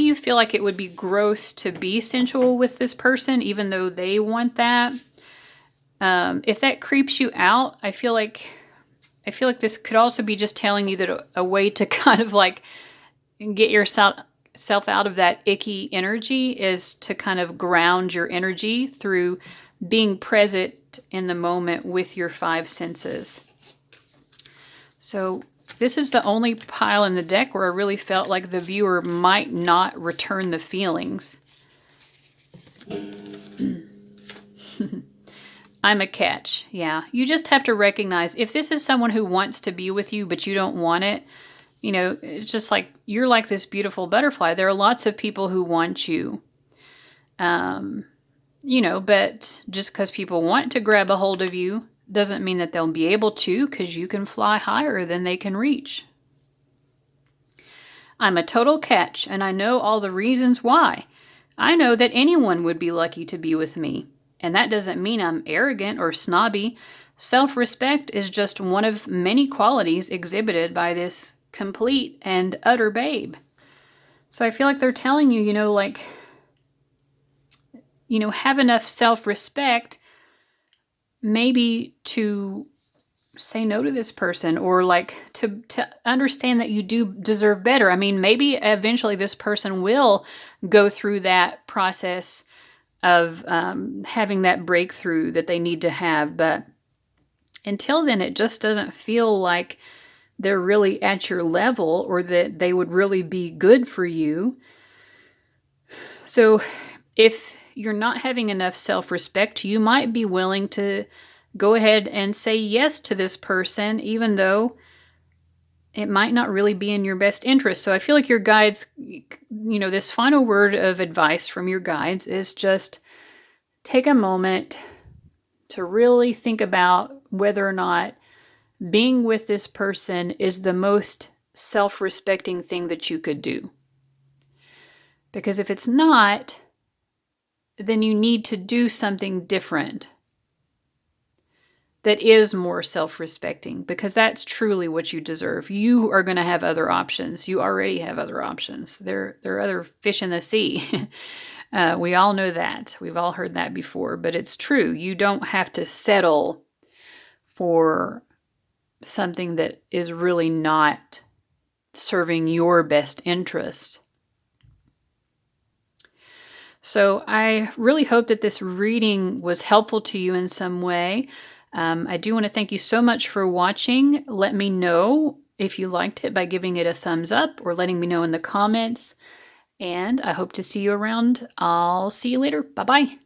you feel like it would be gross to be sensual with this person, even though they want that. If that creeps you out, I feel like this could also be just telling you that a way to kind of like get yourself out of that icky energy is to kind of ground your energy through being present in the moment with your five senses. So this is the only pile in the deck where I really felt like the viewer might not return the feelings. I'm a catch. Yeah. You just have to recognize if this is someone who wants to be with you, but you don't want it, you know, it's just like you're like this beautiful butterfly. There are lots of people who want you. You know, but just because people want to grab a hold of you doesn't mean that they'll be able to, because you can fly higher than they can reach. I'm a total catch, and I know all the reasons why. I know that anyone would be lucky to be with me. And that doesn't mean I'm arrogant or snobby. Self-respect is just one of many qualities exhibited by this complete and utter babe. So I feel like they're telling you, have enough self-respect maybe to say no to this person, or to understand that you do deserve better. I mean, maybe eventually this person will go through that process of having that breakthrough that they need to have. But until then, it just doesn't feel like they're really at your level, or that they would really be good for you. So if you're not having enough self-respect, you might be willing to go ahead and say yes to this person, even though it might not really be in your best interest. So I feel like your guides, this final word of advice from your guides is just take a moment to really think about whether or not being with this person is the most self-respecting thing that you could do. Because if it's not, then you need to do something different that is more self-respecting, because that's truly what you deserve. You are going to have other options. You already have other options. There are other fish in the sea. We all know that. We've all heard that before, but it's true. You don't have to settle for something that is really not serving your best interest. So I really hope that this reading was helpful to you in some way. I do want to thank you so much for watching. Let me know if you liked it by giving it a thumbs up or letting me know in the comments. And I hope to see you around. I'll see you later. Bye-bye.